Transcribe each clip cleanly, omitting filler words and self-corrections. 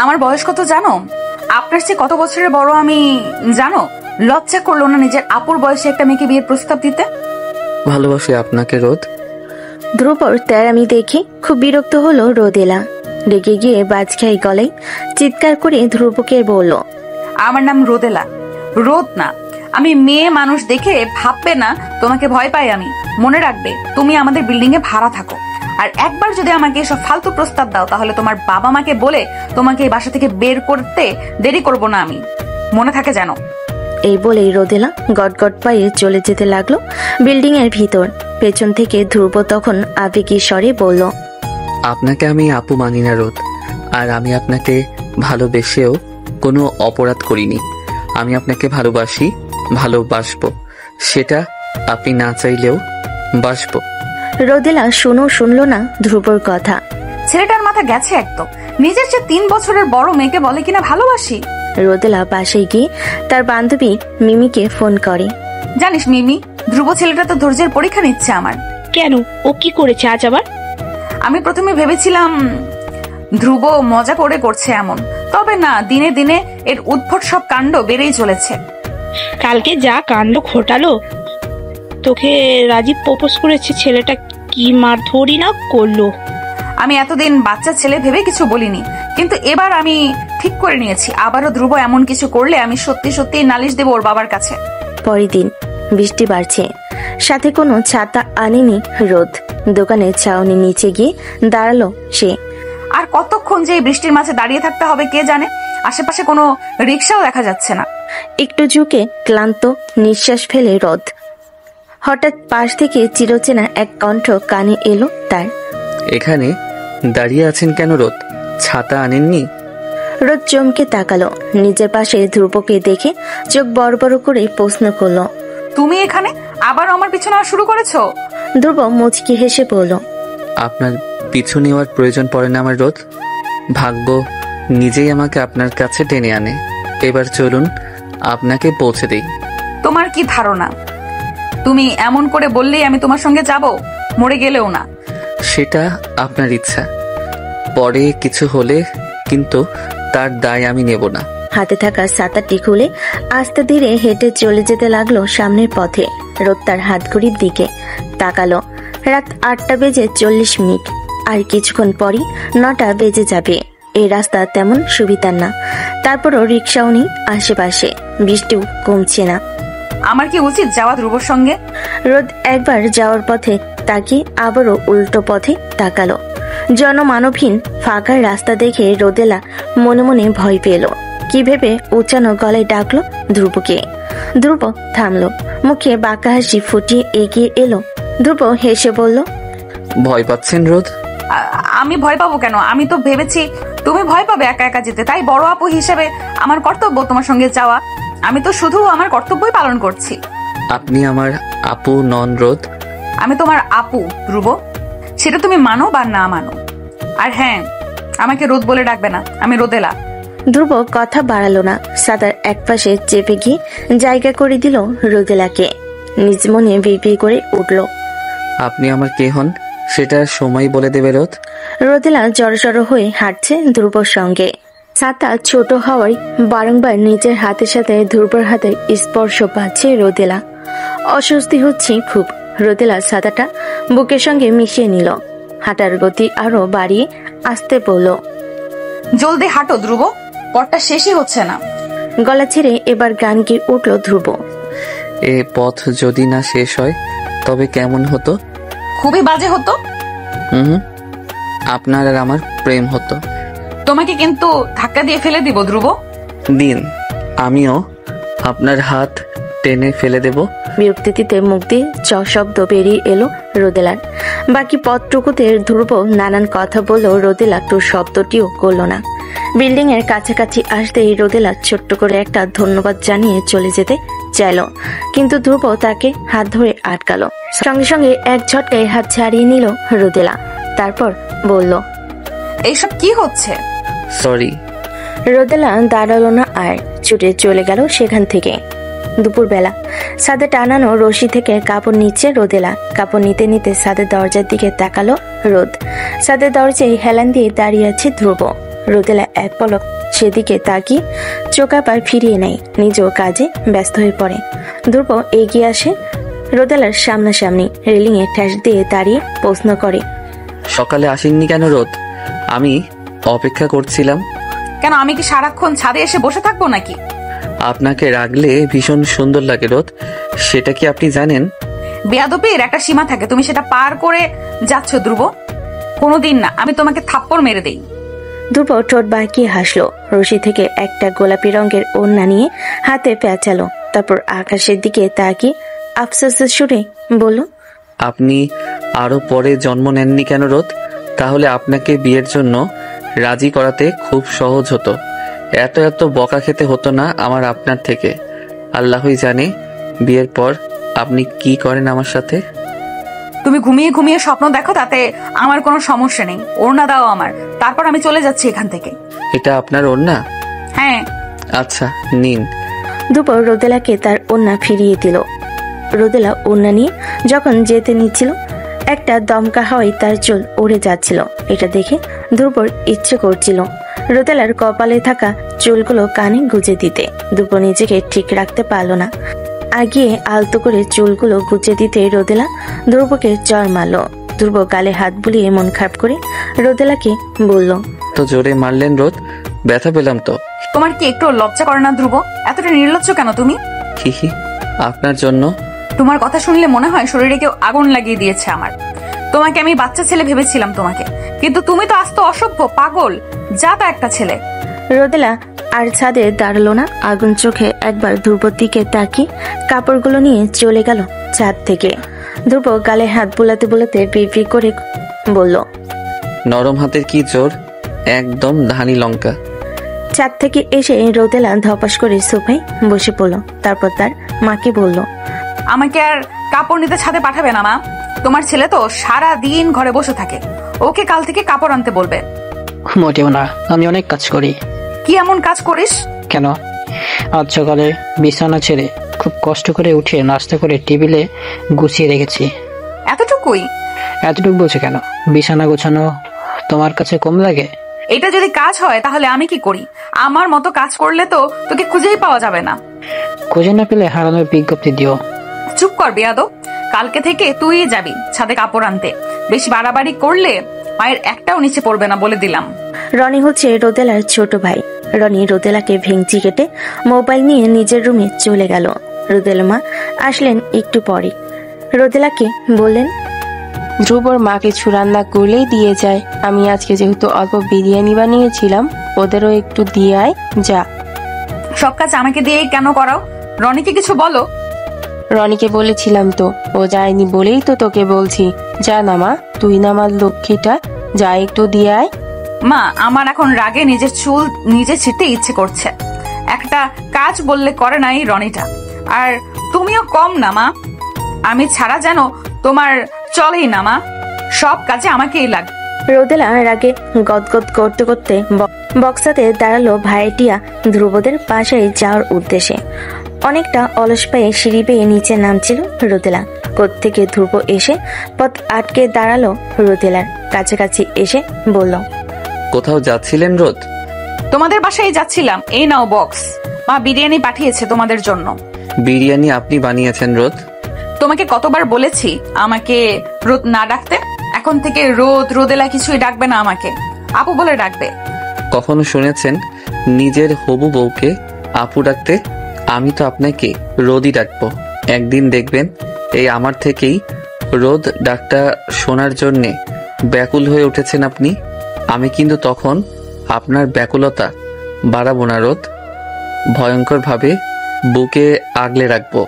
আমার বয়স কত জানো? আপনার চেয়ে কত বছরের বড় আমি জানো? লজ্জা করলো না নিজের আপুর বয়সে একটা মেয়েকে বিয়ের প্রস্তাব দিতে? ভালোবাসি আপনাকে রোদ। ধ্রুবর তেরামি দেখে খুব বিরক্ত হলো রোদেলা। রেগে গিয়ে বাজখাই গলায় চিৎকার করে ধ্রুবকে বলল, আমার নাম রোদেলা, রোদ না। আমি মেয়ে মানুষ দেখে ভাববে না তোমাকে ভয় পাই আমি। মনে রাখবে তুমি আমাদের বিল্ডিং এ ভাড়া থাকো, আর একবার যদি আমাকে এসব ফালতু প্রস্তাব দাও তাহলে তোমার বাবা মাকে বলে তোমাকে এই বাসা থেকে বের করতে দেরি করব না আমি, মনে থাকে যেন। এই বলেই রোদেলা গটগট পায়ে চলে যেতে লাগলো বিল্ডিং এর ভিতর। পেছন থেকে ধ্রুব তখন আবেগী স্বরে বলল, আপনাকে আমি আপু মানি না রোদ, আর আমি আপনাকে ভালোবেসেও কোনো অপরাধ করিনি। আমি আপনাকে ভালোবাসি, ভালোবাসবো, সেটা আপনি না চাইলেও বাসবো। রোদেলা শুনলো না ধ্রুবর কথা। ছেলেটার মাথা গেছে একদম। নিজের চেয়ে 3 বছরের বড় মেয়েকে বলে কিনা ভালোবাসি। রোদেলা বাসায় গিয়ে তার বান্ধবী মিমিকে ফোন করে। জানিস মিমি, ধ্রুব ছেলেটা তো ধৈর্যের পরীক্ষা নিচ্ছে আমার। কেন, ও কি করেছে আজ আবার? আমি প্রথমে ভেবেছিলাম ধ্রুব মজা করে করছে এমন, তবে না, দিনে দিনে এর উদ্ভট সব কাণ্ড বেড়েই চলেছে। কালকে যা কাণ্ড ঘটালো, তোকে রাজীব প্রপোজ করেছে, ছেলেটা কি মারধরি না করলো। আমি এতদিন বাচ্চা ছেলে ভেবে কিছু বলিনি, কিন্তু এবার আমি ঠিক করে নিয়েছি আবারও ধ্রুব এমন কিছু করলে আমি সত্যি সত্যি নালিশ দেব ওর বাবার কাছে। পরের দিন বৃষ্টি বাড়ছে, সাথে কোনো ছাতা আনেনি রোদ। দোকানে ছাউনি নিচে গিয়ে দাঁড়ালো সে। আর কতক্ষণ যে এই বৃষ্টির মাঝে দাঁড়িয়ে থাকতে হবে কে জানে। আশেপাশে কোনো রিক্সাও দেখা যাচ্ছে না। একটু ঝুঁকে ক্লান্ত নিঃশ্বাস ফেলে রোদ। হঠাৎ পাশ থেকে চিরচেনা এক কণ্ঠ কানে এলো তার। এখানে দাঁড়িয়ে আছেন কেন রোদ? ছাতা আনেননি? রোদ চমকে তাকালো। নিজের পাশে ধ্রুবকে দেখে চোখ বড় বড় করে প্রশ্ন করলো, তুমি এখানে আবার আমার পিছনে শুরু করেছো? ধ্রুব মুচকি হেসে বলল, আপনার পিছু নেওয়ার প্রয়োজন পড়ে না আমার রোদ। ভাগ্য নিজেই আমাকে আপনার কাছে টেনে আনে। এবার চলুন আপনাকে পৌঁছে দেই। তোমার কি ধারণা তুমি এমন করে বললেই আমি তোমার সঙ্গে যাব? মরে গেলেও না। সেটা আপনার ইচ্ছা, পরে কিছু হলে কিন্তু তার দায় আমি নেব না। হাতে থাকা ছাতাটি খুলে আস্তে ধীরে হেঁটে চলে যেতে লাগলো সামনের পথে। রোদ তার হাতঘড়ির দিকে তাকালো। রাত 8:40। আর কিছুক্ষণ পরই 9টা বেজে যাবে। এই রাস্তা তেমন সুবিধার না, তারপরও রিক্সাও নেই আশেপাশে, বৃষ্টিও কমছে না। আমার কি উচিত যাওয়া ধ্রুবর সঙ্গে? রোদ একবার যাওয়ার পথে তাকিয়ে আবারও উল্টো পথে তাকালো। জনমানবহীন ফাঁকা রাস্তা দেখে রোদেলা মনে মনে ভয় পেল। কি ভেবে উচ্চানো গলায় ডাকলো ধ্রুবকে। ধ্রুব থামলো, মুখে বাঁকা হাসি ফুটিয়ে এগিয়ে এলো। ধ্রুব হেসে বলল, ভয় পাচ্ছেন রোদ? আমি ভয় পাবো কেন? আমি তো ভেবেছি তুমি ভয় পাবে একা একা যেতে, তাই বড় আপু হিসেবে আমার কর্তব্য তোমার সঙ্গে যাওয়া। আমি তো শুধু আমার কর্তব্যই পালন করছি। আপনি আমার আপু নন রোদ। আমি তোমার আপু ধ্রুব, সেটা তুমি মানো বা না মানো। আর হ্যাঁ, আমাকে রোদ বলে ডাকবে না, আমি রোদেলা। ধ্রুব কথা বাড়ালো না, সাদার একপাশে চেপে গিয়ে জায়গা করে দিল রোদেলাকে। নিজ মনে বিড়বিড় করে উঠল, আপনি আমার কে হন সেটা সময় বলে দেবে রোদ। রোদেলা জড়সড় হয়ে হাঁটছে ধ্রুবর সঙ্গে। ছাতা ছোট হওয়ায় বারংবার নিজের হাতের সাথে ধ্রুবর হাতের স্পর্শ পাচ্ছে রোদেলা। অস্বস্তি হচ্ছে খুব। রোদেলা ছাতাটা বুকের সঙ্গে মিশিয়ে নিল। হাঁটার গতি আরো বাড়িয়ে আসতে বলল, জলদি হাঁটো ধ্রুব, পথটা শেষই হচ্ছে না। গলা ছেড়ে এবার গান গেয়ে উঠল ধ্রুব। এ পথ যদি না শেষ হয় তবে কেমন হতো? খুবই বাজে হতো। আপনার আর আমার প্রেম হতো। তোমাকে কিন্তু ধাক্কা দিয়ে ফেলে দিব ধ্রুব। দিন, আমিও আপনার হাত টেনে ফেলে দেব। বিরক্তিতে মুখ দিয়ে চ শব্দ বেরিয়ে এলো রোদেলার। বাকি পথটুকুতে ধ্রুব নানান কথা বললেও রোদেলা তো শব্দটিও করলো না। বিল্ডিং এর কাছাকাছি আসতেই রোদেলা ছোট্ট করে একটা ধন্যবাদ জানিয়ে চলে যেতে চাইল, কিন্তু ধ্রুব তাকে হাত ধরে আটকালো। সঙ্গে সঙ্গে এক ঝটকায় হাত ছাড়িয়ে নিল রোদেলা। তারপর বলল, এইসব কি হচ্ছে? সরি। রোদেলা দাঁড়ালো না আর ছুটে চলে গেল সেখান থেকে। দুপুরবেলা ছাদে টানানো রশি থেকে কাপড় নিচ্ছে রোদেলা। কাপড় নিতে নিতে ছাদের দরজার দিকে তাকালো রোদ। ছাদের দরজায় হেলান দিয়ে দাঁড়িয়ে আছে ধ্রুব। রোদেলা এক পলক সেদিকে তাকিয়ে চোখ আবার ফিরিয়ে নেয়, নিজেও কাজে ব্যস্ত হয়ে পড়ে। ধ্রুব এগিয়ে আসে রোদেলার সামনাসামনি, রেলিংয়ে ঠেস দিয়ে দাঁড়িয়ে প্রশ্ন করে, সকালে আসেননি কেন রোদ? আমি অপেক্ষা করছিলাম। কেন, আমি কি সারাক্ষণ ছাদে এসে বসে থাকবো নাকি? আপনাকে রাখলে ভীষণ সুন্দর লাগে রোদ, সেটা কি আপনি জানেন? বেয়াদবির একটা সীমা থাকে, তুমি সেটা পার করে যাচ্ছ ধ্রুব। কোনোদিন না, আমি তোমাকে থাপ্পড় মেরে দেই। ধ্রুব ঠোঁট বাঁকিয়ে হাসলো, রশি থেকে একটা গোলাপি রঙের ওড়না নিয়ে হাতে পেঁচালো, তারপর আকাশের দিকে তাকিয়ে আফসোসের সুরে বলল, আপনি আরো পরে জন্ম নেননি কেন রোদ? তাহলে আপনাকে বিয়ের জন্য রাজি করাতে খুব সহজ হতো, এত এত বকা খেতে হতো না আমার আপনার থেকে। আল্লাহই জানে বিয়ের পর আপনি কি করেন আমার সাথে। তুমি ঘুমিয়ে ঘুমিয়ে স্বপ্ন দেখো, তাতে আমার কোনো সমস্যা নেই। ওড়না দাও আমার, তারপর আমি চলে যাচ্ছি এখান থেকে। এটা আপনার ওড়না? হ্যাঁ। আচ্ছা নিন। ধ্রুব রোদেলাকে তার ওড়না ফিরিয়ে দিল। রোদেলা ওড়না নিয়ে যখন যেতে নিচ্ছিল, একটা দমকা হাওয়ায় তার চুল উড়ে যাচ্ছিল। এটা দেখে ধ্রুবর ইচ্ছে করছিল রোদেলার কপালে থাকা চুলগুলো কানে গুজে দিতে। ধ্রুব নিজেকে ঠিক রাখতে পারল না, আগিয়ে আলতো করে চুলগুলো গুজে দিতে রোদেলা ধ্রুবকে চড় মারল। ধ্রুব গালে হাত বুলিয়ে মন খারাপ করে রোদেলাকে বলল, তো জোরে মারলেন রোদ, ব্যথা পেলাম তো। তোমার কি একটু লজ্জা করে না ধ্রুব? এতটা নির্লজ্জ কেন তুমি? হিহি, আপনার জন্য। তোমার কথা শুনলে মনে হয় শরীরে কেউ আগুন লাগিয়ে দিয়েছে আমার। তোমাকে আমি বাচ্চা ছেলে ভেবেছিলাম তোমাকে, কিন্তু তুমি তো আস্ত অসভ্য, পাগল, যা তা একটা ছেলে। রোদেলা আর ছাদে দাঁড়ালো না, আগুন চোখে একবার ধ্রুবর দিকে তাকিয়ে কাপড়গুলো নিয়ে চলে গেল ছাদ থেকে। ধ্রুব গালে হাত বুলাতে বুলাতে বিড়বিড় করে বলল, নরম হাতের কি জোর, একদম ধানি লঙ্কা। ছাদ থেকে এসে রোদেলা ধপাস করে সোফায় বসে পড়ল, তারপর তার মাকে বলল, আমাকে আর কাপড় নিতে ছাদে পাঠাবে না মা। তোমার ছেলে তো সারা দিন ঘরে বসে থাকে, ওকে কাল থেকে কাপড় আনতে বলবে। মোটেও না, আমি অনেক কাজ করি। কি এমন কাজ করিস? কেন, আজ সকালে বিছানা ছেড়ে খুব কষ্ট করে উঠে নাস্তা করে টেবিলে গুছিয়ে রেখেছি। এতটুকুই? এতটুকু বলছে কেন? বিছানা গোছানো তোমার কাছে কম লাগে? এটা যদি কাজ হয় তাহলে আমি কি করি? আমার মতো কাজ করলে তো তোকে খুঁজেই পাওয়া যাবে না। খুঁজে না পেলে হারানোর বিজ্ঞপ্তি দিও। চুপ কর বেয়াদব, কালকে থেকে তুই যাবি ছাদে কাপড় আনতে। বেশি বাড়াবাড়ি করলে পায়ের একটাও নিচে পড়বে না বলে দিলাম। রনি হচ্ছে রোদেলার ছোট ভাই। রনি রোদেলাকে ভেঙচি কেটে মোবাইল নিয়ে নিজের রুমে চলে গেল। রোদেলা মা আসলেন একটু পরে। রোদেলাকে বললেন, ধ্রুবর মা কিছু রান্না করলেই দিয়ে যায়। আমি আজকে যেহেতু অল্প বিরিয়ানি বানিয়েছিলাম, ওদেরও একটু দিয়ে আয় যা। সব কাজ আমাকে দিয়ে কেন করাও? রনিকে কিছু বলো। রনিকে বলেছিলাম তো, ও যায়নি বলেই তো তোকে বলছি। যা না মা, তুই না আমার লক্ষ্মীটা, যা একটু দিয়ে আয়। মা, আমার এখন রাগে নিজের চুল নিজে ছিঁড়তে ইচ্ছে করছে। একটা কাজ বললে করে নাই রনিটা। আর তুমিও কম না মা, আমি ছাড়া যেন তোমার চলেই না মা, সব কাজে আমাকেই লাগে। রোদেলা রাগে গদগদ করতে করতে বক্সাতে দাঁড়ালো ভাইটিয়া ধ্রুবদের বাসায় যাওয়ার উদ্দেশ্যে। অনেকটা অলস পায়ে সিঁড়ি বেয়ে নিচে নামছিল রোদেলা। কোত্থেকে ধ্রুব এসে পথ আটকে দাঁড়ালো রোদেলার কাছাকাছি এসে বলল, কোথাও যাচ্ছিলেন রোদ? তোমাদের বাসায় যাচ্ছিলাম, এই নাও বক্স। মা বিরিয়ানি পাঠিয়েছে তোমাদের জন্য। বিরিয়ানি আপনি বানিয়েছেন রোদ? তোমাকে কতবার বলেছি আমাকে রোদ না ডাকতে? এখন থেকে রোদ রোদেলা কিছুই ডাকবে না, আমাকে আপু বলে ডাকবে। কখনো শুনেছেন নিজের হবু বউকে আপু ডাকতে? আমি তো আপনাকে রোদই ডাকবো। একদিন দেখবেন এই আমার থেকেই রোদ ডাকটা শোনার জন্যে ব্যাকুল হয়ে উঠেছেন আপনি। আমি কিন্তু তখন আপনার ব্যাকুলতা বাড়াবো না রোদ, ভয়ঙ্কর ভাবে বুকে আগলে রাখবো।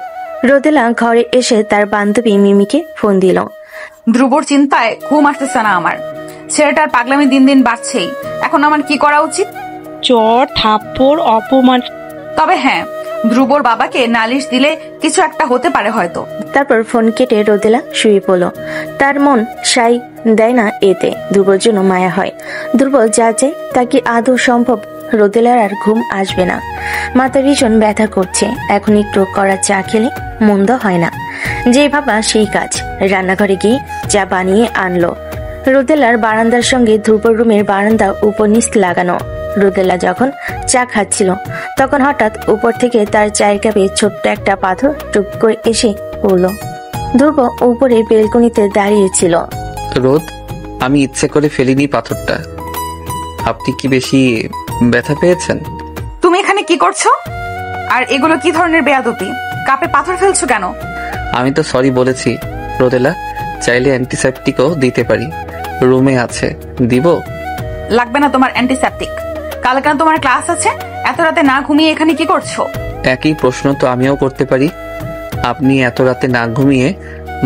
রোদেলা ঘরে এসে তার বান্ধবী মিমিকে ফোন দিল। ধ্রুবর চিন্তায় ঘুম আসতেছে না আমার। ছেলেটার পাগলামি দিন দিন বাড়ছেই। এখন আমার কি করা উচিত? চর, থাপ্পড়, অপমান। তবে হ্যাঁ, ধ্রুবর বাবাকে নালিশ দিলে কিছু একটা হতে পারে হয়তো। তারপর ফোন কেটে রোদেলা শুয়ে পড়ল। তার মন সাই দেয় না এতে। ধ্রুবর জন্য মায়া হয়। ধ্রুব যা চায় তা কি আদৌ সম্ভব? রোদেলার আর ঘুম আসবে না। মাথা ভীষণ ব্যথা করছে। এখন একটু কড়া চা খেলে মন্দ হয় না। যে ভাবা সেই কাজ। রান্নাঘরে গিয়ে চা বানিয়ে আনলো। রোদেলার বারান্দার সঙ্গে ধ্রুবর রুমের বারান্দা উপর নিচ লাগানো। রোদেলা যখন চা খাচ্ছিল তখন হঠাৎ উপর থেকে তার চায়ের কাপে ছোট্ট একটা পাথর টুপ করে এসে পড়ল। ধ্রুব উপরে বেলকনিতে দাঁড়িয়েছিল। রোদ, আমি ইচ্ছে করে ফেলিনি পাথরটা। আপনি কি বেশি ব্যথা পেয়েছেন? তুমি এখানে কি করছো? আর এগুলো কি ধরনের বেয়াদবি? কাপে পাথর ফেলছো কেন? আমি তো সরি বলেছি রোদেলা। চাইলে অ্যান্টিসেপটিকও দিতে পারি, রুমে আছে। দিব? লাগবে না তোমার অ্যান্টিসেপটিক। কাল কেন তোমার ক্লাস আছে? এত রাতে না ঘুমিয়ে এখানে কি করছো? একই প্রশ্ন তো আমিও করতে পারি। আপনি এত রাতে না ঘুমিয়ে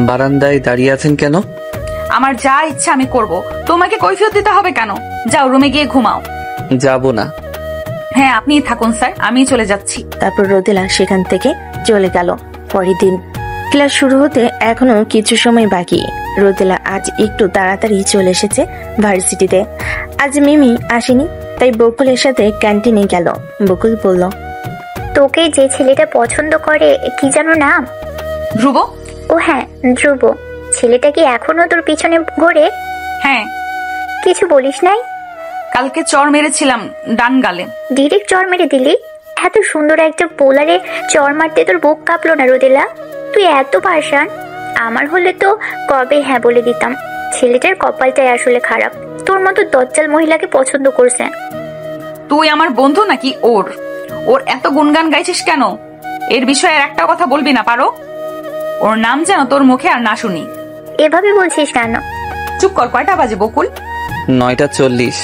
বারান্দায় দাঁড়িয়ে আছেন কেন? আমার যা ইচ্ছা আমি করব, তোমাকে কৈফিয়ত দিতে হবে কেন? যাও রুমে গিয়ে ঘুমাও। যাব না। হ্যাঁ, আপনি থাকুন স্যার, আমি চলে যাচ্ছি। তারপর রোদেলা সেখান থেকে চলে গেল। পরের দিন ক্লাস শুরু হতে এখনো কিছু সময় বাকি। রোদেলা আজ একটু তাড়াতাড়ি চলে এসেছে ভার্সিটিতে। আজ মিমি আসেনি, তাই বকুলের সাথে ক্যান্টিনে গেল। বকুল বলল, তোকে যে ছেলেটা পছন্দ করে কি যেন নাম? ধ্রুব। ও হ্যাঁ, ধ্রুব। ছেলেটা কি এখনো তোর পিছনে ঘোরে? হ্যাঁ। কিছু বলিস নাই? কালকে চর মেরেছিলাম ডান গালে। ডিরেক্ট চর মেরে দিলি? এত সুন্দর একটা পোলারে চর মারতে তোর বুক কাঁপলো না রোদেলা? তুই এত পাষাণ। আমার হলে তো কবে হ্যাঁ বলে দিতাম। ছেলেটার কপালটাই আসলে খারাপ, তোর মতো দজ্জাল মহিলাকে পছন্দ করছে। তুই আমার বন্ধু নাকি ওর? ওর এত গুণগান গাইছিস কেন? এর বিষয়ে আর একটা কথা বলবি না পারো? ওর নাম যেন তোর মুখে আর না শুনি। এভাবে বলছিস কেন? চুপ কর। কয়টা বাজে বকুল? 9:40।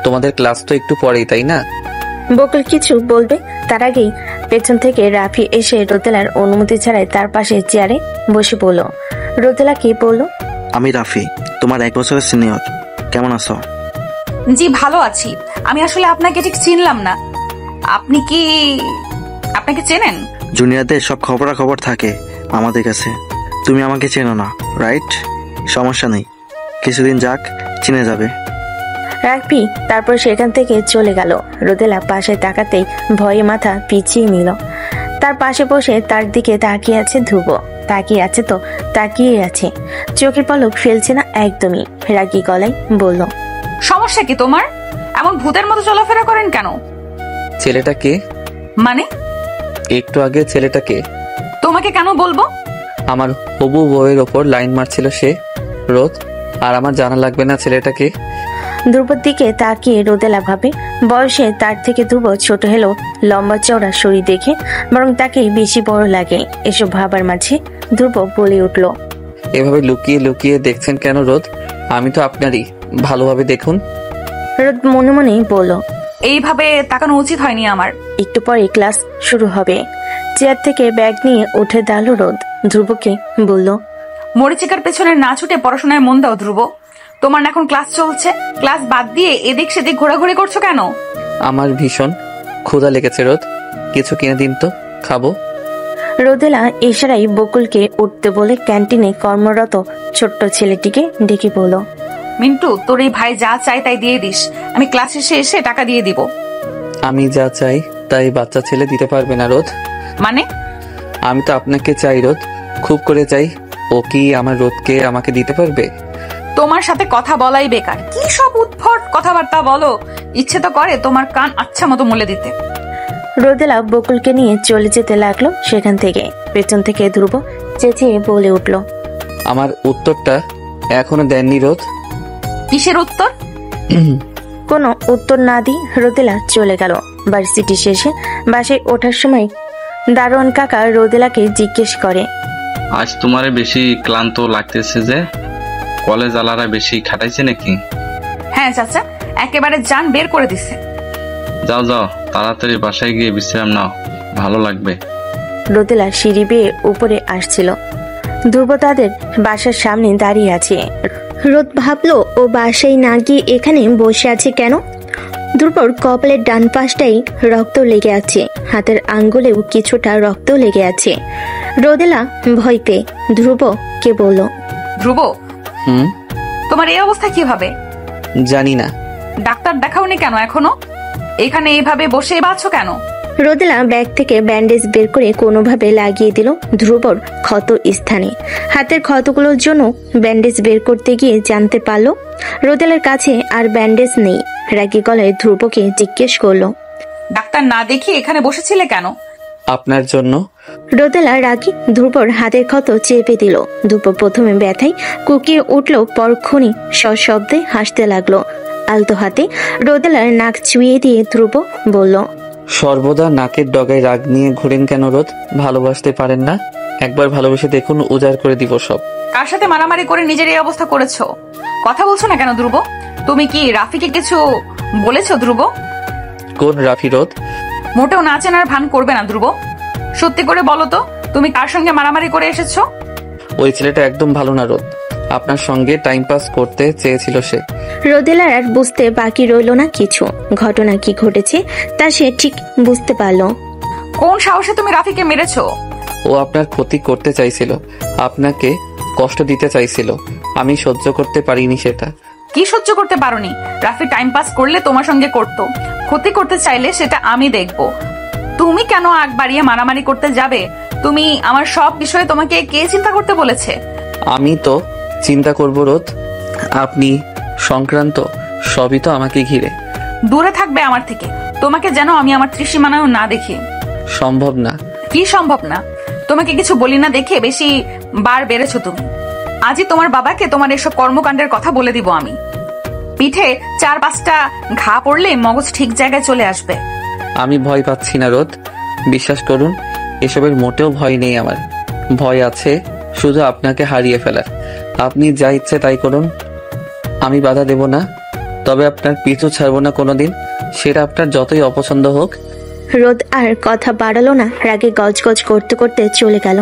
তোমাদের ক্লাস তো একটু পরেই, তাই না? বকুল কিছু বলবে তার আগেই পেছন থেকে রাফি এসে রোদেলার অনুমতি ছাড়াই তার পাশে চেয়ারে বসে পড়ল। রোদেলা কি বলল? আমি রাফি, তোমার 1 বছরের সিনিয়র। কেমন আছো? জি ভালো আছি। আমি আসলে আপনাকে ঠিক চিনলাম না। আপনাকে চেনেন? জুনিয়রদের সব খবরাখবর থাকে আমাদের কাছে। তুমি আমাকে চেনো না, রাইট? সমস্যা নেই, কিছুদিন যাক, চিনে যাবে। রাফি তারপর সেখান থেকে চলে গেল। রোদেলা পাশে তাকাতেই ভয়ে মাথা পিছিয়ে নিল। তার পাশে বসে তার দিকে তাকিয়ে আছে ধ্রুব। তাকিয়ে আছে তো তাকিয়ে আছে, চোখের পলক ফেলছে না একদমই। রাগী গলায় বলল, সমস্যা কি তোমার? এমন ভূতের মতো চলাফেরা করেন কেন? ছেলেটা কে? মানে? একটু আগে ছেলেটা কে? তোমাকে কেন বলবো? আমার হবু বউয়ের ওপর লাইন মারছিল সে। রোদ, আর আমার জানা লাগবে না ছেলেটাকে? ধ্রুবর দিকে তাকিয়ে রোদেলা ভাবে বয়সে তার থেকে ধ্রুব ছোট হলেও লম্বা চওড়া শরীর দেখে বরং তাকে বেশি বড় লাগে। এসব ভাবার মাঝে ধ্রুব বলে উঠল, এভাবে লুকিয়ে লুকিয়ে দেখছেন কেন রোদ? আমি তো আপনারই, ভালোভাবে দেখুন। রোদ মনে মনে বলল, এইভাবে তাকানো উচিত হয়নি আমার। একটু পরে ক্লাস শুরু হবে। চেয়ার থেকে ব্যাগ নিয়ে উঠে দাঁড়ালো রোদ। ধ্রুবকে বলল, মরিচিকার পেছনে না ছুটে পড়াশোনায় মন দাও ধ্রুব। তোমার এখন ক্লাস চলছে, ক্লাস বাদ দিয়ে এদিক সেদিক ঘোরাঘুরি করছো কেন? আমার ভীষণ ক্ষুধা লেগেছে রোদ, কিছু কিনে দিন তো, খাবো। রোদেলা ইশারায় বকুলকে উঠতে বলে ক্যান্টিনে কর্মরত ছোট্ট ছেলেটিকে ডেকে বলল, মিন্টু, তোর এই ভাই যা চাই তাই দিয়ে দিস, আমি ক্লাস শেষে এসে টাকা দিয়ে দিব। আমি যা চাই তাই বাচ্চা ছেলে দিতে পারবে না রোদ? মানে? আমি তো আপনাকে চাই রোদ, খুব করে চাই। ও কি আমার রোদকে আমাকে দিতে পারবে? তোমার সাথে কথা বলাই বেকার। কি সব উদ্ভট কথাবার্তা বলো। ইচ্ছে তো করে তোমার কান আচ্ছা মতো মুলে দিতে। রোদেলা বকুলকে নিয়ে চলে যেতে লাগলো সেখান থেকে। পেছন থেকে ধ্রুব চেঁচিয়ে বলে উঠল, আমার উত্তরটা এখনো দেননি রোদ? কিসের উত্তর? কোনো উত্তর না দিয়ে রোদেলা চলে গেল। ভার্সিটি শেষে বাসায় ওঠার সময় দারোয়ান কাকা রোদেলাকে জিজ্ঞেস করে, আজ তোমারে বেশি ক্লান্ত লাগতেছে যে? কলেজ আলারা বেশি খাটাইছে নাকি? হ্যাঁ চাচা, একেবারে জান বের করে দিছে। যাও যাও, তাড়াতাড়ি বাসায় গিয়ে বিশ্রাম নাও, ভালো লাগবে। রোদেলা সিঁড়ি বেয়ে উপরে আসছিল। ধ্রুব তাদের বাসার সামনে দাঁড়িয়ে আছে। রোদ ভাবলো ও বাসায় না গিয়ে এখানে বসে আছে কেন। ধ্রুবর কপালের ডান পাশটাই রক্ত লেগে আছে, হাতের আঙ্গুলেও কিছুটা রক্ত লেগে আছে। রোদেলা ভয় পেয়ে ধ্রুবকে বলল, ধ্রুব, তোমার এই অবস্থা কিভাবে? জানি না। ডাক্তার দেখাওনি কেন এখনো? এখানে এইভাবে বসে বাঁচো কেন? রোদেলা ব্যাগ থেকে ব্যান্ডেজ বের করে কোনোভাবে লাগিয়ে দিল ধ্রুবর ক্ষত স্থানে। হাতের ক্ষতগুলোর জন্য ব্যান্ডেজ বের করতে গিয়ে জানতে পারলো রোদেলার কাছে আর ব্যান্ডেজ নেই। রাগী গলায় ধ্রুবকে জিজ্ঞেস করলো, ডাক্তার না দেখি এখানে বসেছিলে কেন? আপনার জন্য। রোদেলা রাগী ধ্রুবর হাতের ক্ষত চেপে দিল। ধ্রুব প্রথমে ব্যথায় কুকিয়ে উঠল, পরক্ষণে সশব্দে হাসতে লাগলো। আলতো হাতে রোদেলার নাক চুইয়ে দিয়ে ধ্রুব বলল, সর্বদা নাকের ডগায় রাগ নিয়ে ঘুরেন কেন রোদ? ভালোবাসতে পারেন না? একবার ভালোবেসে দেখুন, উজাড় করে দিব সব। কার সাথে মারামারি করে নিজের এই অবস্থা করেছো? কথা বলছো না কেন ধ্রুব? তুমি কি রাফিকে কিছু বলেছো ধ্রুব? কোন রাফি রোদ? মোটেও না চেনার ভান করবে না ধ্রুব। সত্যি করে বলো তো, তুমি কার সঙ্গে মারামারি করে এসেছো? ওই ছেলেটা একদম ভালো না রোদ, আপনার সঙ্গে টাইম পাস করতে চেয়েছিল সে। রোদেলার আর বুঝতে বাকি রইল না কিছু। ঘটনা কি ঘটেছে তা সে ঠিক বুঝতে পারল। কোন সাহসে তুমি রাফিকে মেরেছো? ও আপনার ক্ষতি করতে চাইছিল, আপনাকে কষ্ট দিতে চাইছিল। আমি সহ্য করতে পারিনি সেটা। কি সহ্য করতে পারোনি? রাফি টাইম পাস করলে তোমার সঙ্গে করতো, ক্ষতি করতে চাইলে সেটা আমি দেখবো। তুমি কেন আগ বাড়িয়ে মারামারি করতে যাবে? তুমি আমার সব বিষয়ে তোমাকে কে চিন্তা করতে বলেছে? আমি তো চিন্তা করব রোদ, আপনি সংক্রান্ত সবই তো আমাকে ঘিরে। দূরে থাকবে আমার থেকে, তোমাকে যেন আমি আমার ত্রিসীমানাও না দেখি। সম্ভব না। কি সম্ভব না? তোমাকে কিছু বলি না দেখে বেশি বার বেড়েছো তুমি। আজই তোমার বাবাকে তোমার এসব কর্মকাণ্ডের কথা বলে দিব আমি। পিঠে 4-5টা ঘা পড়লে মগজ ঠিক জায়গায় চলে আসবে। আমি ভয় পাচ্ছি না রোদ, বিশ্বাস করুন, এসবের মোটেও ভয় নেই আমার। ভয় আছে শুধু আপনাকে হারিয়ে ফেলার। আপনি যা ইচ্ছে তাই করুন, আমি বাধা দেব না। তবে আপনার পিছু ছাড়বো না কোনোদিন, সেটা আপনার যতই অপছন্দ হোক। রোদ আর কথা বাড়ালো না, রাগে গজগজ করতে করতে চলে গেল।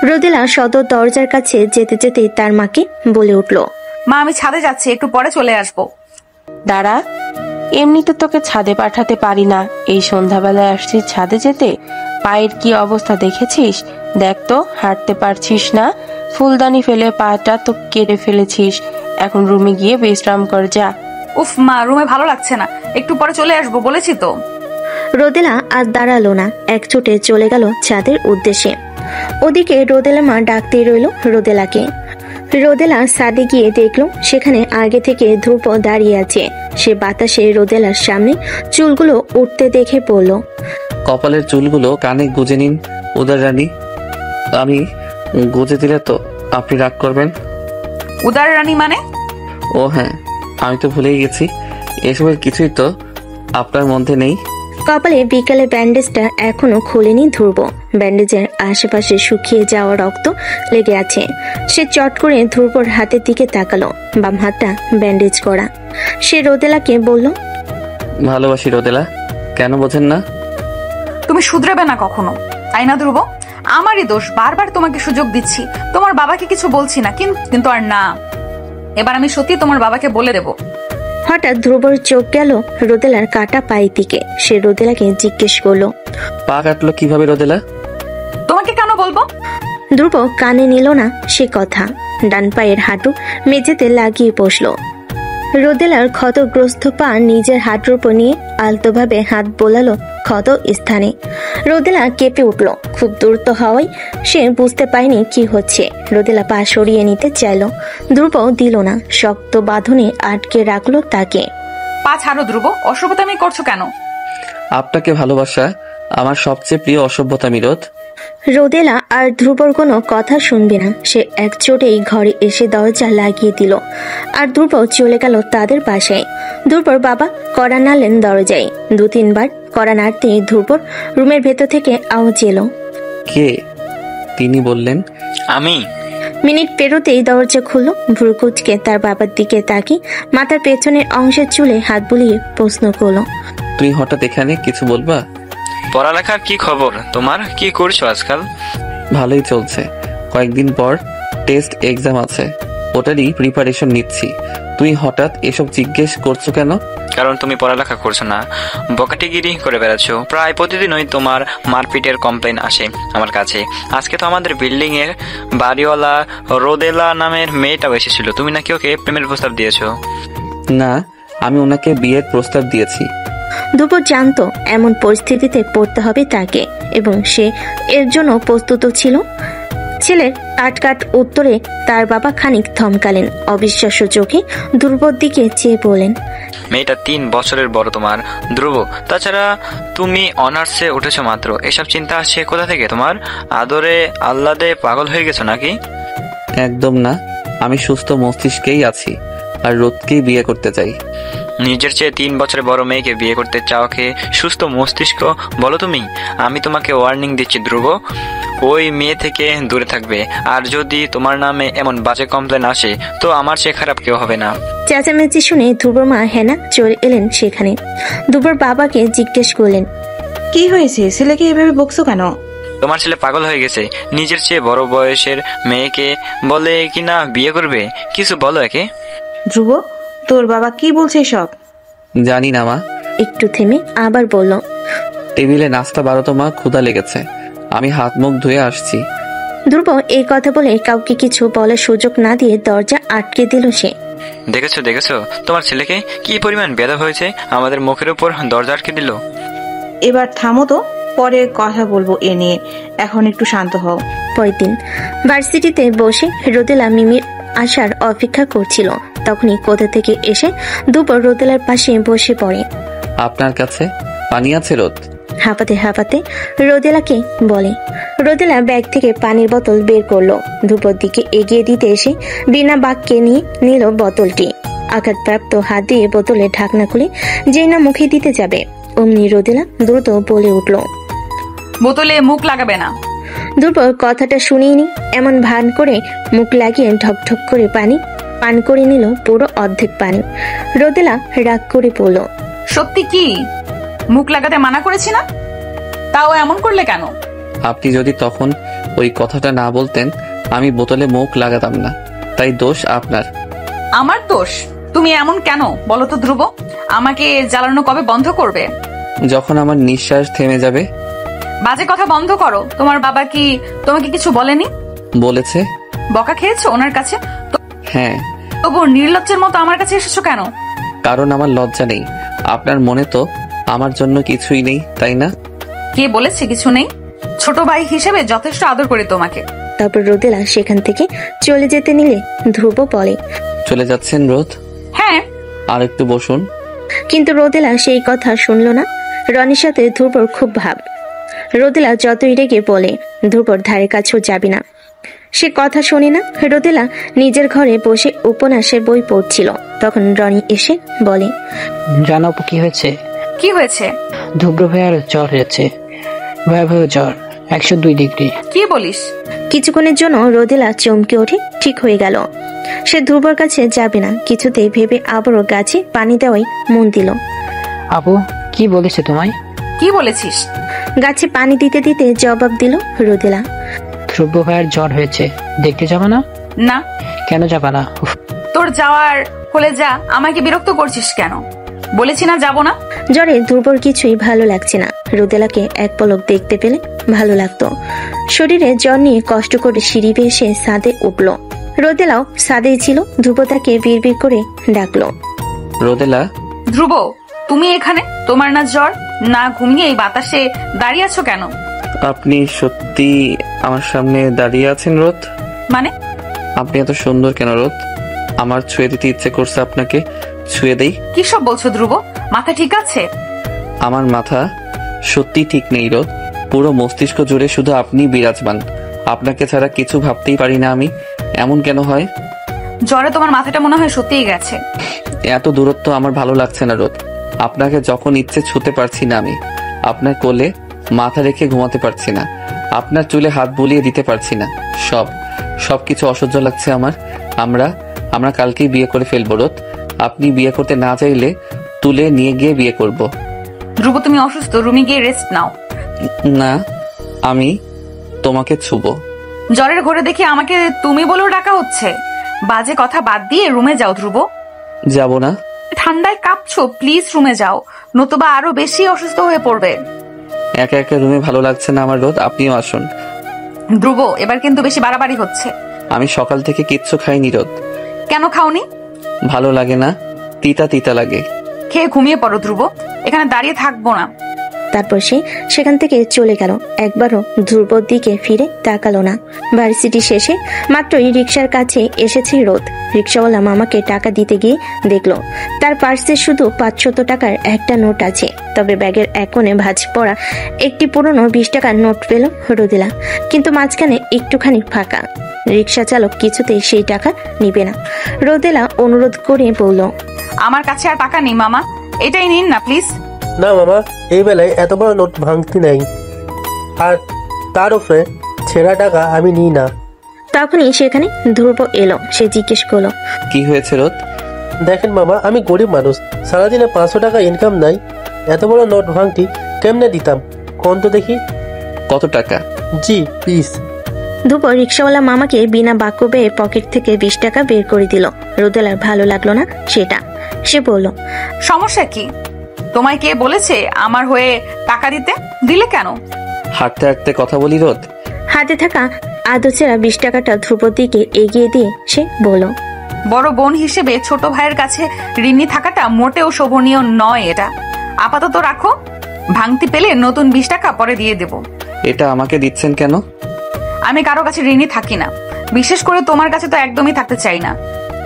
রোদেলা সদর দরজার কাছে যেতে যেতে তার মাকে বলে উঠল, মা আমি ছাদে যাচ্ছি, একটু পরে চলে আসবো। দাঁড়া, এমনিতে তোকে ছাদে পাঠাতে পারি না। এই সন্ধ্যাবেলায় আসছিস ছাদে যেতে? পায়ের কি অবস্থা দেখেছিস? দেখ তো, হাঁটতে পারছিস না, ফুলদানি ফেলে পাটা তো কেটে ফেলেছিস। এখন রুমে গিয়ে বিশ্রাম কর, যা। উফ মা, রুমে ভালো লাগছে না, একটু পরে চলে আসবো বলেছি তো। রোদেলা আর দাঁড়ালো না, এক ছুটে চলে গেল ছাদের উদ্দেশ্যে। ওদিকে রোদেলা মা ডাকতে রইল রোদেলাকে। রোদেলা ছাদে গিয়ে দেখলো সেখানে আগে থেকে ধ্রুব দাঁড়িয়ে আছে। সে বাতাসে রোদেলার সামনে চুলগুলো উঠতে দেখে বলল, কপালের চুলগুলো কানে গুজে নিন উদার রানী। আমি গুজে দিলে তো আপনি রাগ করবেন? উদার রানী মানে? ও হ্যাঁ, আমি তো ভুলেই গেছি, এসবের কিছুই তো আপনার মধ্যে নেই। কপালে বিকালে ব্যান্ডেজটা এখনো খোলেনি ধ্রুব। ব্যান্ডেজের আশেপাশে শুকিয়ে যাওয়া রক্ত লেগে আছে। সে চট করে ধ্রুবর হাতের দিকে তাকালো, বাম হাতটা ব্যান্ডেজ করা। সে রোদেলাকে বলল, ভালোবাসি রোদেলা, কেন বোঝেন না? তুমি শুধরাবে না কখনো, তাই না ধ্রুব? আমারই দোষ, বারবার তোমাকে সুযোগ দিচ্ছি। তোমার বাবাকে কিছু বলছি না, কিন্তু আর না, এবার আমি সত্যি তোমার বাবাকে বলে দেব। হঠাৎ ধ্রুবর চোখ গেল রোদেলার কাটা পায়ের দিকে। সে রোদেলাকে জিজ্ঞেস করলো, পা কাটলো কিভাবে রোদেলা? তোমাকে কেন বলবো? ধ্রুব কানে নিল না সে কথা। ডান পায়ের হাঁটু মেঝেতে লাগিয়ে বসলো। রোদেলার ক্ষতগ্রস্ত পা নিজের হাঁটুর উপর নিয়ে আলতোভাবে হাত বোলালো ক্ষত স্থানে। রোদেলা কেঁপে উঠল। খুব দ্রুত হওয়ায় সে বুঝতে পারেনি কি হচ্ছে। রোদেলা পা সরিয়ে নিতে চাইল, ধ্রুব দিল না, শক্ত বাঁধনে আটকে রাখলো তাকে। পা ছাড়ো ধ্রুব, অসভ্যতামি করছো কেন? আপনাকে ভালোবাসা আমার সবচেয়ে প্রিয় অসভ্যতামি রোদ। রোদেলা আর ধ্রুবর কোনো কথা শুনবে না। সে একচোটেই ঘরে এসে দরজা লাগিয়ে দিল আর ধ্রুব চলে গেল তাদের বাসায়। ধ্রুবর বাবা কড়া নাড়লেন দরজায়। 2-3 বার কড়া নাড়তে ধ্রুবর রুমের ভেতর থেকে আওয়াজ এলো। কে? তিনি বললেন, আমি। মিনিট পেরোতেই দরজা খুলল। ভ্রুকুচকে তার বাবার দিকে তাকিয়ে মাথার পেছনের অংশের চুলে হাত বুলিয়ে প্রশ্ন করলো, তুই হঠাৎ এখানে, কিছু বলবা? পড়ালেখার কি খবর তোমার? কি করছো আজকাল? ভালোই চলছে, কয়েকদিন পর টেস্ট এক্সাম আছে, ওটারই প্রিপারেশন নিচ্ছি। তুই হঠাৎ এসব জিজ্ঞেস করছো কেন? কারণ তুমি পড়ালেখা করছো না, বকাটিগিরি করে বেড়াচ্ছ। প্রায় প্রতিদিনই তোমার মারপিটের কমপ্লেন আসে আমার কাছে। আজকে তো আমাদের বিল্ডিং এর বাড়িওয়ালা রোদেলা নামের মেয়েটাও এসেছিল, তুমি নাকি ওকে প্রেমের প্রস্তাব দিয়েছো? না, আমি ওনাকে বিয়ের প্রস্তাব দিয়েছি। ধ্রুব জানতো এমন পরিস্থিতিতে পড়তে হবে তাকে, এবং সে এর জন্য প্রস্তুত ছিল। ছেলের কাট উত্তরে তার বাবা খানিক থমকালেন, অবিশ্বাস্য চোখে ধ্রুবর দিকে চেয়ে বলেন, মেয়েটা 3 বছরের বড় তোমার, ধ্রুব। তাছাড়া তুমি অনার্সে উঠেছো মাত্র, এসব চিন্তা আসছে কোথা থেকে তোমার? আদরে আহ্লাদে পাগল হয়ে গেছো নাকি? একদম না, আমি সুস্থ মস্তিষ্কেই আছি আর রোদকেই বিয়ে করতে চাই। নিজের চেয়ে 3 বছরের বড় মেয়েকে বিয়ে করতে চাওকে সুস্থ মস্তিষ্ক বলো তুমি? আমি তোমাকে ওয়ার্নিং দিচ্ছি ধ্রুব, ওই মেয়ে থেকে দূরে থাকবে। আর যদি তোমার নামে এমন বাজে কমপ্লেন আসে তো আমার চেয়ে খারাপ কেউ হবে না। চেঁচামেচি শুনে ধ্রুবর মা হেনা চলে এলেন সেখানে। ধ্রুবর বাবাকে জিজ্ঞেস করলেন, কি হয়েছে, ছেলেকে এভাবে বকছো কেন? তোমার ছেলে পাগল হয়ে গেছে, নিজের চেয়ে বড় বয়সের মেয়েকে বলে কিনা বিয়ে করবে। কিছু বলো একে। ধ্রুব, তোর বাবা কি বলছে সব? জানি না মা। একটু থেমে আবার বলল, টেবিলে নাস্তা বারো মা, ক্ষুধা লেগেছে, আমি হাত মুখ ধুয়ে আসছি। ধ্রুব এই কথা বলে কাউকে কিছু বলার সুযোগ না দিয়ে দরজা আটকে দিল সে। দেখেছো তোমার ছেলেকে কি পরিমাণ বেয়াদব হয়েছে, আমাদের মুখের উপর দরজা আটকে দিল। এবার থামো তো, পরে কথা বলবো এ নিয়ে, এখন একটু শান্ত হও। পরের দিন ভার্সিটিতে বসে রোদেলা মিমির আসার অপেক্ষা করছিল। তখনই কোথা থেকে এসে দুপুর রোদেলার পাশে বসে পড়ে। আপনার কাছে পানি আছে রোদ? হাঁপাতে হাঁপাতে রোদেলাকে বলে। রোদেলা ব্যাগ থেকে পানির বোতল বের করলো, ধূপর দিকে এগিয়ে দিতে এসে বিনা বাক্যে নিয়ে নিল বোতলটি। আঘাতপ্রাপ্ত হাত দিয়ে বোতলের ঢাকনা খুলে যেই না মুখে দিতে যাবে, অমনি রোদেলা দ্রুত বলে উঠল, বোতলে মুখ লাগাবে না। দুপুর কথাটা শুনিনি এমন ভান করে মুখ লাগিয়ে ঢকঢক করে পানি পান করে নিল, পুরো অর্ধেক পানি। রোদেলা রাগ করে বলল, সত্যি কি মুখ লাগাতে মানা করেছি না? তাও এমন করলে কেন? আপনি যদি তখন ওই কথাটা না বলতেন আমি বোতলে মুখ লাগাতাম না, তাই দোষ আপনার। আমার দোষ? তুমি এমন কেন বলো তো ধ্রুব? আমাকে জ্বালানো কবে বন্ধ করবে? যখন আমার নিঃশ্বাস থেমে যাবে। বাজে কথা বন্ধ করো। তোমার বাবা কি তোমাকে কিছু বলেনি? বলেছে। বকা খেয়েছো ওনার কাছে? হ্যাঁ। তবু নির্লজ্জের মতো আমার কাছে এসেছো কেন? কারণ আমার লজ্জা নেই। আপনার মনে তো আমার জন্য কিছুই নেই, তাই না? কে বলেছে কিছু নেই? ছোট ভাই হিসেবে যথেষ্ট আদর করে তোমাকে। তারপর রোদেলা সেখান থেকে চলে যেতে নিলে ধ্রুব বলে, চলে যাচ্ছেন রোদ? হ্যাঁ। আর একটু বসুন। কিন্তু রোদেলা সেই কথা শুনল না। রনির সাথে ধ্রুবর খুব ভাব। রোদেলা যতই রেগে বলে, ধ্রুবর ধারে কাছেও যাবি না। সে কথা শোনে না। রোদেলা নিজের ঘরে বসে উপন্যাসের বই পড়ছিল। তখন রনি এসে বলে, জানো কি হয়েছে? কি হয়েছে? ধুব্র ভাইয়ার জ্বর হয়েছে, ভয়াবহ জ্বর, 102 ডিগ্রি। কি বলিস? কিছুক্ষণের জন্য রোদেলা চমকে ওঠে, ঠিক হয়ে গেল। সে ধ্রুবর কাছে যাবে না কিছুতেই ভেবে আবারও গাছে পানি দেওয়াই মন দিল। আপু কি বলেছে তোমায়? কি বলেছিস? গাছে পানি দিতে দিতে জবাব দিল রোদেলা, ধ্রুব ভাইয়ার জ্বর হয়েছে, দেখতে যাবে না? না। কেন যাবে না? তোর যাওয়ার হলে যা, আমাকে বিরক্ত করছিস কেন? বলেছি না যাব না। জ্বরে ধ্রুবর কিছুই ভালো লাগছে না। রোদেলাকে এক পলক দেখতে পেলে ভালো লাগতো। শরীরে জ্বর নিয়ে কষ্ট করে সিঁড়ি বেয়ে এসে ছাদে উঠল। রোদেলাও ছাদেই ছিল। ধ্রুব তাকে বিড়বিড় করে ডাকলো, রোদেলা। ধ্রুব, তুমি এখানে? তোমার না জ্বর, না ঘুমিয়ে এই বাতাসে দাঁড়িয়ে আছো কেন? আপনি সত্যি আমার সামনে দাঁড়িয়ে আছেন রোদ? মানে? আপনি এত সুন্দর কেন রোদ? আমার ছুঁয়ে দিতে ইচ্ছে করছে আপনাকে, ছুঁয়ে দেই। কি সব বলছো ধ্রুব? মাথা ঠিক আছে? আমার মাথা সত্যি ঠিক নেই রোদ। পুরো মস্তিষ্ক জুড়ে শুধু আপনি বিরাজমান। আপনাকে ছাড়া কিছু ভাবতেই পারি না আমি। এমন কেন হয়? জ্বরে তোমার মাথাটা মনে হয় সত্যিই গেছে। এত দূরত্ব আমার ভালো লাগছে না রোদ। আপনাকে যখন ইচ্ছে ছুঁতে পারছি না আমি। আপনার কোলে মাথা রেখে ঘুমাতে পারছি না। আপনার চুলে হাত বুলিয়ে দিতে পারছি না। সবকিছু অসহ্য লাগছে আমার। আমরা কালকেই বিয়ে করে ফেলবো রোদ। আপনি বিয়ে করতে না চাইলে তুলে নিয়ে গিয়ে বিয়ে করব। ধ্রুব, তুমি অসুস্থ, রুমে গিয়ে রেস্ট নাও। না, আমি তোমাকে ছুবো। জ্বরের ঘরে দেখে আমাকে তুমি বলেও ডাকা হচ্ছে। বাজে কথা বাদ দিয়ে রুমে যাও ধ্রুব। যাব না। ঠান্ডায় কাঁপছো, প্লিজ রুমে যাও, নতুবা আরো বেশি অসুস্থ হয়ে পড়বে। একা একা রুমে ভালো লাগছে না আমার রোদ, আপনিও আসুন। ধ্রুব, এবার কিন্তু বেশি বাড়াবাড়ি হচ্ছে। আমি সকাল থেকে কিচ্ছু খাইনি রোদ। কেন খাওনি? ভালো লাগে না, তিতা তিতা লাগে। খেয়ে ঘুমিয়ে পড়ো ধ্রুব, এখানে দাঁড়িয়ে থাকবো না। তারপর সে সেখান থেকে চলে গেল। একবারও ধ্রুবর দিকে ফিরে তাকালো না। ভার্সিটি শেষে মাত্রই রিক্সার কাছে এসেছে রোদ। রিক্সাওয়ালা মামাকে টাকা দিতে গিয়ে দেখলো তার পার্সে শুধু 500 টাকার একটা নোট আছে। তবে ব্যাগের এক কোণে ভাঁজ পড়া একটি পুরনো 20 টাকার নোট পেল রোদেলা, কিন্তু মাঝখানে একটুখানি ফাঁকা। রিক্সা চালক কিছুতেই সেই টাকা নিবে না। রোদেলা অনুরোধ করে বলল, আমার কাছে আর টাকা নেই মামা, এটাই নিন না প্লিজ। না মামা, এই বেলায় এত বড় নোট ভাঙতি নেই, আর তার উপরে ছেঁড়া টাকা আমি নিই না। তখনই সেখানে ধ্রুব এলো। সে জিজ্ঞেস করলো, কি হয়েছে রোদ? দেখেন মামা, আমি গরিব মানুষ, সারাদিনে 500 টাকা ইনকাম নাই, এত বড় নোট ভাঙতি কেমনে দিতাম কোন তো দেখি। কত টাকা? জি প্লিজ। ধ্রুব রিক্সাওয়ালা মামাকে বিনা বাক্য ব্যয়ে পকেট থেকে 20 টাকা বের করে দিল। রোদেলার ভালো লাগলো না সেটা। সে বলল, সমস্যা কি? তোমায় কে বলেছে আমার হয়ে টাকা দিতে? দিলে কেন? হাঁটতে হাঁটতে কথা বলি রোদ। হাতে থাকা আদচেরা 20 টাকাটা ধ্রুবর দিকে এগিয়ে দিয়ে সে বলল, বড় বোন হিসেবে ছোট ভাইয়ের কাছে ঋণী থাকাটা মোটেও শোভনীয় নয়। এটা আপাতত রাখো, ভাঙতি পেলে নতুন 20 টাকা পরে দিয়ে দেব। এটা আমাকে দিচ্ছেন কেন? আমি কারো কাছে ঋণী থাকি না, বিশেষ করে তোমার কাছে তো একদমই থাকতে চাই না।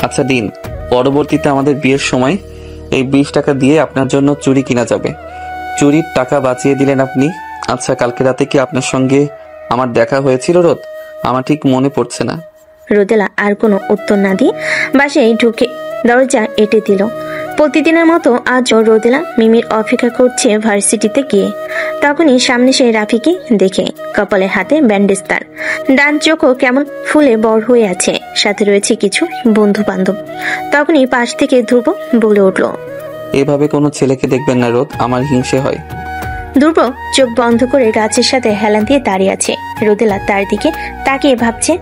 আচ্ছা দিন, পরবর্তীতে আমাদের বিয়ের সময় এই 20 টাকা দিয়ে আপনার জন্য চুড়ি কিনা যাবে। চুরির টাকা বাঁচিয়ে দিলেন আপনি। আচ্ছা, কালকে রাতে কি আপনার সঙ্গে আমার দেখা হয়েছিল রোদ? আমার ঠিক মনে পড়ছে না। রোদেলা আর কোনো উত্তর না দিয়ে বাসায় ঢুকে দরজা এঁটে দিল। প্রতিদিনের মতো আজও রোদেলা মিমির অপেক্ষা করছে ভার্সিটিতে গিয়ে। তখনই সামনে সেই রাফিকে দেখে, কপালে হাতে ব্যান্ডেজ, তার ডান চোখও কেমন ফুলে বড় হয়ে আছে, সাথে রয়েছে কিছু বন্ধু বান্ধব। তখনই পাশ থেকে ধ্রুব বলে উঠল, এভাবে কোনো ছেলেকে দেখবেন না রোদ, আমার হিংসে হয়। ধ্রুব চোখ বন্ধ করে গাছের সাথে হেলান দিয়ে দাঁড়িয়ে আছে। রোদেলা তার দিকে তাকিয়ে ভাবছে,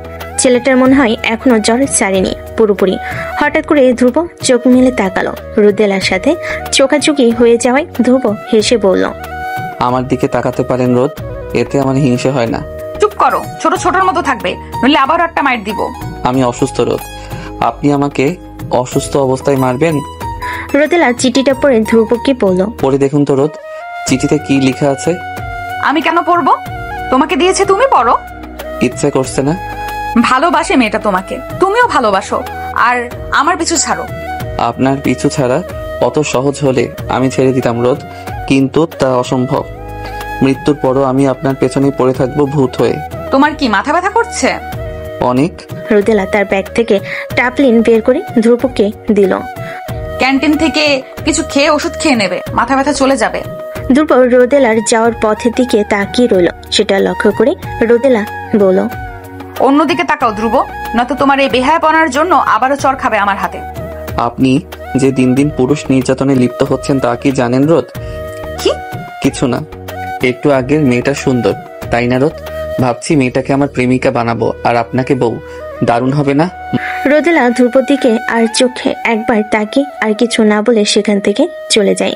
ছেলেটার মনে হয় এখনো জ্বর ছাড়েনি পুরোপুরি। হঠাৎ করে ধ্রুব চোখ মেলে তাকালো। রোদেলার সাথে চোখাচোখি হয়ে যাওয়ায় ধ্রুব হেসে বলল, আমার দিকে তাকাতে পারেন রোদ, এতে আমার হিংসে হয় না। চুপ করো, ছোট ছোটর মতো থাকবে, নইলে আবার একটা মাইর দিব। আমি অসুস্থ রোদ, আপনি আমাকে অসুস্থ অবস্থায় মারবেন? রোদেলা চিঠিটা পড়ে ধ্রুবকে বলল, পড়ে দেখুন তো রোদ, চিঠিতে কি লেখা আছে? আমি কেন পড়বো? তোমাকে দিয়েছে, তুমি পড়ো। ইচ্ছে করছে না। ভালোবাসে মেয়েটা তোমাকে, তুমিও ভালোবাসো, আর আমার পিছু ছাড়ো। আপনার পিছু ছাড়া অত সহজ হলে আমি ছেড়ে দিতাম রোদ, কিন্তু তা অসম্ভব। মৃত্যুর পরও আমি আপনার পেছনে পড়ে থাকবো ভূত হয়ে। তোমার কি মাথা ব্যথা করছে? অনেক। রোদেলা তার ব্যাগ থেকে টাপলিন বের করে ধ্রুবকে দিল। ক্যান্টিন থেকে কিছু খেয়ে ওষুধ খেয়ে নেবে, মাথা ব্যথা চলে যাবে। ধ্রুব রোদেলার যাওয়ার পথের দিকে তাকিয়ে রইল। সেটা লক্ষ্য করে রোদেলা বলল, অন্যদিকে তাকাও ধ্রুব, নয়তো তোমার এই বেহায়াপনার জন্য আবারও চর খাবে আমার হাতে। আপনি যে দিন দিন পুরুষ নির্যাতনে লিপ্ত হচ্ছেন তা কি জানেন রোদ? কি? কিছু না, একটু আগের মেয়েটা সুন্দর, তাই না রোদ? ভাবছি মেয়েটাকে আমার প্রেমিকা বানাবো, আর আপনাকে বউ। দারুণ হবে না? রোদেলা ধ্রুবর দিকে আর চোখে একবার তাকিয়ে আর কিছু না বলে সেখান থেকে চলে যায়।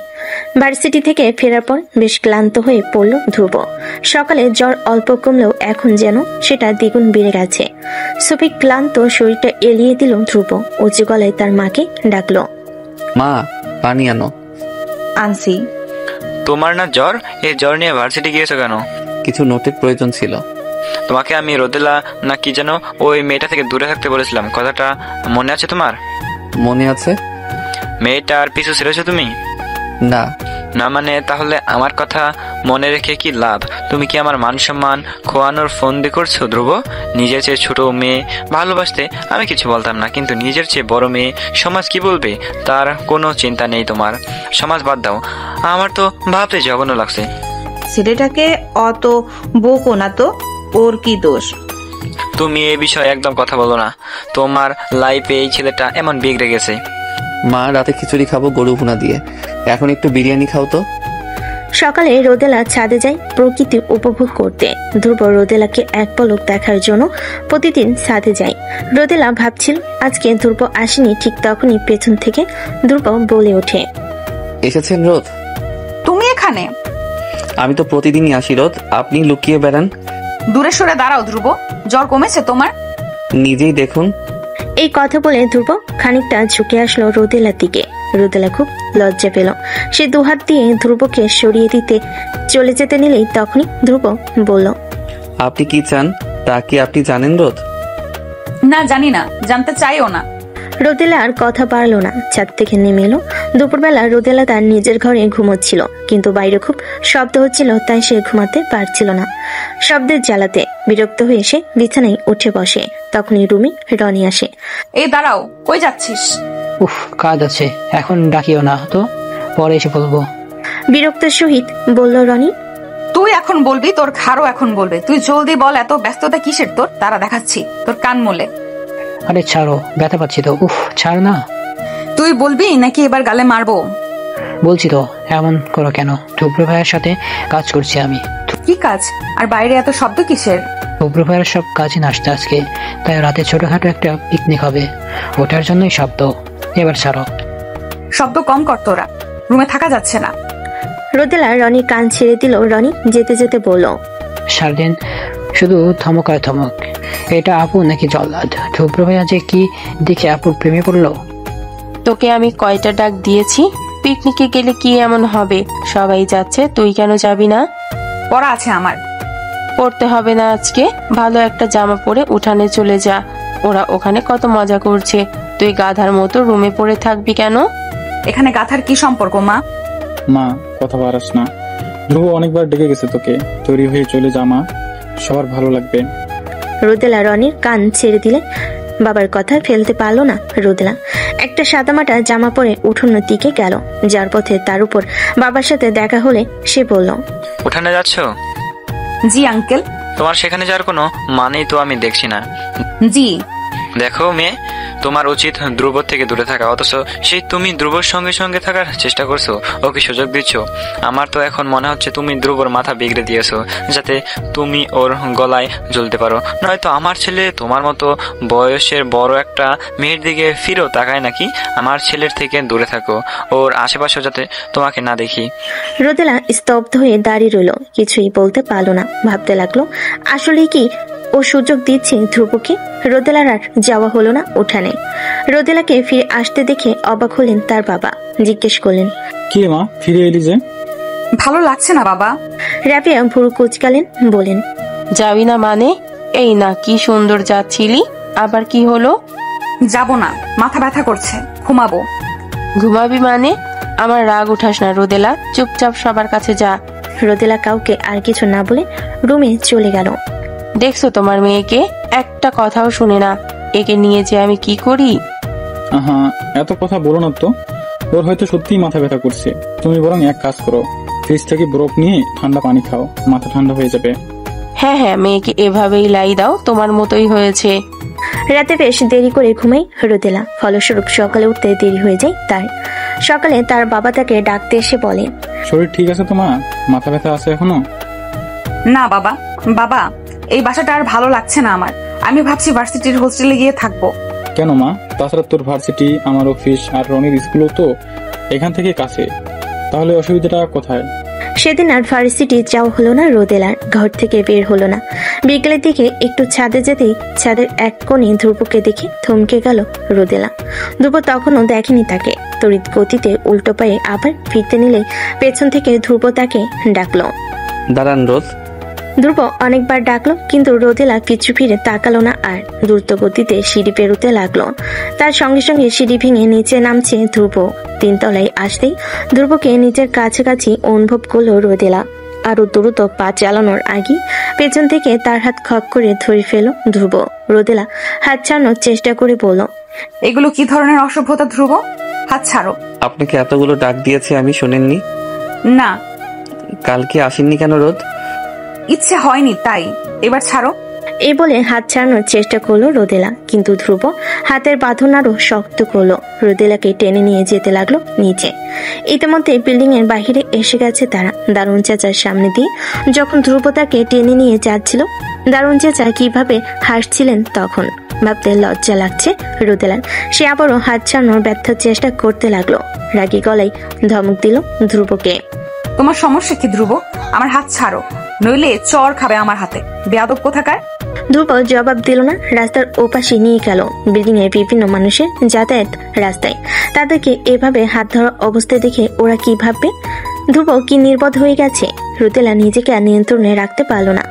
ভার্সিটি থেকে ফেরার পর বেশ ক্লান্ত হয়ে পড়ল ধ্রুব। সকালে জ্বর অল্প কমলেও এখন যেন সেটা দ্বিগুণ বেড়ে গেছে। সুফি ক্লান্ত শরীরটা এলিয়ে দিল ধ্রুব। উঁচু গলায় তার মাকে ডাকলো, মা পানি আনো। আনসি। তোমার না জ্বর? এই জ্বর নিয়ে ভার্সিটি গিয়েছো কেন? কিছু নোটের প্রয়োজন ছিল। তোমাকে আমি রোদেলা না কি যেন ওই মেয়েটা থেকে দূরে থাকতে বলেছিলাম, কথাটা মনে আছে তোমার? মনে আছে। মেয়েটার পিছু ছেড়েছো তুমি? না। না মানে তাহলে আমার কথা মনে রেখে কি লাভ? তুমি কি আমার মান সম্মান খোয়ানোর ফোন দিয়ে করছো ধ্রুব? নিজের চেয়ে ছোট মেয়ে ভালোবাসতে আমি কিছু বলতাম না, কিন্তু নিজের চেয়ে বড় মেয়ে সমাজ কি বলবে তার কোনো চিন্তা নেই তোমার। সমাজ বাদ দাও, আমার তো ভাবতে জঘন্য লাগছে। ছেলেটাকে অত বকো না তো, ওর কি দোষ? তুমি এই বিষয়ে একদম কথা বলো না। তোমার লাইফে এই ছেলেটা এমন বিগড়ে গেছে। মা রাতে খিচুড়ি খাবো গরু ভুনা দিয়ে, এখন একটু বিরিয়ানি খাও তো। সকালে রোদেলা ছাদে যায় প্রকৃতি উপভোগ করতে। ধ্রুব রোদেলাকে এক পলক দেখার জন্য প্রতিদিন ছাদে যায়। রোদেলা ভাবছিল আজকে ধ্রুব আসেনি। ঠিক তখনই পেছন থেকে ধ্রুব বলে ওঠে, এসেছেন রোদ? তুমি এখানে? আমি তো প্রতিদিনই আসি রোদ, আপনি লুকিয়ে বেড়ান। দূরে সরে দাঁড়াও ধ্রুব, জ্বর কমেছে তোমার? নিজেই দেখুন। এই কথা বলে ধ্রুব খানিকটা ঝুঁকে আসলো রোদেলার দিকে। রোদেলা খুব লজ্জা পেল। সে দুহাত দিয়ে ধ্রুবকে সরিয়ে দিতে চলে যেতে নিলেই তখনই ধ্রুব বলল, আপনি কি চান তা কি আপনি জানেন রোদ? না, জানি না, জানতে চাইও না। রোদেলা আর কথা পারল না, ছাদ থেকে নেমে এলো। দুপুরবেলা রোদেলা তার নিজের ঘরে ঘুমোচ্ছিল, কিন্তু বাইরে খুব শব্দ হচ্ছিল, তাই সে ঘুমাতে পারছিল না। শব্দের জ্বালাতে বিরক্ত হয়ে সে বিছানায় উঠে বসে। তখনই রুমে রনি আসে। এই দাঁড়াও, কই যাচ্ছিস? উফ, কাজ আছে, এখন ডাকিও না তো, পরে এসে বলবো। বিরক্তের সহিত বলল রনি। তুই এখন বলবি, তোর খারও এখন বলবে। তুই জলদি বল, এত ব্যস্ততা কিসের তোর? তারা দেখাচ্ছি তোর কান মোলে। আরে ছাড়ো, ব্যথা পাচ্ছি তো। উফ, ছাড় না। তুই বলবি নাকি এবার গালে মারবো? বলছি তো, এমন করো কেন? শুভ্র ভাইয়ের সাথে কাজ করছি আমি। কি কাজ? আর বাইরে এত শব্দ কিসের? শুভ্র ভাইয়ের সব কাজে নাচতে আজকে, তাই রাতে ছোটখাটো একটা পিকনিক হবে, ওটার জন্যই শব্দ। এবার ছাড়ো। শব্দ কম কর তোরা, রুমে থাকা যাচ্ছে না। রোদেলা রনি কান ছেড়ে দিল। রনি যেতে যেতে বলল, সারাদিন শুধু ধমক আর ধমক। এটা আপু নাকি জল্লাদ? শুভ্র ভাইয়া যে কি দেখে আপুর প্রেমে পড়লো। তোকে আমি কয়টা ডাক দিয়েছি? পিকনিকে গেলে কি এমন হবে? সবাই যাচ্ছে, তুই কেন যাবি না? পড়া আছে আমার। পড়তে হবে না আজকে, ভালো একটা জামা পরে উঠানে চলে যা। ওরা ওখানে কত মজা করছে, তুই গাধার মতো রুমে পড়ে থাকবি কেন? এখানে গাধার কি সম্পর্ক মা? মা, কথা বাড়াস না। ধ্রুব অনেকবার ডেকে গেছে তোকে, তৈরি হয়ে চলে যা মা, সবার ভালো লাগবে। রোদেলা রনির কান ছেড়ে দিলে বাবার কথা ফেলতে পারলো না। রোদেলা একটা সাদামাটা জামা পরে উঠোনের দিকে গেল। যার পথে তার উপর বাবার সাথে দেখা হলে সে বলল, উঠানে যাচ্ছ? জি আঙ্কেল। তোমার সেখানে যাওয়ার কোনো মানেই তো আমি দেখছি না। জি। দেখো মেয়ে, তোমার উচিত ধ্রুব থেকে দূরে থাকা, অথচ সেই তুমি ধ্রুবর সঙ্গে সঙ্গে থাকার চেষ্টা করছো, ওকে সুযোগ দিচ্ছ। আমার তো এখন মনে হচ্ছে তুমি ধ্রুবর মাথা বিগড়ে দিয়েছো, যাতে তুমি ওর গলায় জ্বলতে পারো। নয়তো আমার ছেলে তোমার মতো বয়সের বড় একটা মেয়ের দিকে ফিরেও তাকায় নাকি? আমার ছেলের থেকে দূরে থাকো, ওর আশেপাশে যাতে তোমাকে না দেখি। রোদেলা স্তব্ধ হয়ে দাঁড়িয়ে রইল, কিছুই বলতে পারলো না। ভাবতে লাগলো, আসলে কি ও সুযোগ দিচ্ছে ধ্রুবকে? রোদেলার আর যাওয়া হলো না উঠানে। রোদেলাকে ফিরে আসতে দেখে অবাক হলেন তার বাবা। জিজ্ঞেস করলেন, কি মা, ফিরে এলি যে? ভালো লাগছে না বাবা। রাবিয়া ভুরু কুচকালেন, বলেন, যাবি না মানে? এই না, কি সুন্দর যাচ্ছিলি, আবার কি হলো? যাব না, মাথা ব্যথা করছে, ঘুমাবো। ঘুমাবি মানে? আমার রাগ উঠাস না রোদেলা, চুপচাপ সবার কাছে যা। রোদেলা কাউকে আর কিছু না বলে রুমে চলে গেল। দেখছো তোমার মেয়েকে, একটা কথাও শুনে না। একে নিয়ে যে আমি কি করি। হ্যাঁ, এত কথা বলো না তো, ওর হয়তো সত্যিই মাথা ব্যথা করছে। তুমি বরং এক কাজ করো, ফ্রিজ থেকে বরফ নিয়ে ঠান্ডা পানি খাও, মাথা ঠান্ডা হয়ে যাবে। হ্যাঁ হ্যাঁ, মেয়েকে এভাবেই লাই দাও, তোমার মতোই হয়েছে। রাতে বেশ দেরি করে ঘুমাই রোদেলা, ফলস্বরূপ সকালে উঠতে দেরি হয়ে যায় তার। সকালে তার বাবা তাকে ডাকতে এসে বলে, শরীর ঠিক আছে তো মা? মাথা ব্যথা আছে এখনো? না বাবা। বাবা, এই বাসাটা আর ভালো লাগছে না আমার। আমি ভাবছি ভার্সিটির হোস্টেলে গিয়ে থাকবো। কেন মা? তাছাড়া তোর ভার্সিটি, আমার অফিস আর রনির স্কুলও তো এখান থেকে কাছে, তাহলে অসুবিধাটা কোথায়? সেদিন আর ভার্সিটি যাওয়া হলো না রোদেলার, ঘর থেকে বের হলো না। বিকেলের দিকে একটু ছাদে যেতেই ছাদের এক কোণে ধ্রুবকে দেখে থমকে গেল রোদেলা। ধ্রুব তখনও দেখেনি তাকে। তড়িৎ গতিতে উল্টো পায়ে আবার ফিরতে নিলে পেছন থেকে ধ্রুব তাকে ডাকলো, দাঁড়ান রোদ। ধ্রুব অনেকবার ডাকলো, কিন্তু রোদেলা পিছু ফিরে তাকালো না আর দ্রুত গতিতে সিঁড়ি পেরোতে লাগলো। তার সঙ্গে সঙ্গে সিঁড়ি ভেঙে নিচে নামছে ধ্রুব। 3 তলায় আসতেই ধ্রুবকে নিজের কাছাকাছি অনুভব করলো রোদেলা। আরো দ্রুত পা চালানোর আগে পেছন থেকে তার হাত খপ করে ধরে ফেল ধ্রুব। রোদেলা হাত ছাড়ানোর চেষ্টা করে বলল, এগুলো কি ধরনের অসভ্যতা ধ্রুব? হাত ছাড়ো। আপনাকে এতগুলো ডাক দিয়েছে, আমি শোনেননি? না। কালকে আসেননি কেন রোদ? ইচ্ছে হয়নি তাই। এবার ছাড়ো। এই বলে হাত ছাড়ানোর চেষ্টা করলো রোদেলা, কিন্তু ধ্রুব হাতের বাঁধন আরো শক্ত করলো। রোদেলাকে টেনে নিয়ে যেতে লাগলো নিচে। ইতিমধ্যে বিল্ডিং এর বাহিরে এসে গেছে তারা। দারুণ চাচার সামনে দিয়ে যখন ধ্রুব তাকে টেনে নিয়ে যাচ্ছিল, দারুণ চাচা কিভাবে হাসছিলেন তখন। ভাবতে লজ্জা লাগছে রোদেলার। সে আবারও হাত ছাড়ানোর ব্যর্থ চেষ্টা করতে লাগলো। রাগী গলায় ধমক দিল ধ্রুবকে, তোমার সমস্যা কি ধ্রুব? আমার হাত ছাড়ো, নইলে চর খাবে আমার হাতে, বেয়াদব কোথাকার। ধ্রুব জবাব দিল না। রাস্তার ওপাশে নিয়ে গেল বিল্ডিং এর বিভিন্ন মানুষের যাতায়াত রাস্তায়। তাদেরকে এভাবে হাত ধরা অবস্থায় দেখে ওরা কি ভাববে? ধ্রুব কি নির্বোধ হয়ে গেছে? রোদেলা নিজেকে আর নিয়ন্ত্রণে রাখতে পারল না।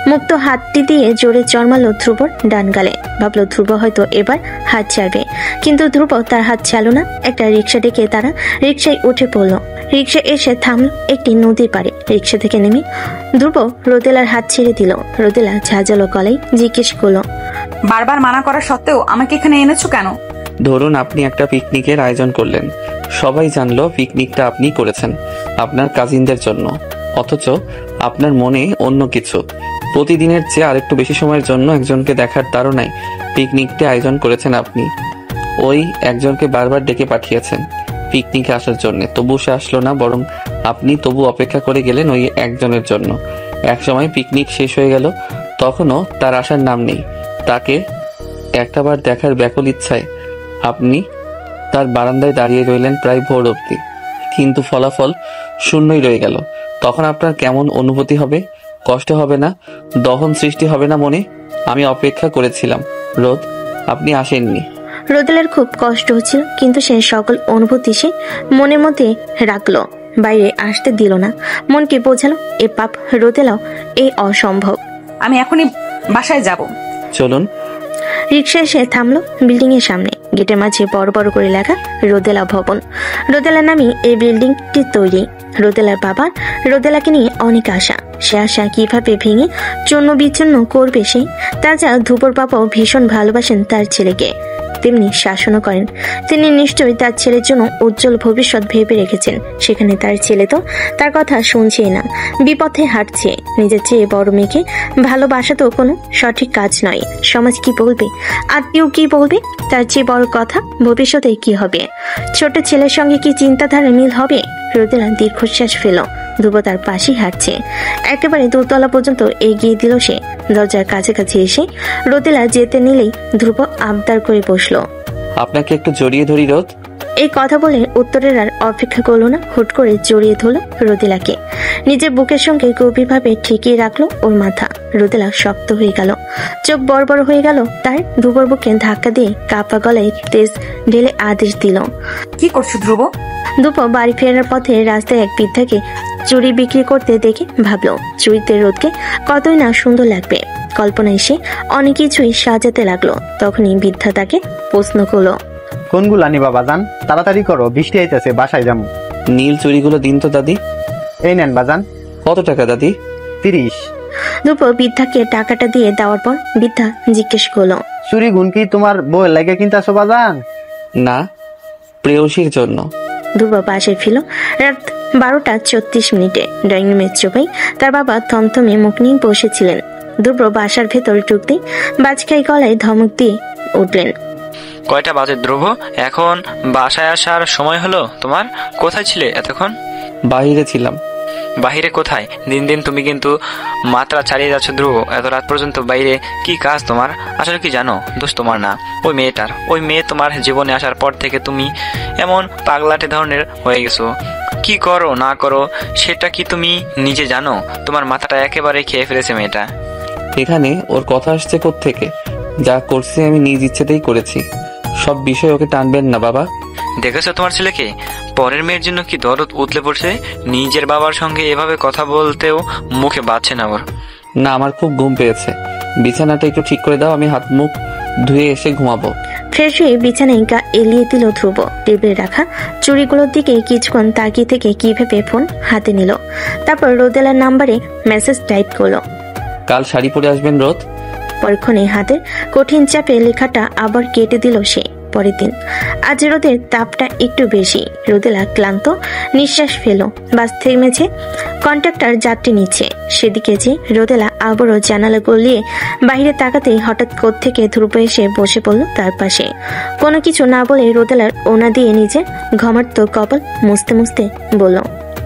মুক্ত হাতটি দিয়ে জোরে চড়মালো ধ্রুবর ডান গালে। ভাবলো ধ্রুব হয়তো এবার হাত ছাড়বে, কিন্তু ধ্রুব তার হাত ছাড়লো না। একটা রিক্সা ডেকে তারা রিক্সায় উঠে পড়লো। রিক্সা এসে থামলো একটি নদীর পাড়ে। রিক্সা থেকে নেমে ধ্রুব রোদেলার হাত ছেড়ে দিল। রোদেলা ঝাঁঝালো গলায় জিজ্ঞেস করলো, বারবার মানা করা সত্ত্বেও আমাকে এখানে এনেছো কেন? ধরুন আপনি একটা পিকনিকের আয়োজন করলেন, সবাই জানলো পিকনিকটা আপনি করেছেন আপনার কাজিনদের জন্য, অথচ আপনার মনে অন্য কিছু। প্রতিদিনের চেয়ে আরেকটু বেশি সময়ের জন্য একজনকে দেখার তাড়নায় পিকনিকটা আয়োজন করেছেন আপনি। ওই একজনকে বারবার ডেকে পাঠিয়েছেন পিকনিকে আসার জন্য, তবু সে আসলো না, বরং আপনি তবু অপেক্ষা করে গেলেন ওই একজনের জন্য। একসময় পিকনিক শেষ হয়ে গেল, তখনও তার আসার নাম নেই। তাকে একটাবার দেখার ব্যাকুল ইচ্ছায় আপনি তার বারান্দায় দাঁড়িয়ে রইলেন প্রায় ভোর অবধি, কিন্তু ফলাফল শূন্যই রয়ে গেল। তখন আপনার কেমন অনুভূতি হবে? কষ্ট হবে না? দহন সৃষ্টি হবে না মনে? আমি অপেক্ষা করেছিলাম রোদ, আপনি আসেননি। রোদেলার খুব কষ্ট হচ্ছিল, কিন্তু সে সকল অনুভূতি সে মনের মধ্যে রাখলো, বাইরে আসতে দিল না। মনকে বোঝালো এ পাপ রোদেলাও এই অসম্ভব। আমি এখনই বাসায় যাব। চলুন। রিক্সা এসে থামলো বিল্ডিং এর সামনে। গেটের মাঝে বড় বড় করে লেখা রোদেলা ভবন। রোদেলার নামে এই বিল্ডিংটি তৈরি। রোদেলার বাবার রোদেলাকে নিয়ে অনেক আশা। সে আশা কিভাবে ভেঙে চূর্ণ বিচ্ছিন্ন করবে সে। তাছাড়া ধ্রুবর বাবাও ভীষণ ভালোবাসেন তার ছেলেকে, তেমনি শাসনও করেন। তিনি নিশ্চয়ই তার ছেলের জন্য উজ্জ্বল ভবিষ্যৎ ভেবে রেখেছেন। সেখানে তার ছেলে তো তার কথা শুনছেই না, বিপথে হাঁটছে। নিজের চেয়ে বড় মেয়েকে ভালোবাসা তো কোনো সঠিক কাজ নয়। সমাজ কি বলবে, আত্মীয় কি বলবে? তার চেয়ে বড় কথা ভবিষ্যতে কি হবে। ছোট ছেলের সঙ্গে কি চিন্তাধারা মিল হবে? রোদেলা দীর্ঘশ্বাস ফেল। ধ্রুব তার পাশেই হাঁটছে। একেবারে দোতলা পর্যন্ত এগিয়ে দিল সে। দরজার কাছাকাছি এসে রোদেলা যেতে নিলেই ধ্রুব আবদার করে বসলো, আপনাকে একটু জড়িয়ে ধরি রোদ। এই কথা বলে উত্তরের আর অপেক্ষা করলো না, হুট করে জড়িয়ে ধরলো রোদেলাকে। নিজের বুকের সঙ্গে গভীরভাবে ঠেকিয়ে রাখলো ওর মাথা। রোদেলা শক্ত হয়ে গেল, চোখ বড় বড় হয়ে গেল তার। ধ্রুবর বুকে ধাক্কা দিয়ে কাপা গলায় তেজ ঢেলে আদেশ দিল, কি করছো ধ্রুব? ধ্রুব বাড়ি ফেরার পথে রাস্তায় এক বৃদ্ধাকে চুড়ি বিক্রি করতে দেখে ভাবলো চুড়িতে রোদকে কতই না সুন্দর লাগবে। কল্পনায় সে অনেক কিছুই সাজাতে লাগলো। তখনই বৃদ্ধা তাকে প্রশ্ন করলো, কোনগুলো আনিবা বাজান? তাড়াতাড়ি করো, বৃষ্টি আইতেছে, বাসায় যাবো। নীল চুড়িগুলো দিন তো দাদি। এই নেন বাজান। কত টাকা দাদি? 30। ধ্রুব বৃদ্ধাকে টাকাটা দিয়ে দেওয়ার পর বৃদ্ধা জিজ্ঞেস করলো, চুরি গুন কি তোমার বউয়ের লাগে কিনতেছো বাজান? না, প্রেয়সীর জন্য। ধ্রুব বাসায় ফিরল রাত 12:34। ড্রয়িং রুমের চোপাই তার বাবা থমথমে মুখ নিয়ে বসেছিলেন। ধ্রুব বাসার ভেতর ঢুকতেই বাজখাই গলায় ধমক দিয়ে উঠলেন, কয়টা বাজে ধ্রুব? এখন বাসায় আসার সময় হলো তোমার? কোথায় ছিলে এতক্ষণ? বাইরে ছিলাম। বাহিরে কোথায়? দিন দিন তুমি কিন্তু মাত্রা ছাড়িয়ে যাচ্ছ ধ্রুব। এত রাত পর্যন্ত বাইরে কি কাজ তোমার? আসলে কি জানো, দোষ তোমার না, ওই মেয়েটার। ওই মেয়ে তোমার জীবনে আসার পর থেকে তুমি এমন পাগলাটে ধরনের হয়ে গেছো। কি করো না করো সেটা কি তুমি নিজে জানো? তোমার মাথাটা একেবারে খেয়ে ফেলেছে মেয়েটা। এখানে ওর কথা আসছে কোত্থেকে? যা করছি আমি নিজ ইচ্ছেতেই করেছি। সব বিষয় ওকে টানবেন না বাবা। দেখেছো তোমার ছেলেকে? পরের মেয়ের জন্য কি দরদ উতলে পড়ছে। নিজের বাবার সঙ্গে এভাবে কথা বলতেও মুখে বাজছে না ওর। না, আমার খুব ঘুম পেয়েছে। বিছানাটা একটু ঠিক করে দাও, আমি হাত মুখ ধুয়ে এসে ঘুমাবো। ফ্রেশ হয়ে বিছানায় গা এলিয়ে দিল ধ্রুব। টেবিলে রাখা চুড়িগুলোর দিকে কিছুক্ষণ তাকিয়ে থেকে কিভাবে ফোন হাতে নিল। তারপর রোদেলার নাম্বারে মেসেজ টাইপ করলো, কাল শাড়ি পরে আসবেন রোদ। পরক্ষণে হাতের কঠিন চাপে লেখাটা আবার কেটে দিল সে। পরের দিন আজ রোদের তাপটা একটু বেশি। রোদেলা ক্লান্ত নিঃশ্বাস ফেল। বাস থেমেছে, কন্ট্রাক্টর যাত্রী নিচ্ছে। সেদিকে যে রোদেলা আবারও জানালা গলিয়ে বাইরে তাকাতেই হঠাৎ কোত্থেকে ধ্রুব এসে বসে পড়ল তার পাশে। কোনো কিছু না বলে রোদেলার ওনা দিয়ে নিজের ঘমার্ত কপাল মুছতে মুছতে বলল,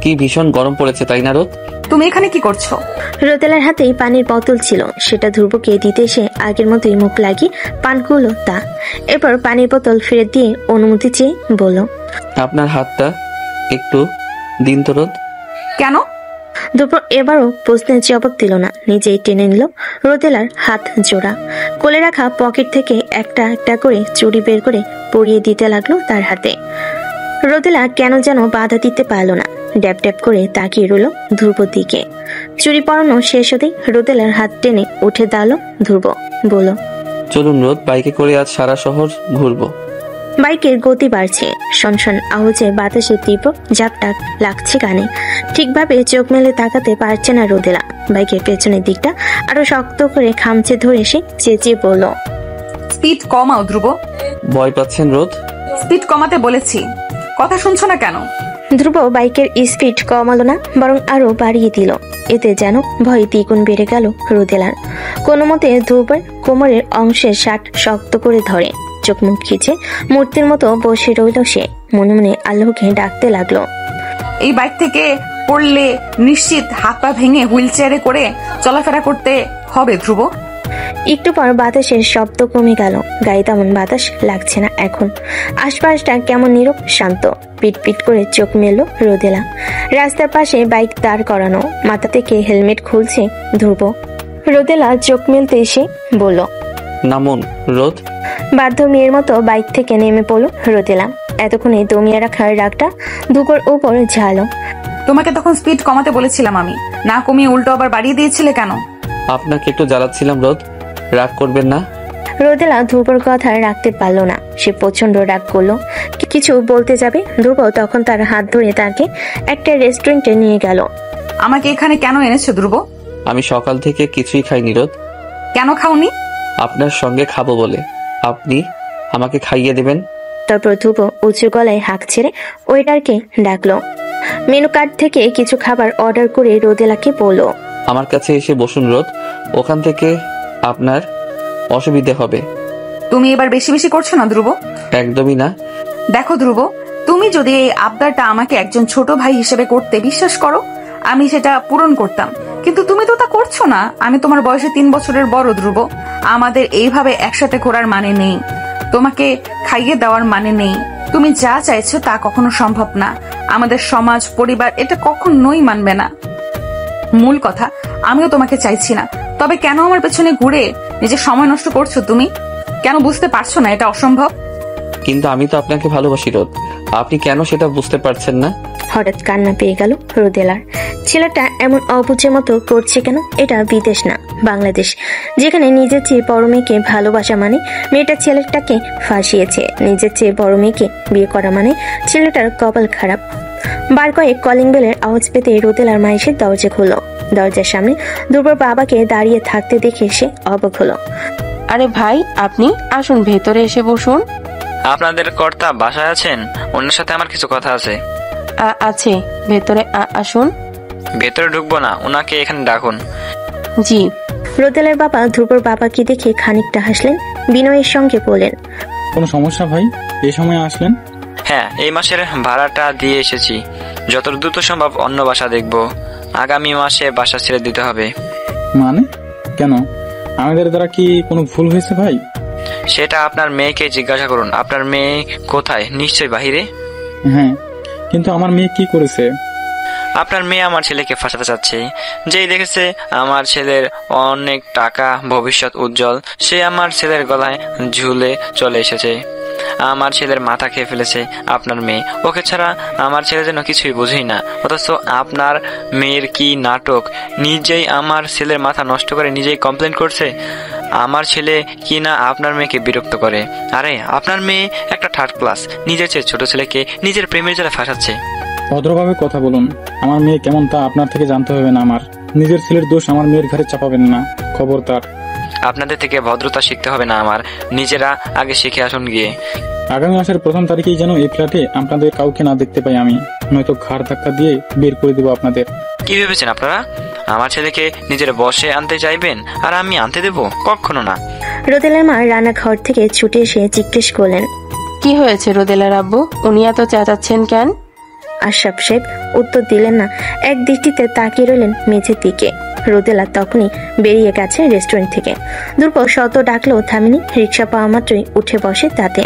কি ভীষণ গরম পড়েছে তাই না রোদ? তুমি এখানে কি করছো? রোদেলার হাতেই পানির বোতল ছিল, সেটা ধ্রুবকে দিতে এসে আগের মতোই মুখ লাগিয়ে পান করলো তা। এরপর পানির বোতল ফেরত দিয়ে অনুমতি চেয়ে বলল, আপনার হাতটা একটু দিন তো রোদ। কেন? দুপুর এবারও প্রশ্নের জবাব দিল না, নিজেই টেনে নিল রোদেলার হাত জোড়া। কোলে রাখা পকেট থেকে একটা একটা করে চুড়ি বের করে পরিয়ে দিতে লাগলো তার হাতে। রোদেলা কেন যেন বাধা দিতে পারল না, ড্যাপ ড্যাপ করে তাকিয়ে রইল ধ্রুবর দিকে। চুরি পরানো শেষ হতেই রোদেলার হাত টেনে উঠে দাঁড়ালো ধ্রুব, বলল, চলুন রোদ, বাইকে করে আজ সারা শহর ঘুরবো। বাইকের গতি বাড়ছে, শনশন আওয়াজে বাতাসে তীব্র ঝাপটা লাগছে কানে। ঠিকভাবে চোখ মেলে তাকাতে পারছে না রোদেলা। বাইকের পেছনের দিকটা আরো শক্ত করে খামচে ধরে সে চেঁচিয়ে বলল, স্পিড কমাও ধ্রুব। ভয় পাচ্ছেন রোদ? স্পিড কমাতে বলেছি, কথা শুনছো না কেন? ধ্রুব বাইকের স্পিড কমালো না, বরং আরো বাড়িয়ে দিল। এতে যেন ভয় দ্বিগুণ বেড়ে গেল রোদেলার। কোনো মতে ধ্রুবের কোমরের অংশের শার্ট শক্ত করে ধরে, চোখ মুখ খিচে মূর্তির মতো বসে রইল সে। মনে মনে আল্লাহকে ডাকতে লাগলো, এই বাইক থেকে পড়লে নিশ্চিত হাত পা ভেঙে হুইল চেয়ারে করে চলাফেরা করতে হবে ধ্রুব। একটু পর বাতাসের শব্দ কমে গেল, গায়ে তেমন বাতাস লাগছে না এখন। আশপাশটা কেমন নীরব শান্ত। পিট পিট করে চোখ মেলল রোদেলা। রাস্তার পাশে বাইক দাঁড় করানো, মাথা থেকে হেলমেট খুলছে ধ্রুব। রোদেলা চোখ মেলতে এসে বলল, নামুন রোদ। বাধ্য মেয়ের মতো বাইক থেকে নেমে পড়ল রোদেলা। এতক্ষণে দমিয়ে রাখার রাগটা ধ্রুবর উপর ঝালো। তোমাকে তখন স্পিড কমাতে বলেছিলাম আমি, না কমিয়ে উল্টো আবার বাড়িয়ে দিয়েছিলে কেন? আপনাকে একটু জ্বালাচ্ছিলাম রোদ, রাগ করবেন না। রোদেলা ধ্রুবর কথা রাখতে পারল না, সে প্রচন্ড রাগ করলো। কিছু বলতে যাবে, ধ্রুব তখন তার হাত ধরে তাকে একটা রেস্টুরেন্টে নিয়ে গেল। আমাকে এখানে কেন এনেছো ধ্রুব? আমি সকাল থেকে কিছুই খাইনি রোদ। কেন খাওনি? আপনার সঙ্গে খাবো বলে। আপনি আমাকে খাইয়ে দেবেন? তারপর ধ্রুব উঁচু গলায় হাঁক ছেড়ে ওয়েটারকে ডাকলো। মেনু কার্ড থেকে কিছু খাবার অর্ডার করে রোদেলাকে বলল, আমার কাছে এসে বসুন রোদ, ওখান থেকে আপনার অসুবিধে হবে। তুমি এবার বেশি বেশি করছো না ধ্রুব? একদমই না। দেখো ধ্রুব, তুমি যদি এই আবদারটা আমাকে একজন ছোট ভাই হিসেবে করতে বিশ্বাস করো, আমি সেটা পূরণ করতাম, কিন্তু তুমি তো তা করছো না। আমি তোমার বয়সে 3 বছরের বড় ধ্রুব। আমাদের এইভাবে একসাথে ঘোরার মানে নেই, তোমাকে খাইয়ে দেওয়ার মানে নেই। তুমি যা চাইছো তা কখনো সম্ভব না। আমাদের সমাজ পরিবার এটা কখনোই মানবে না। মূল কথা, আমিও তোমাকে চাইছি না, তবে কেন আমার পেছনে ঘুরে নিজের সময় নষ্ট করছো তুমি? কেন বুঝতে পারছো না এটা অসম্ভব? কিন্তু আমি তো আপনাকে ভালোবাসি রোদ, আপনি কেন সেটা বুঝতে পারছেন না? হঠাৎ কান্না পেয়ে গেল রোদেলার। ছেলেটা এমন অবুঝের মতো করছে কেন? এটা বিদেশ না, বাংলাদেশ, যেখানে নিজের চেয়ে বড় মেয়েকে ভালোবাসা মানে মেয়েটা ছেলেটাকে ফাঁসিয়েছে। নিজের চেয়ে বড় মেয়েকে বিয়ে করা মানে ছেলেটার কপাল খারাপ। বার কয়েক কলিং বেলের আওয়াজ পেতে রোদেলার মা এসে দরজা খুলল। দরজার সামনে ধ্রুবর বাবাকে দাঁড়িয়ে থাকতে দেখে সে অবাক হলো। আরে ভাই, আপনি আসুন, ভেতরে এসে বসুন। আপনাদের কর্তা বাসায় আছেন? ওনার সাথে আমার কিছু কথা আছে। আছে, ভেতরে আসুন। ভেতরে ঢুকবো না, ওনাকে এখানে ডাকুন। জি। রোদেলার বাবা ধ্রুবর বাবাকে দেখে খানিকটা হাসলেন, বিনয়ের সঙ্গে বললেন, কোনো সমস্যা ভাই, এই সময় আসলেন? হ্যাঁ, এই মাসের ভাড়াটা দিয়ে এসেছি। যত দ্রুত সম্ভব অন্য বাসা দেখব। আগামী মাসে বাসা ছেড়ে দিতে হবে। মানে কেন? আমাদের দ্বারা কি কোনো ভুল হয়েছে ভাই? সেটা আপনার মেয়েকে জিজ্ঞাসা করুন। আপনার মেয়ে কোথায়? নিশ্চয়ই বাহিরে। হ্যাঁ, কিন্তু আমার মেয়ে কি করেছে? আপনার মেয়ে আমার ছেলেকে ফাঁসাতে চাচ্ছে। যেই দেখেছে আমার ছেলের অনেক টাকা, ভবিষ্যৎ উজ্জ্বল, সে আমার ছেলের গলায় ঝুলে চলে এসেছে। আমার ছেলের মাথা খেয়ে ফেলেছে আপনার মেয়ে। ওকে ছাড়া আমার ছেলে যেন কিছুই বুঝেই না। অথচ আপনার মেয়ের কি নাটক! নিজেই আমার ছেলের মাথা নষ্ট করে নিজেই কমপ্লেন করছে। আমার ছেলে কি না আপনার মেয়েকে বিরক্ত করে। আরে আপনার মেয়ে একটা থার্ড ক্লাস, নিজের চেয়ে ছোট ছেলেকে নিজের প্রেমের জালে ফাঁসাচ্ছে। ভদ্রভাবে কথা বলুন। আমার মেয়ে কেমন তা আপনার থেকে জানতে হবে না। আমার নিজের ছেলের দোষ আমার মেয়ের ঘরে চাপাবেন না, খবরদার। আপনাদের থেকে ভদ্রতা শিখতে হবে না আমার, নিজেরা আগে শিখে আসুন গিয়ে। আগামী মাসের 1 তারিখেই যেন এই ফ্ল্যাটে আপনাদের কাউকে না দেখতে পাই আমি, নয়তো ঘাড় ধাক্কা দিয়ে বের করে দেবো আপনাদের। কি ভেবেছেন আপনারা? আমার ছেলেকে নিজের বসে আনতে চাইবেন আর আমি আনতে দেব? কখনো না। রোদেলার মা রান্নাঘর থেকে ছুটে এসে জিজ্ঞেস করলেন, কি হয়েছে রোদেলার আব্বু? উনি এত চেঁচাচ্ছেন কেন? আশরাফ সাহেব উত্তর দিলেন না, এক দৃষ্টিতে তাকিয়ে রইলেন মেঝের দিকে। রোদেলা তখনই বেরিয়ে গেছে রেস্টুরেন্ট থেকে। ধ্রুব শত ডাকলেও থামেনি, রিক্সা পাওয়া মাত্রই উঠে বসে তাতে।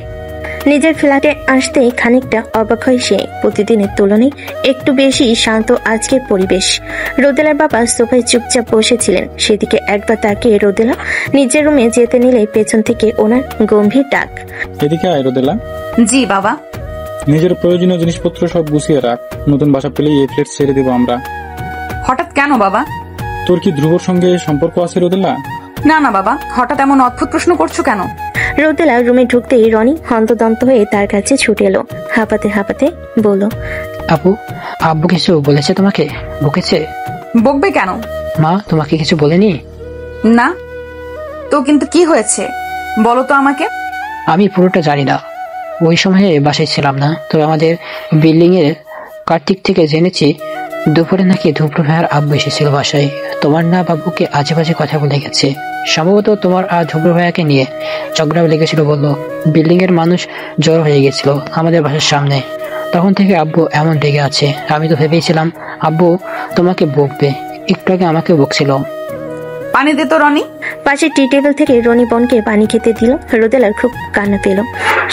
নিজের ফ্ল্যাটে আসতেই খানিকটা অবাক হয় সে। প্রতিদিনের তুলনায় একটু বেশি শান্ত আজকের পরিবেশ। রোদেলার বাবা সোফায় চুপচাপ বসেছিলেন, সেদিকে একবার তাকিয়ে রোদেলা নিজের রুমে যেতে নিলে পেছন থেকে ওনার গম্ভীর ডাক। এদিকে আয় রোদেলা। জি বাবা। নিজের প্রয়োজনীয় জিনিসপত্র সব গুছিয়ে রাখ, নতুন বাসা পেলেই এই ফ্ল্যাট ছেড়ে দেবো আমরা। হঠাৎ কেন বাবা? তোর কি ধ্রুবর সঙ্গে সম্পর্ক আছে রোদেলা? না না বাবা, হঠাৎ এমন অদ্ভুত প্রশ্ন করছো কেন? রোদেলা রুমে ঢুকতেই রনি হন্তদন্ত হয়ে তার কাছে ছুটে এলো, হাঁপাতে হাঁপাতে বলল, আপু, আব্বু কিছু বলেছে তোমাকে? বকেছে? বকবে কেন? মা তোমাকে কিছু বলেনি? না তো, কিন্তু কি হয়েছে বলো তো আমাকে। আমি পুরোটা জানি না, ওই সময়ে বাসায় ছিলাম না। তো আমাদের বিল্ডিং এর কার্তিক থেকে জেনেছি দুপুরে নাকি ধুপ্র ভাইয়ার আব্বু এসেছিল বাসায়। তোমার না বাবুকে আজে বাজে কথা বলে গেছে, সম্ভবত তোমার আর ধুপ্র ভাইয়াকে নিয়ে ঝগড়া লেগেছিল বললো। বিল্ডিং এর মানুষ জড়ো হয়ে গেছিল আমাদের বাসার সামনে, তখন থেকে আব্বু এমন লেগে আছে। আমি তো ভেবেছিলাম আব্বু তোমাকে বকবে, একটু আগে আমাকে বকছিল। পানি দে তো রনি। পাশে টি টেবিল থেকে রনি বোনকে পানি খেতে দিল। রোদেলার খুব কান্না পেল।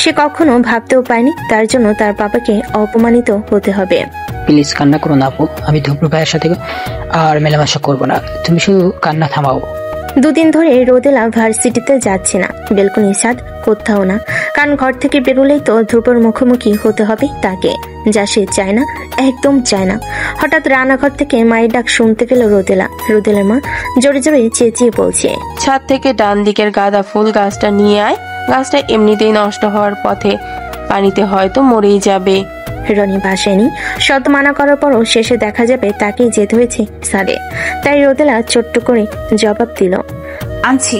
সে কখনো ভাবতেও পায়নি তার জন্য তার বাবাকে অপমানিত হতে হবে। প্লিজ কান্না করো না আপু, আমি ধুপ্র ভাইয়ের সাথে আর মেলামেশা করবো না, তুমি শুধু কান্না থামাও। দুদিন ধরে রোদেলা ভার্সিটিতে যাচ্ছে না, বেলকনি ছাদ কোথাও না, কারণ ঘর থেকে বেরোলেই তো ধ্রুবর মুখোমুখি হতে হবে তাকে, যা সে চায় না, একদম চায় না। হঠাৎ রান্নাঘর থেকে মায়ের ডাক শুনতে পেল রোদেলা। রোদেলার মা জোরে জোরে চেঁচিয়ে বলছে, ছাদ থেকে ডান দিকের গাঁদা ফুল গাছটা নিয়ে আয়, গাছটা এমনিতেই নষ্ট হওয়ার পথে, পানিতে হয়তো মরেই যাবে। রনি ভাসেনি, শত মানা করার পরও শেষে দেখা যাবে তাকেই যেতে হয়েছে ছাদে। তাই রোদেলা ছোট্ট করে জবাব দিল, আনছি।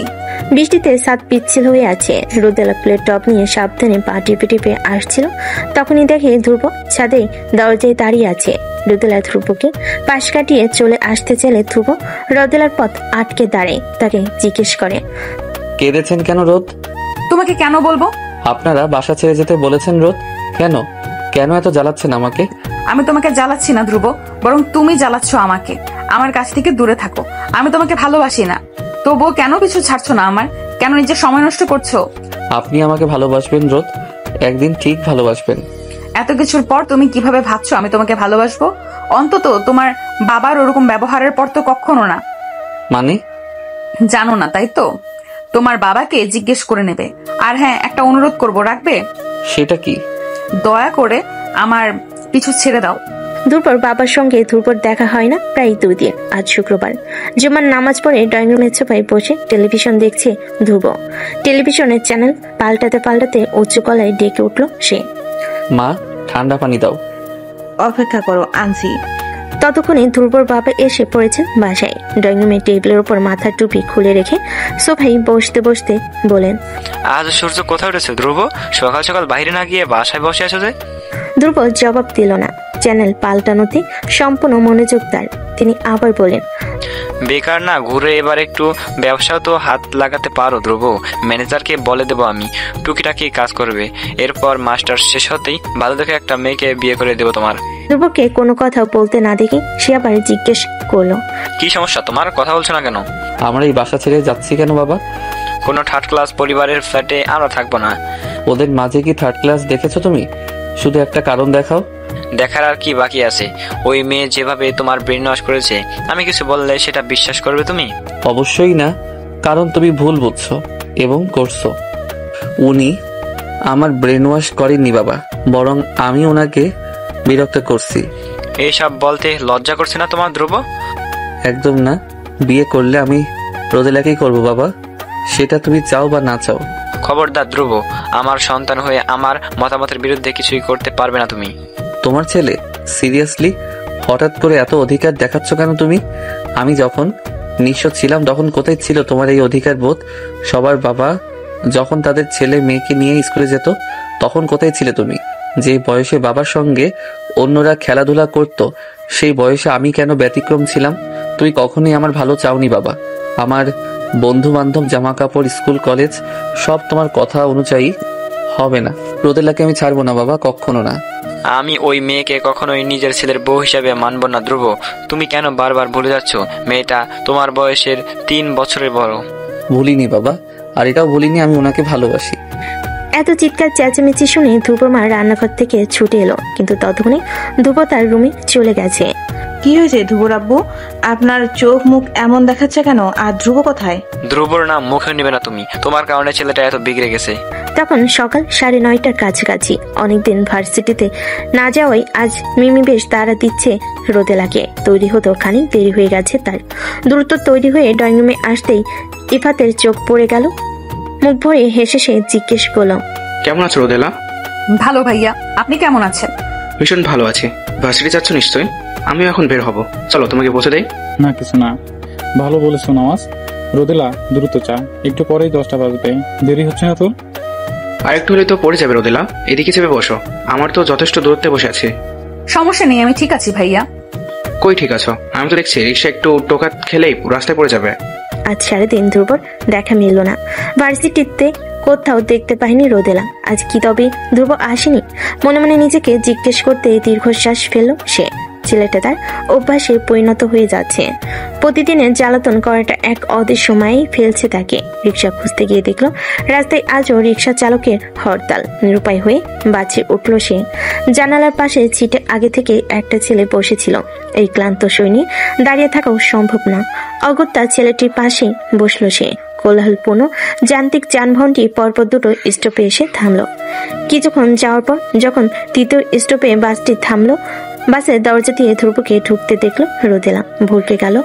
বৃষ্টিতে ছাদ পিচ্ছিল হয়ে আছে। রোদেলা প্লেট টপ নিয়ে সাবধানে পা টিপে টিপে আসছিল, তখনই দেখে ধ্রুব ছাদে দরজায় দাঁড়িয়ে আছে। রোদেলা ধ্রুবকে পাশ কাটিয়ে চলে আসতে চাইলে ধ্রুব রোদেলার পথ আটকে দাঁড়ায়, তাকে জিজ্ঞেস করে, কেঁদেছেন কেন রোদ? তোমাকে কেন বলবো? আপনারা বাসা ছেড়ে যেতে বলেছেন রোদ, কেন কেন এত জ্বালাচ্ছেন আমাকে? আমি তোমাকে জ্বালাচ্ছি না ধ্রুব, বরং তুমি জ্বালাচ্ছ আমাকে। আমার কাছ থেকে দূরে থাকো, আমি তোমাকে ভালোবাসি না, তবুও কেন পিছু ছাড়ছো না আমার? কেন নিজের সময় নষ্ট করছো? আপনি আমাকে ভালোবাসবেন রোদ, একদিন ঠিক ভালোবাসবেন। এত কিছুর পর তুমি কিভাবে ভাবছো আমি তোমাকে ভালোবাসবো? অন্তত তোমার বাবার ওরকম ব্যবহারের পর তো কখনো না। মানে? জানো না তাই তো? তোমার বাবাকে জিজ্ঞেস করে নেবে। আর হ্যাঁ, একটা অনুরোধ করবো, রাখবে? সেটা কি? দয়া করে আমার পিছু ছেড়ে দাও। ধ্রুবর বাবার সঙ্গে ধ্রুবর দেখা হয় না প্রায় 2 দিন। আজ শুক্রবার, জুমার নামাজ পড়ে ড্রয়িং রুমের সোফায় বসে টেলিভিশন দেখছে ধ্রুব। টেলিভিশনের চ্যানেল পাল্টাতে পাল্টাতে উচ্চ গলায় ডেকে উঠল সে, মা ঠান্ডা পানি দাও। অপেক্ষা করো, আনছি। ততক্ষণে ধ্রুবর বাবা এসে পড়েছেন বাসায়। ড্রয়িং রুমের টেবিলের উপর মাথার টুপি খুলে রেখে সোফায় বসতে বসতে বলেন, আজ সূর্য কোথায় উঠেছে ধ্রুব? সকাল সকাল বাইরে না গিয়ে বাসায় বসে আছো যে? ধ্রুব জবাব দিল না। চ্যানেল পাল্টানোতে সম্পূর্ণ মনোযোগ তার। তিনি আবার বলেন, বেকার না ঘুরে এবার একটু ব্যবসাও তো হাত লাগাতে পারো ধ্রুব। ম্যানেজারকে বলে দেবো আমি, টুকিটাকি কাজ করবে। এরপর মাস্টার শেষ হতেই ভালো দেখে একটা মেয়েকে বিয়ে করে দেবো তোমার। ধ্রুবকে কোনো কথা বলতে না দেখে সে আবার জিজ্ঞেস করলো, কি সমস্যা তোমার? কথা বলছো না কেন? আমরা এই বাসা ছেড়ে যাচ্ছি কেন বাবা? কোনো থার্ড ক্লাস পরিবারের ফ্ল্যাটে আমরা থাকবো না। ওদের মাঝে কি থার্ড ক্লাস দেখেছো তুমি? শুধু একটা কারণ দেখাও। দেখার আর কি বাকি আছে? ওই মেয়ে যেভাবে তোমার ব্রেন ওয়াশ করেছে, আমি কিছু বললে সেটা বিশ্বাস করবে তুমি? অবশ্যই না, কারণ তুমি ভুল বুঝছো এবং করছো। উনি আমার ব্রেন ওয়াশ করেননি বাবা, বরং আমি ওনাকে বিরক্ত করছি। এইসব বলতে লজ্জা করছে না তোমার ধ্রুব? একদম না। বিয়ে করলে আমি রোদেলাকেই করবো বাবা, সেটা তুমি চাও বা না চাও। খবরদার ধ্রুব, আমার সন্তান হয়ে আমার মতামতের বিরুদ্ধে কিছুই করতে পারবে না তুমি। তোমার ছেলে? সিরিয়াসলি হঠাৎ করে এত অধিকার দেখাচ্ছ কেন তুমি? আমি যখন নিঃস্ব ছিলাম তখন কোথায় ছিল তোমার এই অধিকার বোধ? সবার বাবা যখন তাদের ছেলে মেয়েকে নিয়ে স্কুলে যেত তখন কোথায় ছিলে তুমি? যে বয়সে বাবার সঙ্গে অন্যরা খেলাধুলা করত সেই বয়সে আমি কেন ব্যতিক্রম ছিলাম? তুই কখনোই আমার ভালো চাওনি বাবা। আমার বন্ধু বান্ধব, জামা কাপড়, স্কুল কলেজ সব তোমার কথা অনুযায়ী হবে না। রোদেলাকে আমি ছাড়বো না বাবা, কখনো না। আমি ওই মেয়েকে কখনোই নিজের ছেলের বউ হিসাবে মানব না ধ্রুব। তুমি কেন বারবার ভুলে যাচ্ছ? মেয়েটা তোমার বয়সের 3 বছরের বড়। ভুলিনি বাবা, আর এটাও ভুলিনি আমি ওনাকে ভালোবাসি। এত চিৎকার চেঁচামেচি শুনে ধ্রুবর মা রান্নাঘর থেকে ছুটে এলো, কিন্তু ততক্ষণে ধ্রুব তার রুমে চলে গেছে। কি হয়েছে ধ্রুবর আব্বু? আপনার চোখ মুখ এমন দেখাচ্ছে কেন? আর ধ্রুব কোথায়? ধ্রুবর নাম মুখে নেবে না তুমি, তোমার কারণে ছেলেটা এত বিগড়ে গেছে। তখন সকাল 9:30টার কাছাকাছি। অনেকদিন ভার্সিটিতে না যাওয়াই আজ মিমি বেশ তাড়া দিচ্ছে রোদেলাকে। তৈরি হতো খানিক দেরি হয়ে গেছে তার। দ্রুত তৈরি হয়ে ড্রয়িং রুমে আসতেই ইফাতের চোখ পড়ে গেল। মুখ ভরে হেসে সে জিজ্ঞেস করলো, কেমন আছো রোদেলা? ভালো ভাইয়া, আপনি কেমন আছেন? ভীষণ ভালো আছি। ভার্সিটি যাচ্ছ নিশ্চয়ই? আমিও এখন বের হব, চলো তোমাকে পৌঁছে দেই। না কিছু না, ভালো বলেছো নওয়াজ। রোদেলা দ্রুত চা, একটু পরেই 10টা বাজবে, দেরি হচ্ছে না তোর? আরেকটু হলে তো পড়ে যাবে রোদেলা, এদিকে চেপে বসো, আমার তো যথেষ্ট দূরত্বে বসে আছি। সমস্যা নেই, আমি ঠিক আছি ভাইয়া। কই ঠিক আছো? আমি তো দেখছি রিক্সা একটু টোকা খেলেই রাস্তায় পড়ে যাবে। আজ 3.5 ধ্রুবর দেখা মিলল না। ভার্সিটিতে কোথাও দেখতে পাইনি রোদেলা। আজ কি তবে ধ্রুব আসেনি? মনে মনে নিজেকে জিজ্ঞেস করতে দীর্ঘশ্বাস ফেলল সে। ছেলেটা তার অভ্যাসে পরিণত হয়ে যাচ্ছে। প্রতিদিনের জ্বালাতন করাটা এক অদৃশ্য মায়েই ফেলছে তাকে। রিক্সা খুঁজতে গিয়ে দেখলো রাস্তায় আজও রিক্সা চালকের হরতাল। নিরুপায় হয়ে বাঁচে উঠল সে। জানালার পাশে সিটে আগে থেকে একটা ছেলে বসেছিল। এই ক্লান্ত সৈনী দাঁড়িয়ে থাকাও সম্ভব না। অগত্যা ছেলেটির পাশেই বসলো সে। কোলাহলপূর্ণ যান্ত্রিক যানবাহনটি পরপর দুটো স্টপে এসে থামলো। কিছুক্ষণ যাওয়ার পর যখন তৃতীয় স্টপে বাসটি থামলো, বাসের দরজা দিয়ে ধ্রুবকে ঢুকতে দেখলো রোদেলা। ভরকে গেল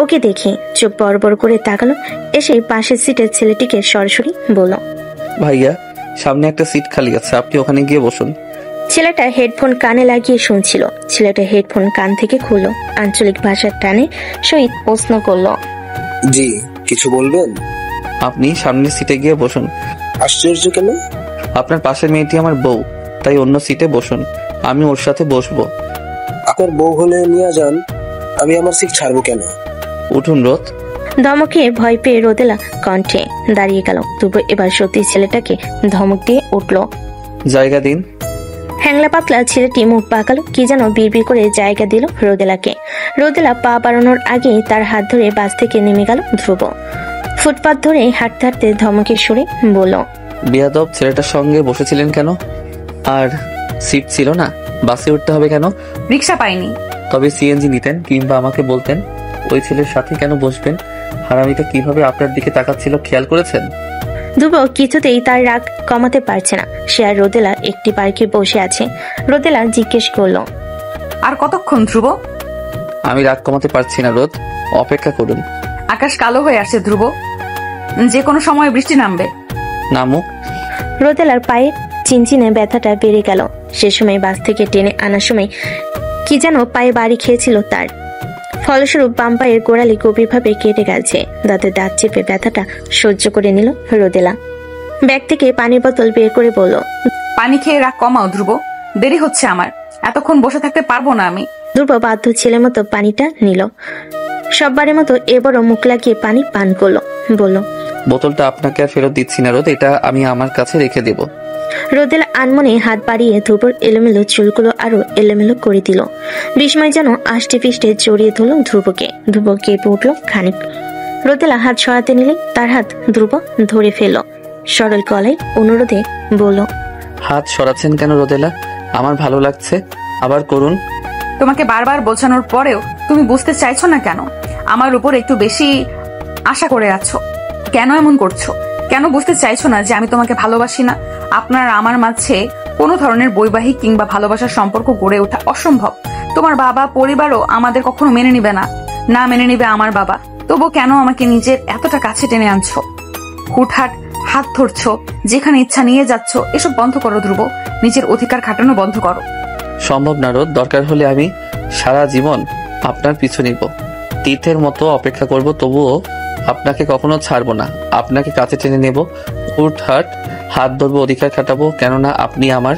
ওকে দেখে, চোখ বড় বড় করে তাকালো। এসে পাশের সিটের ছেলেটিকে সরাসরি বলল, ভাইয়া সামনে একটা সিট খালি আছে, আপনি ওখানে গিয়ে বসুন। ছেলেটা হেডফোন কানে লাগিয়ে শুনছিল। ছেলেটা হেডফোন কান থেকে খুললো, আঞ্চলিক ভাষার টানে সহিত প্রশ্ন করলো, জি কিছু বলবেন? আপনি সামনের সিটে গিয়ে বসুন। আশ্চর্য কেন? আপনার পাশের মেয়েটি আমার বউ, তাই অন্য সিটে বসুন, আমি ওর সাথে বসবো। আপনার বউ হলে নিয়ে যান, আমি আমার সিট ছাড়বো কেন? উঠুন রোদ। ধমকে ভয় পেয়ে রোদেলা কণ্ঠে দাঁড়িয়ে গেল। তবু এবার সত্যি ছেলেটাকে ধমক দিয়ে উঠল, জায়গা দিন। হ্যাংলা পাতলা ছেলেটি মুখ বাঁকালো, কি যেন বিড়বিড় করে জায়গা দিল রোদেলাকে। রোদেলা পা বাড়ানোর আগেই তার হাত ধরে বাস থেকে নেমে গেল ধ্রুব। ফুটপাত ধরে হাঁটতে হাঁটতে ধমকের সুরে বলল, বেয়াদব, ছেলেটার সঙ্গে বসেছিলেন কেন? আর সিট ছিল না, বাসে উঠতে হবে কেন? রিক্সা পাইনি। তবে সিএনজি নিতেন, কিংবা আমাকে বলতেন ওই ছেলের সাথে কেন বসবেন। হারামিটা কিভাবে আপনার দিকে তাকাচ্ছিল খেয়াল করেছেন? ধ্রুব কিছুতেই তার রাগ কমাতে পারছে না। সে আর রোদেলা একটি পার্কে বসে আছে। রোদেলা জিজ্ঞেস করলো, আর কতক্ষণ ধ্রুব? আমি রাগ কমাতে পারছি না রোদ, অপেক্ষা করুন। আকাশ কালো হয়ে আসছে ধ্রুব, যে কোনো সময় বৃষ্টি নামবে। নামুক। রোদেলার পায়ে চিনচিনে ব্যথাটা বেড়ে গেল। সে সময় বাস থেকে টেনে আনার সময় কি যেন পায়ে বাড়ি খেয়েছিল তার। ফলস্বরূপ বাম পায়ের গোড়ালি গভীরভাবে কেটে গেছে। দাঁতে দাঁত চেপে ব্যথাটা সহ্য করে নিল রোদেলা। ব্যাগ থেকে পানির বোতল বের করে বলল, পানি খেয়ে রাগ কমাও ধ্রুব, দেরি হচ্ছে আমার, এতক্ষণ বসে থাকতে পারবো না আমি। ধ্রুব বাধ্য ছেলের মতো পানিটা নিল। সববারের মতো এবারও মুখ লাগিয়ে পানি পান করলো। বলল, বোতলটা আপনাকে আর ফেরত দিচ্ছি না রোদ, এটা আমি আমার কাছে রেখে দেব। রোদেলা আনমনে হাত বাড়িয়ে ধ্রুবর এলোমেলো চুলগুলো আরো এলোমেলো করে দিল। বিস্ময় যেন আষ্টে পিষ্টে জড়িয়ে ধরল ধ্রুবকে। ধ্রুব কেঁপে উঠল খানিক। রোদেলা হাত সরাতে নিলে তার হাত ধ্রুব ধরে ফেলল। সরল গলায় অনুরোধে বলল, হাত সরাচ্ছেন কেন রোদেলা? আমার ভালো লাগছে, আবার করুন। তোমাকে বারবার বোঝানোর পরেও তুমি বুঝতে চাইছো না কেন? আমার উপর একটু বেশি আশা করে আছো, কেন এমন করছো? কেন বুঝতে চাইছো না যে আমি তোমাকে ভালোবাসি না? আপনার আমার মাঝে কোনো ধরনের বৈবাহিক কিংবা ভালোবাসার সম্পর্ক গড়ে ওঠা অসম্ভব। তোমার বাবা পরিবারও আমাদের কখনো মেনে নিবে না, না মেনে নিবে আমার বাবা। তবু কেন আমাকে নিজের এতটা কাছে টেনে আনছো? হুটহাট হাত ধরছো, যেখানে ইচ্ছা নিয়ে যাচ্ছ। এসব বন্ধ করো ধ্রুব, নিজের অধিকার খাটানো বন্ধ করো। সম্ভব না রোদ, দরকার হলে আমি সারা জীবন আপনার পিছু নিব, তীর্থের মতো অপেক্ষা করব, তবুও আপনাকে কখনো ছাড়বো না। আপনাকে কাছে টেনে নেব, হুটহাট হাত ধরবো, অধিকার খাটাবো, কেননা আপনি আমার,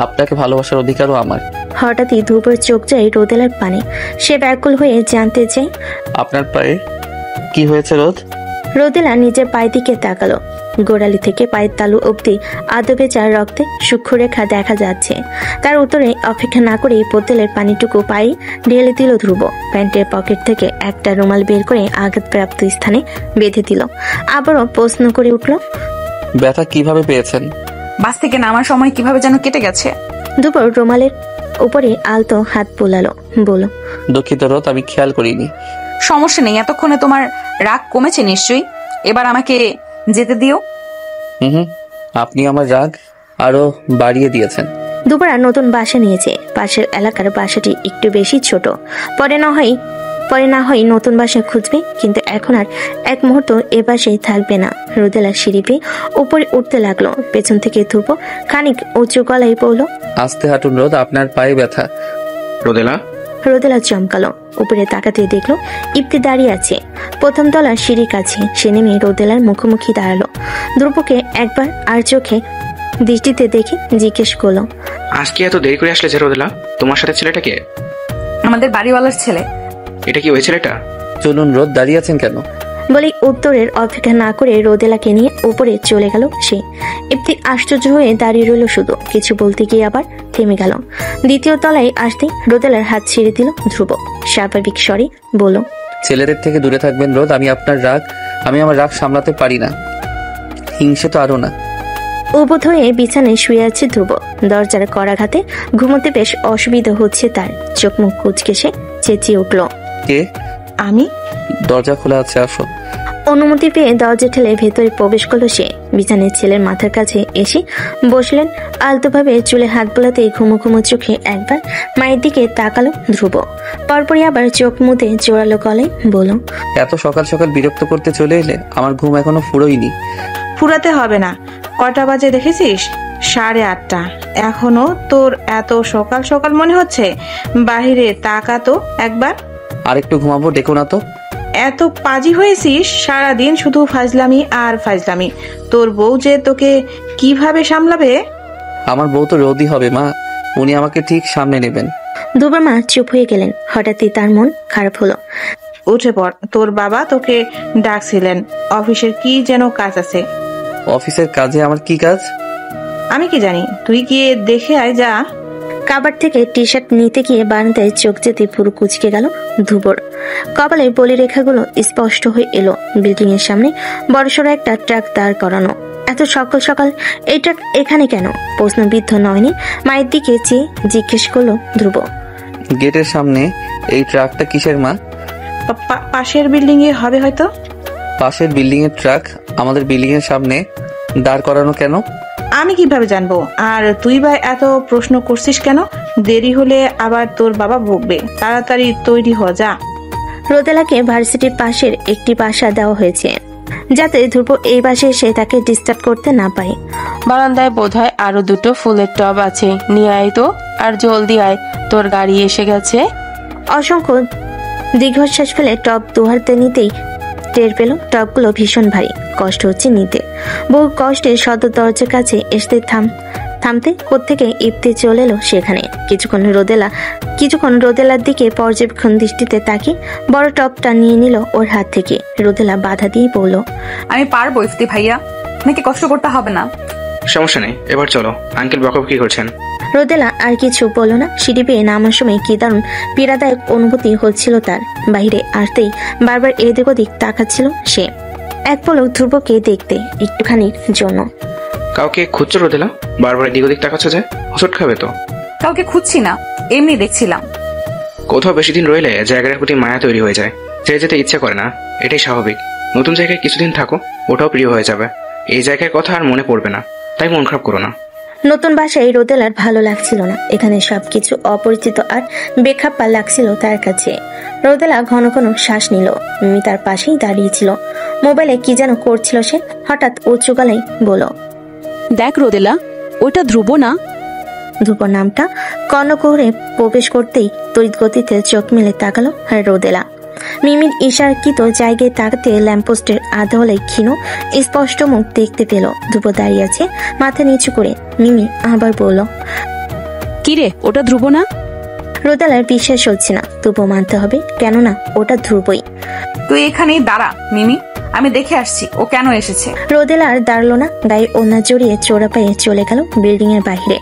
আপনাকে ভালোবাসার অধিকারও আমার। হঠাৎই ধ্রুবর চোখ যায় রোদেলার পানে। সে ব্যাকুল হয়ে জানতে চায়, আপনার পায়ে কি হয়েছে রোদ? রোদেলা নিজের পায়ের দিকে তাকালো। গোড়ালি থেকে পায়ের তালু অব্দি আদো ভেজা রক্তে সূক্ষ্মরেখা দেখা যাচ্ছে। তার উত্তরে অপেক্ষা না করে বোতলের পানিটুকু পায়ে ঢেলে দিল ধ্রুব। প্যান্টের পকেট থেকে একটা রুমাল বের করে আঘাতপ্রাপ্ত স্থানে বেঁধে দিল। আবারও প্রশ্ন করে উঠল, ব্যথা কিভাবে পেয়েছেন? বাস থেকে নামার সময় কিভাবে যেন কেটে গেছে। দুপুর রুমালের উপরে আলতো হাত বুলালো, বলল, দুঃখিত রোদ, আমি খেয়াল করিনি। সমস্যা নেই, এতক্ষণে তোমার রাগ কমেছে নিশ্চয়ই। এবার আমাকে যেতে দিও। হুম, আপনি আমার রাগ আরো বাড়িয়ে দিয়েছেন। দুপুর আর নতুন বাসা নিয়েছে। পাশের এলাকার বাসাটি একটু বেশি ছোট। পরে না হয় নতুন বাসা খুঁজবে, কিন্তু এখন আর এক মুহূর্ত এ বাসায় থাকবে না। রোদেলা সিঁড়ি পেয়ে উপরে উঠতে লাগলো। পেছন থেকে ধ্রুব খানিক উঁচু গলায় বলল, আস্তে হাঁটুন রোদ, আপনার পায়ে ব্যথা। রোদেলা চমকালো। উপরে তাকাতে দেখলো ইপ্তি দাঁড়িয়ে আছে প্রথম তলার সিঁড়ির কাছে। সে নেমে রোদেলার মুখোমুখি দাঁড়ালো। ধ্রুবকে একবার আর চোখে দৃষ্টিতে দেখে জিজ্ঞেস করলো, আজকে এত দেরি করে আসলে যে রোদেলা? তোমার সাথে ছেলেটা কে? আমাদের বাড়িওয়ালার ছেলে। এটা কি ওই ছেলেটা? চলুন রোদ, দাঁড়িয়ে আছেন কেন? বলে উত্তরের অপেক্ষা না করে রোদেলাকে নিয়ে উপরে চলে গেল সে। ইপ্তি আশ্চর্য হয়ে দাঁড়িয়ে রইল শুধু, কিছু বলতে গিয়ে আবার থেমে গেল। দ্বিতীয় তলায় আসতেই রোদেলার হাত ছেড়ে দিল ধ্রুব। স্বাভাবিক স্বরে বলল, ছেলেদের থেকে দূরে থাকবেন রোদ, আমি আমার রাগ সামলাতে পারি না, হিংসে তো আরো না। উবোধ হয়ে বিছানায় শুয়ে আছে ধ্রুব। দরজার করাঘাতে ঘুমোতে বেশ অসুবিধা হচ্ছে তার। চোখ মুখ কুচকে সে চেঁচিয়ে উঠল, কে? আমি। দরজা খোলা আছে, আসো। অনুমতি পেয়ে দরজা ঠেলে ভেতরে প্রবেশ করলো সে। বিছানায় ছেলের মাথার কাছে এসে বসলেন। আলতোভাবে চুলে হাত বোলাতে ঘুমো ঘুমো চোখে একবার মায়ের দিকে তাকালো ধ্রুব। পরপরই আবার চোখ মুদে জোরালো গলায় বলল, এত সকাল সকাল বিরক্ত করতে চলে এলে? আমার ঘুম এখনো ফুরোয়নি। ফুরাতে হবে না। কটা বাজে দেখেছিস? 8:30। এখনো তোর এত সকাল সকাল মনে হচ্ছে? বাহিরে তাকা তো একবার। আরেকটু ঘুমাবো, ডেকো না তো। এত পাজি হয়েছিস, সারাদিন শুধু ফাজলামি আর ফাজলামি। তোর বউ যে তোকে কিভাবে সামলাবে? আমার বউ তো রোদই হবে মা, উনি আমাকে ঠিক সামনে নেবেন। দুবার মা চুপ হয়ে গেলেন। হঠাৎই তার মন খারাপ হলো। উঠে পড়, তোর বাবা তোকে ডাকছিলেন। অফিসের কি যেন কাজ আছে। অফিসের কাজে আমার কি কাজ? আমি কি জানি, তুই গিয়ে দেখে আয় যা। কাবার থেকে টি শার্ট নিতে গিয়ে বারান্দায় চোখ যেতে পুরো কুচকে গেল ধ্রুবর। কপালে বলি রেখাগুলো স্পষ্ট হয়ে এলো। বিল্ডিং এর সামনে বড়সড় একটা ট্রাক দাঁড় করানো। এত সকাল সকাল এই ট্রাক এখানে কেন? প্রশ্নবিদ্ধ নয়নি মায়ের দিকে চেয়ে জিজ্ঞেস করলো ধ্রুব। গেটের সামনে এই ট্রাকটা কিসের মা? পাশের বিল্ডিং এ হবে হয়তো। পাশের বিল্ডিং এর ট্রাক আমাদের বিল্ডিং এর সামনে দাঁড় করানো কেন? আমি কিভাবে জানবো? আর তুই ভাই এত প্রশ্ন করছিস কেন? দেরি হলে আবার তোর বাবা ভুগবে। তাড়াতাড়ি তৈরি হ যা। রোদেলাকে ভার্সিটির পাশের একটি বাসা দেওয়া হয়েছে, যাতে ধ্রুব এই বাসে এসে তাকে ডিস্টার্ব করতে না পারে। বারান্দায় বোধহয় আরো 2টো ফুলের টব আছে, নিয়ে আয় তো। আর জলদি আয়, তোর গাড়ি এসে গেছে। অসংখ্য দীর্ঘশ্বাস ফেলে টব দুহাতে নিতেই টের পেল টবগুলো ভীষণ ভারী, কষ্ট হচ্ছে নিতে। বহু কষ্টে সদর দরজার কাছে এসে থামতে কোত্থেকে ইপ্তি চলে এলো সেখানে। কিছুক্ষণ রোদেলার দিকে পর্যবেক্ষণ দৃষ্টিতে তাকিয়ে বড় টবটা নিয়ে নিল ওর হাত থেকে। রোদেলা বাধা দিয়ে বলল, আমি পারবো ইফতি ভাইয়া, নাকি কষ্ট করতে হবে না। সমস্যা নেই, এবার চলো। আঙ্কেল বকাবকি করছেন। রোদেলা আর কিছু বলল না। সিঁড়ি পেয়ে নামার সময় কি দারুণ পীড়াদায়ক অনুভূতি হচ্ছিল তার। বাইরে আসতেই বারবার এদিক ওদিক তাকাচ্ছিল সে, এক পলক ধ্রুবকে দেখতে একটুখানির জন্য। কাউকে খুঁজছো রোদেলা? বারবার এদিক ওদিক তাকাচ্ছ যে, হোঁচট খাবে তো। কাউকে খুঁজছি না, এমনি দেখছিলাম। কোথাও বেশি দিন রইলে জায়গার প্রতি মায়া তৈরি হয়ে যায়, ছেড়ে যেতে ইচ্ছে করে না। এটাই স্বাভাবিক। নতুন জায়গায় কিছুদিন থাকো, ওটাও প্রিয় হয়ে যাবে। এই জায়গার কথা আর মনে পড়বে না, তাই মন খারাপ করো না। নতুন বাসায় রোদেলার ভালো লাগছিল না। এখানে সবকিছু অপরিচিত আর বেখাপ্পা লাগছিল তার কাছে। রোদেলা ঘন ঘন শ্বাস নিল। মিমি তার পাশেই দাঁড়িয়েছিল, মোবাইলে কি যেন করছিল সে। হঠাৎ উঁচু গলায় বলল, দেখ রোদেলা, ওটা ধ্রুব না? ধ্রুব নামটা কর্ণকুহরে প্রবেশ করতেই তড়িৎ গতিতে চোখ মেলে তাকালো রোদেলা। মিমির ইশারাকৃত জায়গায় তাকাতে ল্যাম্পপোস্টের আধোয়ালে ক্ষীণ স্পষ্ট মুখ দেখতে পেল। ধ্রুব দাঁড়িয়ে আছে মাথা নিচু করে। মিমি আবার বলল, কিরে, ওটা ধ্রুব না? রোদেলার বিশ্বাস হচ্ছে না, তবু মানতে হবে, কেননা ওটা ধ্রুবই। তুই এখানেই দাঁড়া মিমি, আমি দেখে আসছি ও কেন এসেছে। রোদেলা আর দাঁড়ালো না, গায়ে ওড়না জড়িয়ে চোরা পায়ে চলে গেল বিল্ডিং এর বাইরে।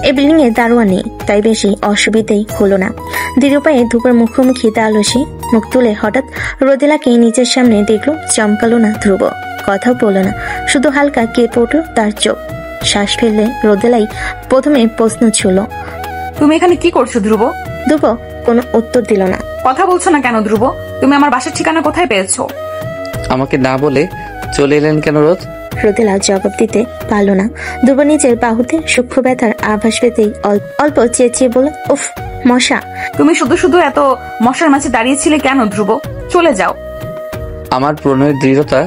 এই বিল্ডিং এ দারোয়ান নেই, তাই বেশি অসুবিধাই হলো না। দৃঢ় পায়ে ধ্রুবের মুখোমুখি দাঁড়ালো সে। মুখ তুলে হঠাৎ রোদেলাকে নিজের সামনে দেখলো। চমকালো না ধ্রুব, কথাও বলল না, শুধু হালকা কেঁপে উঠল তার চোখ। শ্বাস ফেললে রোদেলাই প্রথমে প্রশ্ন ছিল। তুমি এখানে কি করছো ধ্রুব? ধ্রুব কোনো উত্তর দিল না। কথা বলছো না কেন ধ্রুব? তুমি আমার বাসার ঠিকানা কোথায় পেয়েছো? আমাকে না বলে চলে এলেন কেন রোদ? রোদেলা জবাব দিতে পারল না। ধ্রুব নিজের বাহুতে সূক্ষ্ম ব্যথার আভাস পেতেই অল্প চেঁচিয়ে বলল, উফ মশা। তুমি শুধু শুধু এত মশার মাঝে দাঁড়িয়েছিলে কেন ধ্রুব? চলে যাও। আমার প্রণয়ের দৃঢ়তা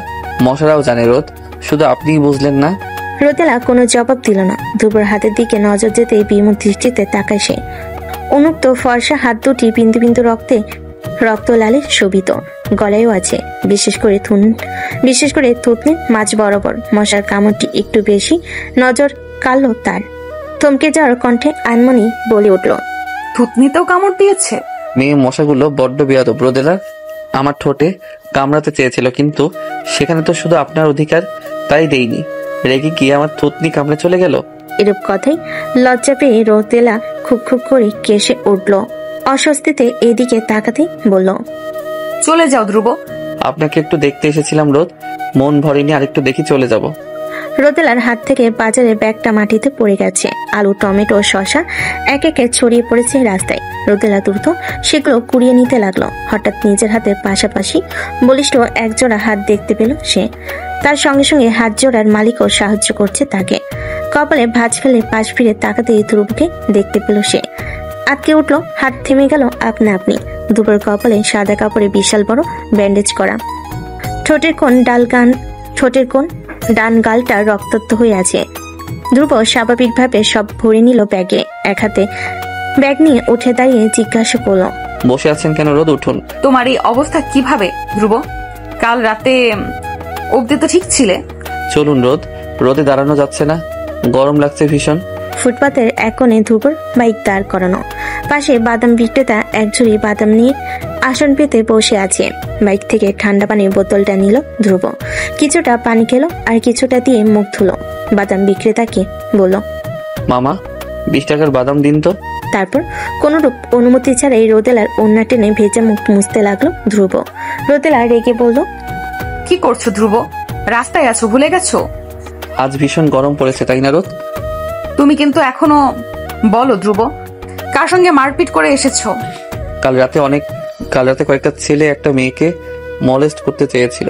মশারাও জানে রোদ, শুধু আপনিই বুঝলেন না। রোদেলা কোনো জবাব দিল না। ধ্রুবর হাতের দিকে নজর যেতেই বিমুখ দৃষ্টিতে তাকায় সে। উন্মুক্ত ফর্সা হাত দুটি বিন্দু বিন্দু রক্ত লালে শোভিত, গলায়ও আছে বিশেষ করে থুতনির মাঝ বরাবর মশার কামড়টি একটু বেশি নজর কাড়ল তার। থমকে যাওয়ার কণ্ঠে আনমনি বলে উঠল, থুতনিতেও কামড় দিয়েছে? মেয়ে মশাগুলো বড্ড বেয়াদব রোদেলা। আমার ঠোঁটে কামড়াতে চেয়েছিল, কিন্তু সেখানে তো শুধু আপনার অধিকার, তাই দেইনি। রেগে গিয়ে আমার থুতনি কামড়ে চলে গেল। এরূপ কথাই লজ্জা পেয়ে রোদেলা খুব খুব করে কেসে উঠল। অস্বস্তিতে এদিকে তাকাতেই বলল, চলে যাও ধ্রুব। আপনাকে একটু দেখতে এসেছিলাম রোদ, মন ভরেনি, আরেকটু দেখি চলে যাব। রোদেলার হাত থেকে বাজারের ব্যাগটা মাটিতে পড়ে গেছে। আলু, টমেটো, শসা এক একে ছড়িয়ে পড়েছে রাস্তায়। রোদেলা দ্রুত সেগুলো কুড়িয়ে নিতে লাগলো। হঠাৎ নিজের হাতের পাশাপাশি বলিষ্ঠ একজোড়া হাত দেখতে পেল সে। তার সঙ্গে সঙ্গে হাত জোড়ার মালিকও সাহায্য করছে তাকে। কপালে ভাঁজ ফেলে পাশ ফিরে তাকাতেই ধ্রুবকে দেখতে পেল সে। আটকে উঠলো, হাত থেমে গেল আপনা আপনি। ধ্রুবর কপালে সাদা কাপড়ে বিশাল বড় ব্যান্ডেজ করা। ঠোঁটের কোণ ডান গালটা রক্তাক্ত হয়ে আছে। ধ্রুব স্বাভাবিকভাবে সব ভরে নিল ব্যাগে। এক হাতে ব্যাগ নিয়ে উঠে দাঁড়িয়ে জিজ্ঞাসা করলো, বসে আছেন কেন রোদ? উঠুন। তোমার এই অবস্থা কিভাবে ধ্রুব? কাল রাতে অবধি তো ঠিক ছিলে। চলুন রোদ, রোদে দাঁড়ানো যাচ্ছে না, গরম লাগছে ভীষণ। ফুটপাতের এক কোণে ধ্রুবর বাইক দাঁড় করানো। পাশে বাদাম বিক্রেতা এক ঝুড়ি বাদাম নিয়ে আসন পেতে বসে আছে। বাইক থেকে ঠান্ডা পানির বোতলটা নিল ধ্রুব। কিছুটা পানি খেলো আর কিছুটা দিয়ে মুখ ধুলো। বাদাম বিক্রেতাকে বলল, মামা 20 টাকার বাদাম দিন তো। তারপর কোনরূপ অনুমতি ছাড়াই রোদেলার ওড়না টেনে ভেজা মুখ মুছতে লাগলো ধ্রুব। রোদেলা রেগে বলল, কি করছো ধ্রুব? রাস্তায় আছো, ভুলে গেছো? আজ ভীষণ গরম পড়েছে তাই না রোদ? তুমি কিন্তু এখনো বলো ধ্রুব, কার সঙ্গে মারপিট করে এসেছো? কাল রাতে কয়েকটা ছেলে একটা মেয়েকে মলেস্ট করতে চেয়েছিল।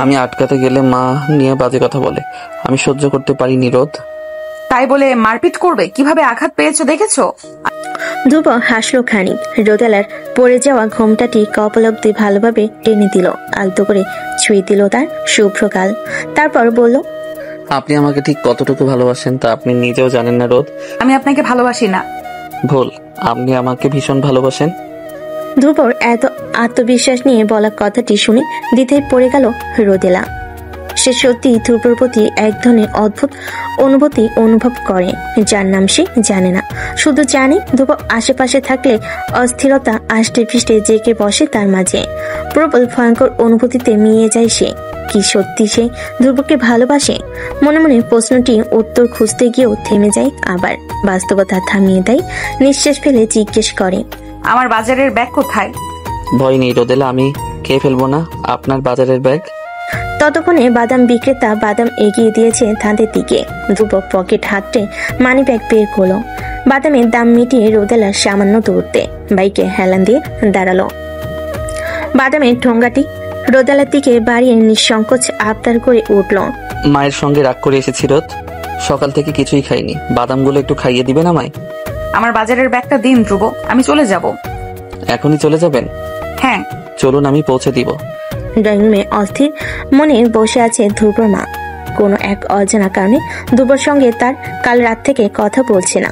আমি আটকাতে গেলে মা নিয়ে বাজে কথা বলে, আমি সহ্য করতে পারিনি রোদ। তাই বলে মারপিট করবে? কিভাবে আঘাত পেয়েছো দেখেছো? ধ্রুব হাসলো খানিক। রোদেলার পড়ে যাওয়া ঘোমটাটি কপাল অব্দি ভালোভাবে টেনে দিল, আলতো করে ছুঁয়ে দিল তার শুভ্র গাল। তারপর বলল, আপনি আমাকে ঠিক কতটুকু ভালোবাসেন তা আপনি নিজেও জানেন না রোদ। আমি আপনাকে ভালোবাসি না। ভুল, আপনি আমাকে ভীষণ ভালোবাসেন। ধ্রুবর এত আত্মবিশ্বাস নিয়ে বলা কথাটি শুনে দ্বিধায় পড়ে গেল রোদেলা। সে সত্যি ধ্রুবর প্রতি এক ধরনের অদ্ভুত অনুভূতি অনুভব করে, যার নাম সে জানে না। শুধু জানে ধ্রুব আশেপাশে থাকলে অস্থিরতা আষ্টে পৃষ্ঠে জেগে বসে তার মাঝে। প্রবল ভয়ঙ্কর অনুভূতিতে মিয়ে যায় সে। কি সত্যি সে ধ্রুবকে ভালোবাসে? মনে মনে প্রশ্নটি উত্তর খুঁজতে গিয়েও থেমে যায়, আবার বাস্তবতা থামিয়ে দেয়। নিঃশ্বাস ফেলে জিজ্ঞেস করে, আমার বাজারের ব্যাগ কোথায়? ভয় নেই রোদেলা, আমি খেয়ে ফেলবো না আপনার বাজারের ব্যাগ। ততক্ষণে বাদাম বিক্রেতা বাদাম এগিয়ে দিয়েছে তাদের দিকে। ধ্রুব পকেট হাতটে মানি ব্যাগ বের করলো। বাদামের দাম মিটিয়ে রোদেলার সামান্য দূরত্বে বাইকে হেলান দিয়ে দাঁড়ালো। বাদামের ঠোঙ্গাটি রোদেলার দিকে বাড়িয়ে নিঃসংকোচ আবদার করে উঠল, মায়ের সঙ্গে রাগ করে এসেছি রোদ, সকাল থেকে কিছুই খাইনি, বাদামগুলো একটু খাইয়ে দিবেন আমায়? আমার বাজারের ব্যাগটা দিন ধ্রুব, আমি চলে যাব। এখনই চলে যাবেন? হ্যাঁ চলুন, আমি পৌঁছে দিব। ড্রয়িং রুমে অস্থির মনে বসে আছে ধ্রুবর মা। কোনো এক অজানা কারণে ধ্রুবর সঙ্গে তার কাল রাত থেকে কথা বলছে না।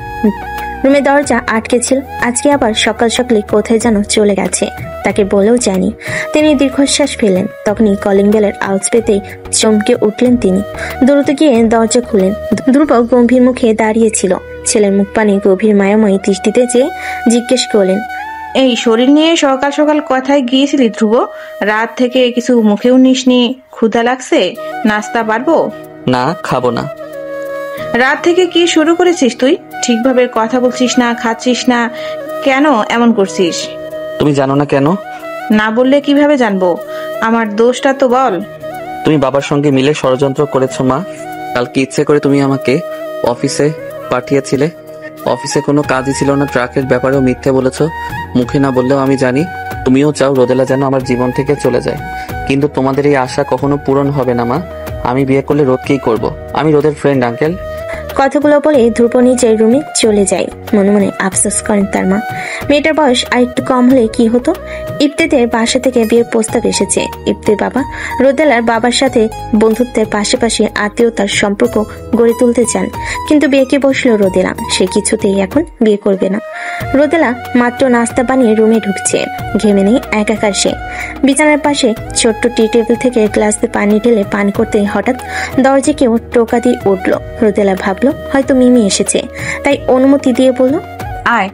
রুমে দরজা আটকে ছিল, আজকে আবার সকাল সকালে কোথায় যেন চলে গেছে, তাকে বলেও জানি। তিনি দীর্ঘশ্বাস ফেলেন। তখনই কলিং বেলের আওয়াজ পেতেই চমকে উঠলেন তিনি। দ্রুত গিয়ে দরজা খুলেন। ধ্রুব গম্ভীর মুখে দাঁড়িয়েছিল। ছেলের মুখ পানে গভীর মায়াময়ী দৃষ্টিতে চেয়ে জিজ্ঞেস করলেন, এই শরীর নিয়ে সকাল সকাল কোথায় গিয়েছিলি ধ্রুব? রাত থেকে কিছু মুখেও নিসনি, ক্ষুধা লাগছে? নাস্তা পারবো? না, খাবো না। রাত থেকে কি শুরু করেছিস তুই? ঠিকভাবে কথা বলছিস না, খাচ্ছিস না, কেন এমন করছিস? তুমি জানো না কেন? না বললে কিভাবে জানবো? আমার দোষটা তো বল। তুমি বাবার সঙ্গে মিলে ষড়যন্ত্র করেছো মা, কালকে ইচ্ছে করে তুমি আমাকে অফিসে পাঠিয়েছিলে। অফিসে কোনো কাজই ছিল না, ট্রাকের ব্যাপারেও মিথ্যে বলেছ। মুখে না বললেও আমি জানি তুমিও চাও রোদেলা যেন আমার জীবন থেকে চলে যায়। কিন্তু তোমাদের এই আশা কখনো পূরণ হবে না মা। আমি বিয়ে করলে রোদকেই করব। আমি রোদের ফ্রেন্ড আঙ্কেল। কথাগুলো বলে ধ্রুব নিজের রুমে চলে যায়। মনে মনে আফসোস করেন তার মা। মেয়েটার বয়স আর একটু কম হলে কি হতো। ইফতিদের বাসা থেকে বিয়ের প্রস্তাব এসেছে। ইফতির বাবা রোদেলার বাবার সাথে বন্ধুত্বের পাশাপাশি আত্মীয়তার সম্পর্ক গড়ে তুলতে চান, কিন্তু বিয়েকে বসলো রোদেলা। সে কিছুতেই এখন বিয়ে করবে না। রোদেলা মাত্র নাস্তা বানিয়ে রুমে ঢুকছে। ঘেমে নেই একাকার সে। বিছানার পাশে ছোট্ট টি টেবিল থেকে গ্লাসে পানি ঢেলে পান করতে হঠাৎ দরজা কেউ টোকা দিয়ে উঠল। রোদেলা ভাবলো হয়তো মিমি এসেছে, তাই অনুমতি দিয়ে বলল আয়।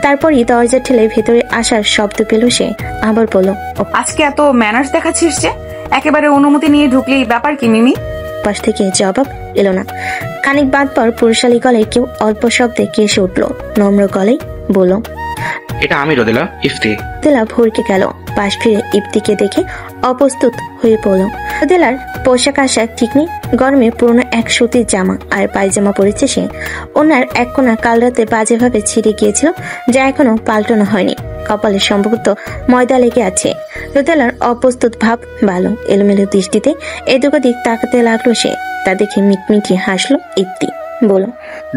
তারপরই দরজা ঠেলে ভেতরে আসার শব্দ পেল সে। আবার বলল, আজকে এত ম্যানার্স দেখাচ্ছিস যে, একেবারে অনুমতি নিয়ে ঢুকলেই ব্যাপার কি মিমি? পাশ থেকে জবাব এলো না। খানিক বাদ পর পুরুষালী গলায় কেউ অল্প শব্দে কেসে উঠল। নম্র গলায় বলল, এটা আমি রোদেলা, ইফতি। রোদেলা ভরকে গেল। পাশ ফিরে ইফতিকে দেখে অপ্রস্তুত হয়ে পড়ল। রোদেলার পোশাক আশাক ঠিক নেই। গরমে পুরোনো এক সুতির জামা আর পায়জামা পরেছে সে। ওনার এক কোণা কাল রাতে বাজেভাবে ছিঁড়ে গিয়েছিল, যা এখনো পাল্টানো হয়নি। কপালে সম্ভবত ময়দা লেগে আছে। রোদেলার অপ্রস্তুত ভাব ভালো। এলোমেলো দৃষ্টিতে এদিক ওদিক তাকাতে লাগলো সে। তা দেখে মিটমিটি হাসলো ইফতি। বলল,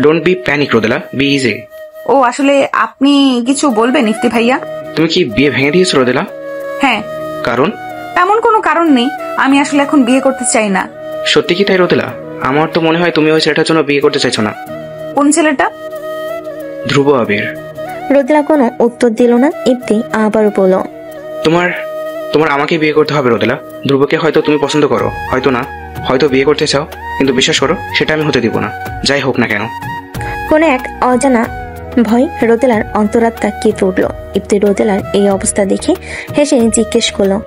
don't be panic Rodela, be easy. ও আসলে আপনি কিছু বলবেন ইফতি ভাইয়া? তুমি কি বিয়ে ভেঙে দিয়েছো রোদেলা? হ্যাঁ। কারণ? তেমন কোনো কারণ নেই, আমি আসলে এখন বিয়ে করতে চাই না। সত্যি কি তাই রোদেলা? আমার তো মনে হয় তুমি ওই ছেলেটার জন্য বিয়ে করতে চাইছো না। কোন ছেলেটা? ধ্রুব আবির। রোদেলা কোনো উত্তর দিল না। ইফতি আবার বলল, তোমার আমাকে বিয়ে করতে হবে রোদেলা। ধ্রুবকে হয়তো তুমি পছন্দ করো, হয়তো না, হয়তো বিয়ে করতে চাও, কিন্তু বিশ্বাস করো সেটা আমি হতে দিব না, যাই হোক না কেন। কোন এক অজানা ভয় রোদেলার অন্তরাত্মা কেঁপে উঠল। ইফতি রোদেলার এই অবস্থা দেখে হেসে জিজ্ঞেস করলো,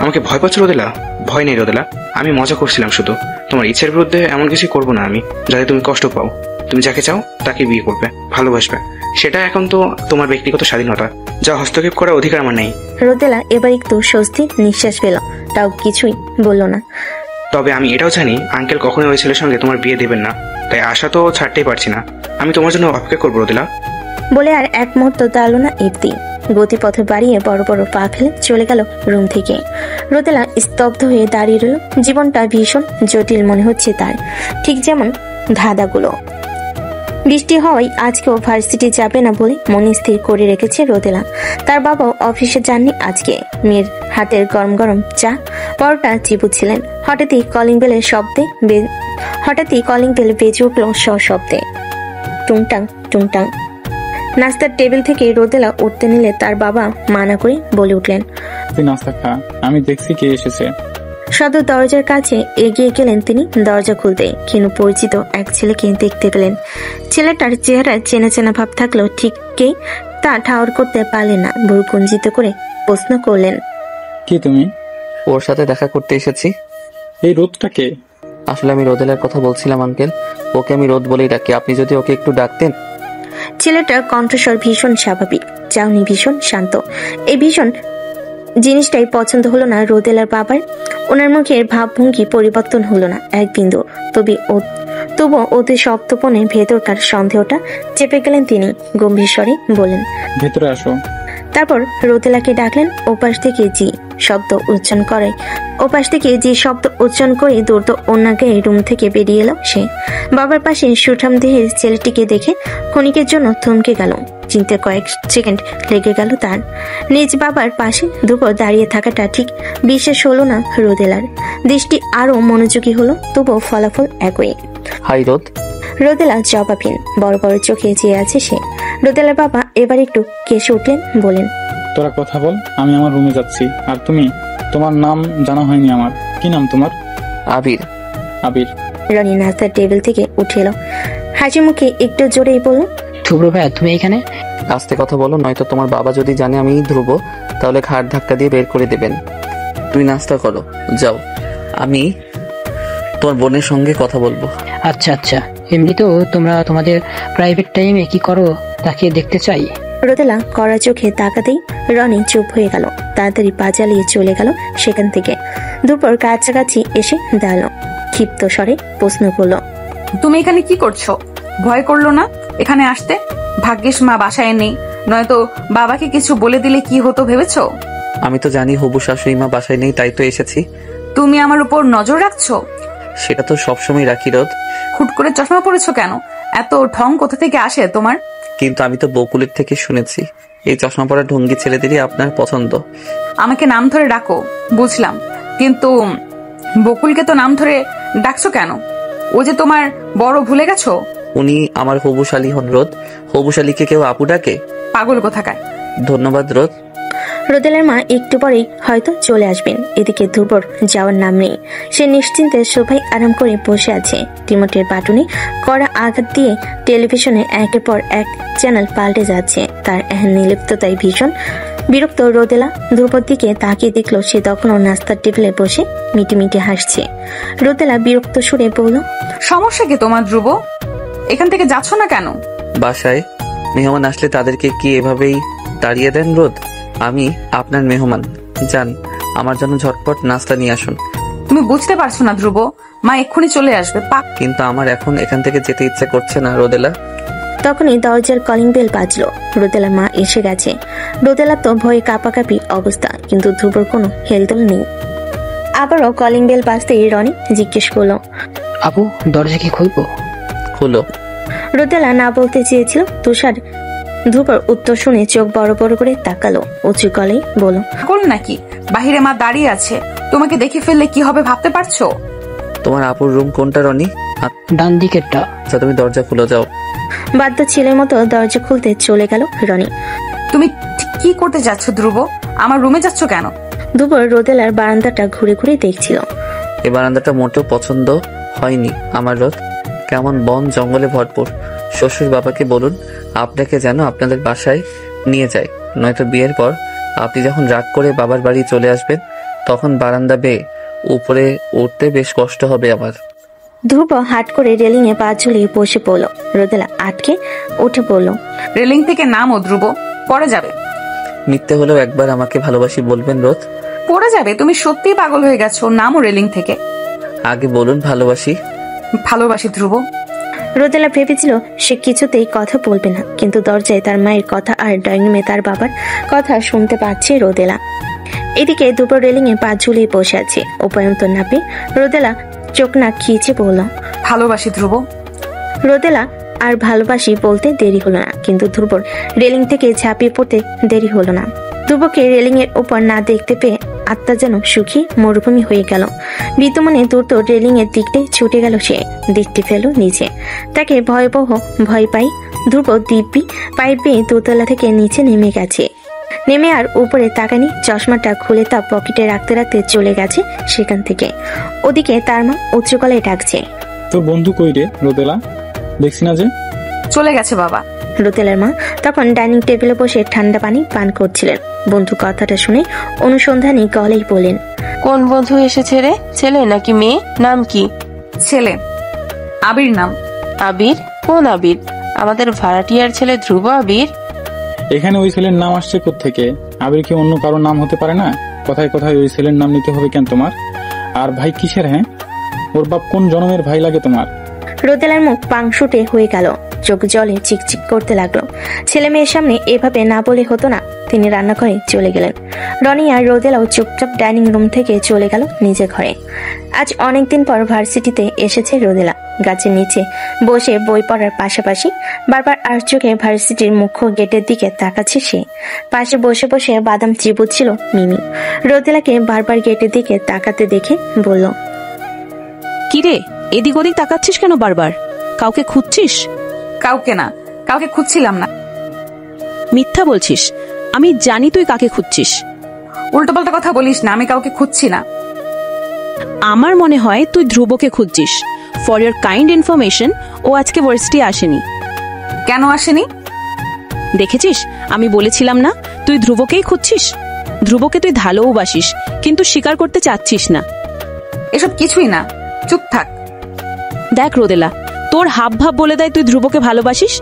আমাকে ভয় পাচ্ছ রোদেলা? ভয় নেই রোদেলা, আমি মজা করছিলাম শুধু। তোমার ইচ্ছের বিরুদ্ধে এমন কিছু করবো না আমি, যাতে তুমি কষ্ট পাও। তুমি যাকে চাও তাকে বিয়ে করবে, ভালোবাসবে। সেটা এখন তো তোমার ব্যক্তিগত স্বাধীনতা, যা হস্তক্ষেপ করার অধিকার আমার নেই। রোদেলা এবার একটু স্বস্তির নিঃশ্বাস পেল। তাও কিছুই বলল না। তবে আমি এটাও জানি আঙ্কেল কখনোই ওই ছেলের সঙ্গে তোমার বিয়ে দেবেন না, তাই আশা তো ছাড়তেই পারছি না। আমি তোমার জন্য অপেক্ষা করবো রোদেলা। বলে আর এক মুহূর্ত দাঁড়ালো না ইফতি। গতিপথে বাড়িয়ে বড় বড় পা ফেলে চলে গেল রুম থেকে। রোদেলা স্তব্ধ হয়ে দাঁড়িয়ে রইল। জীবনটা ভীষণ জটিল মনে হচ্ছে তার, ঠিক যেমন ধাঁধাগুলো। বৃষ্টি হওয়ায় আজকেও ভার্সিটি যাবে না বলে মনে স্থির করে রেখেছে রোদেলা। তার বাবাও অফিসে যাননি আজকে। মেয়ের হাতের গরম গরম চা পরোটা চিবুচ্ছিলেন। হঠাৎই কলিং বেল বেজে উঠল সশব্দে, টুংটাং টুংটাং। নাস্তার টেবিল থেকে রোদেলা উঠতে নিলে তার বাবা মানা করে বলে উঠলেন, তুই নাস্তা খা, আমি দেখছি কে এসেছে। সদর দরজার কাছে এগিয়ে গেলেন তিনি। দরজা খুলতে ক্ষীণ পরিচিত এক ছেলেকে দেখতে পেলেন। ছেলেটার চেহারায় চেনা চেনা ভাব থাকলেও ঠিক কে তা ঠাউর করতে পারলেন না। ভুরু কুঞ্চিত করে প্রশ্ন করলেন, কি তুমি? ওর সাথে দেখা করতে এসেছি। এই রোদটাকে? আসলে আমি রোদেলার কথা বলছিলাম আঙ্কেল, ওকে আমি রোদ বলেই ডাকি, আপনি যদি ওকে একটু ডাকতেন। ছেলেটার কণ্ঠস্বর ভীষণ স্বাভাবিক, চাউনি ভীষণ শান্ত। এই ভীষণ জিনিসটাই পছন্দ হলো না রোদেলার বাবার। ওনার মুখের ভাবভঙ্গি পরিবর্তন হলো না এক বিন্দু। তবুও ওদের সপ্তপনে ভেতরকার সন্দেহটা চেপে গেলেন তিনি। গম্ভীর স্বরে বলেন, ভেতরে আসো। তারপর রোদেলাকে ডাকলেন। ওপাশ থেকে জি শব্দ উচ্চারণ করে দ্রুত অন্যকে রুম থেকে বেরিয়ে এলো সে। বাবার পাশে সুঠাম দেহের ছেলেটিকে দেখে ক্ষণিকের জন্য থমকে গেল। চিনতে কয়েক সেকেন্ড লেগে গেল তার। নিজ বাবার পাশে দুপুর দাঁড়িয়ে থাকাটা ঠিক বিশ্বাস হলো না রোদেলার। দৃষ্টি আরো মনোযোগী হলো, তবুও ফলাফল একই। হাই রোদ। রোদেলা জবাবহীন, বড় বড় চোখে চেয়ে আছে সে। রোদেলার বাবা এবার একটু কেসে উঠলেন, বলেন, তোরা কথা বল, আমি আমার রুমে যাচ্ছি। আর তুমি, তোমার নাম জানা হয়নি আমার। কি নাম তোমার? আবির। আবির। রনি নাস্তার টেবিল থেকে উঠে এলো। হাসি মুখে একটু জোরেই বলল, ধ্রুব ভাইয়া তুমি এখানে? আস্তে কথা বলো, নয়তো তোমার বাবা যদি জানে আমি ধ্রুব, তাহলে ঘাট ধাক্কা দিয়ে বের করে দেবেন। তুই নাস্তা করো, যাও, আমি তোমার বোনের সঙ্গে কথা বলবো। আচ্ছা আচ্ছা, এমনি তো তোমরা তোমাদের প্রাইভেট টাইমে কি করো তাকে দেখতে চাই। রোদেলা কড়া চোখে তাকাতেই রনি চুপ হয়ে গেল। তাড়াতাড়ি পা চালিয়ে চলে গেল সেখান থেকে। দুপুর কাছাকাছি এসে দাঁড়ালো। ক্ষিপ্ত স্বরে প্রশ্ন করল। তুমি এখানে কি করছো? ভয় করলো না এখানে আসতে? ভাগ্যিস মা বাসায় নেই, নয়তো বাবাকে কিছু বলে দিলে কি হতো ভেবেছো? আমি তো জানি হবু শাশুড়ি মা বাসায় নেই, তাই তো এসেছি। তুমি আমার উপর নজর রাখছো? সেটা তো সবসময় রাখি রোদ। হুট করে চশমা পরেছো কেন? এত ঢং কোথা থেকে আসে তোমার? কিন্তু আমি তো বকুলের থেকে শুনেছি এই চশমা পরা ঢঙ্গি ছেলেদেরই আপনার পছন্দ। আমাকে নাম ধরে ডাকো বুঝলাম, কিন্তু বকুলকে তো নাম ধরে ডাকছো কেন? ও যে তোমার বড়, ভুলে গেছো? উনি আমার হবুশালী হন রোদ। হবুশালীকে কেউ আপু ডাকে? পাগল কোথাকার। ধন্যবাদ রোদ। রোদেলার মা একটু পরেই হয়তো চলে আসবেন। এদিকে ধ্রুবর যাওয়ার নাম নেই। সে নিশ্চিন্তে সোফায় আরাম করে বসে আছে। রিমোটের বাটনে কড়া আঘাত দিয়ে টেলিভিশনে একের পর এক চ্যানেল পাল্টে যাচ্ছে। তার নির্লিপ্ততায় ভীষণ বিরক্ত রোদেলা ধ্রুবর দিকে তাকিয়ে দেখলো সে তখনও নাস্তার টেবিলে বসে মিটিমিটি হাসছে। রোদেলা বিরক্ত সুরে বলল, সমস্যা কি তোমার ধ্রুব? এখান থেকে যাচ্ছ না কেন? বাসায় মেহমান আসলে তাদেরকে কি এভাবেই তাড়িয়ে দেন রোদ? আমি আপনার মেহমান, যান আমার জন্য ঝটপট নাস্তা নিয়ে আসুন। তুমি বুঝতে পারছো না ধ্রুব, মা এক্ষুনি চলে আসবে। কিন্তু আমার এখন এখান থেকে যেতে ইচ্ছে করছে না রোদেলা। তখনই দরজার কলিং বেল বাজলো। রোদেলা মা এসে গেছে। রোদেলা তো ভয়ে কাঁপাকাঁপি অবস্থা, কিন্তু ধ্রুবর কোনো হেলদোল নেই। আবারও কলিং বেল বাজতেই রনি জিজ্ঞেস করলো, আপু দরজা কি খুলবো? খুলো। রোদেলা না বলতে চেয়েছিল। তুষার ধ্রুবর উত্তর শুনে চোখ বড় বড় করে তাকালো। উঁচু গলায় বলল, কোন নাকি? বাহিরে মা দাঁড়িয়ে আছে, তোমাকে দেখে ফেললে কি হবে ভাবতে পারছো? তোমার আপুর রুম কোনটা রনি? ডান দিকেরটা। আচ্ছা তুমি দরজা খুলে যাও। বাধ্য ছেলের মতো দরজা খুলতে চলে গেল রনি। তুমি কি করতে যাচ্ছ ধ্রুব? আমার রুমে যাচ্ছ কেন? ধ্রুবর রোদেলার বারান্দাটা ঘুরে ঘুরে দেখছিল। এই বারান্দাটা মোটেও পছন্দ হয়নি আমার রোদ। কেমন বন জঙ্গলে ভরপুর। শ্বশুর বাবাকে বলুন আপনাকে যেন আপনাদের বাসায় নিয়ে যায়, নয়তো বিয়ের পর আপনি যখন রাগ করে বাবার বাড়ি চলে আসবেন তখন বারান্দা বেয়ে উপরে উঠতে বেশ কষ্ট হবে আমার। ধ্রুব হাট করে রেলিং এ পা ঝুলিয়ে বসে পড়ল। রোদেলা আটকে উঠে পড়ল, রেলিং থেকে নামো ধ্রুব, পড়ে যাবে। মিথ্যে হলেও একবার আমাকে ভালোবাসি বলবেন রোদ। পড়ে যাবে, তুমি সত্যিই পাগল হয়ে গেছো। নামো রেলিং থেকে। আগে বলুন ভালোবাসি। ভালোবাসি ধ্রুব। রোদেলা ভেবেছিল সে কিছুতেই কথা বলবে না, কিন্তু দরজায় তার মায়ের কথা আর ড্রয়িং রুমে তার বাবার কথা শুনতে পাচ্ছে রোদেলা। এদিকে দুপুর রেলিং এ পা ঝুলিয়ে বসে আছে। উপায়ন্তর না পেয়ে রোদেলা চোখ না খিচে বলল, ভালোবাসি ধ্রুব। রোদেলা আর ভালোবাসি বলতে দেরি হলো না, কিন্তু ধ্রুবর রেলিং থেকে ঝাঁপিয়ে পড়তে দেরি হলো না। ধ্রুবকে রেলিং এর উপর না দেখতে পেয়ে আত্মা যেন সুখী মরুভূমি হয়ে গেল। বিদ্যমানে দ্রুত রেলিং এর দিকটাই ছুটে গেল সে। দেখতে পেল নিচে। তাকে ভয়াবহ ভয় পাই ধ্রুব দিব্যি পাইপ বেয়ে দোতলা থেকে নিচে নেমে গেছে। নেমে আর উপরে তাকানি, চশমাটা খুলে তা পকেটে রাখতে রাখতে চলে গেছে সেখান থেকে। ওদিকে তার মা উচ্চ গলায় ডাকছে, তোর বন্ধু কই রে রোদেলা? দেখছি না যে। চলে গেছে বাবা। রোদেলার মা তখন ডাইনিং টেবিলে বসে ঠান্ডা পানি পান করছিলেন। বন্ধু কথাটা শুনে অনুসন্ধানী গলায় বলেন, কোন বন্ধু এসেছে রে? ছেলে নাকি মেয়ে? নাম কি? ছেলে, আবির নাম। আবির? কোন আবির? আমাদের ভাড়াটিয়ার ছেলে ধ্রুব আবির? এখানে ওই ছেলের নাম আসছে কোত্থেকে? আবির কি অন্য কারোর নাম হতে পারে না? কথায় কথায় ওই ছেলের নাম নিতে হবে কেন তোমার? আর ভাই কিসের? হ্যাঁ, ওর বাপ কোন জন্মের ভাই লাগে তোমার? রোদেলার মুখ পাংশুটে হয়ে গেল, চোখ জলে চিকচিক করতে লাগলো। ছেলে মেয়ের সামনে এভাবে না বলে হতো না। তিনি রান্নাঘরে চলে গেলেন। রনি আর রোদেলাও চুপচাপ ডাইনিং রুম থেকে চলে গেল নিজের ঘরে। আজ অনেকদিন পর ভার্সিটিতে এসেছে রোদেলা। গাছের নিচে বসে বই পড়ার পাশাপাশি বারবার আর চোখে ভার্সিটির মুখ্য গেটের দিকে তাকাচ্ছে সে। পাশে বসে বসে বাদাম চিবুচ্ছিল মিমি। রোদেলাকে বারবার গেটের দিকে তাকাতে দেখে বলল, কিরে এদিক ওদিক তাকাচ্ছিস কেন বারবার? কাউকে খুঁজছিস? কাউকে না, কাউকে খুঁজছিলাম না। মিথ্যা বলছিস। আমি জানি তুই কাকে খুঁজছিস। উল্টোপাল্টা কথা বলিস না, আমি কাউকে খুঁজছি না। আমার মনে হয় তুই ধ্রুবকে খুঁজছিস। ফর ইয়োর কাইন্ড ইনফরমেশন, ও আজকে ভার্সিটি আসেনি। কেন আসেনি? দেখেছিস, আমি বলেছিলাম না তুই ধ্রুবকেই খুঁজছিস। ধ্রুবকে তুই ভালোবাসিস, কিন্তু স্বীকার করতে চাচ্ছিস না। এসব কিছুই না, চুপ থাক। দেখ রোদেলা, তোর হাব ভাব বলে দেয় তুই ধ্রুবকে ভালোবাসিস।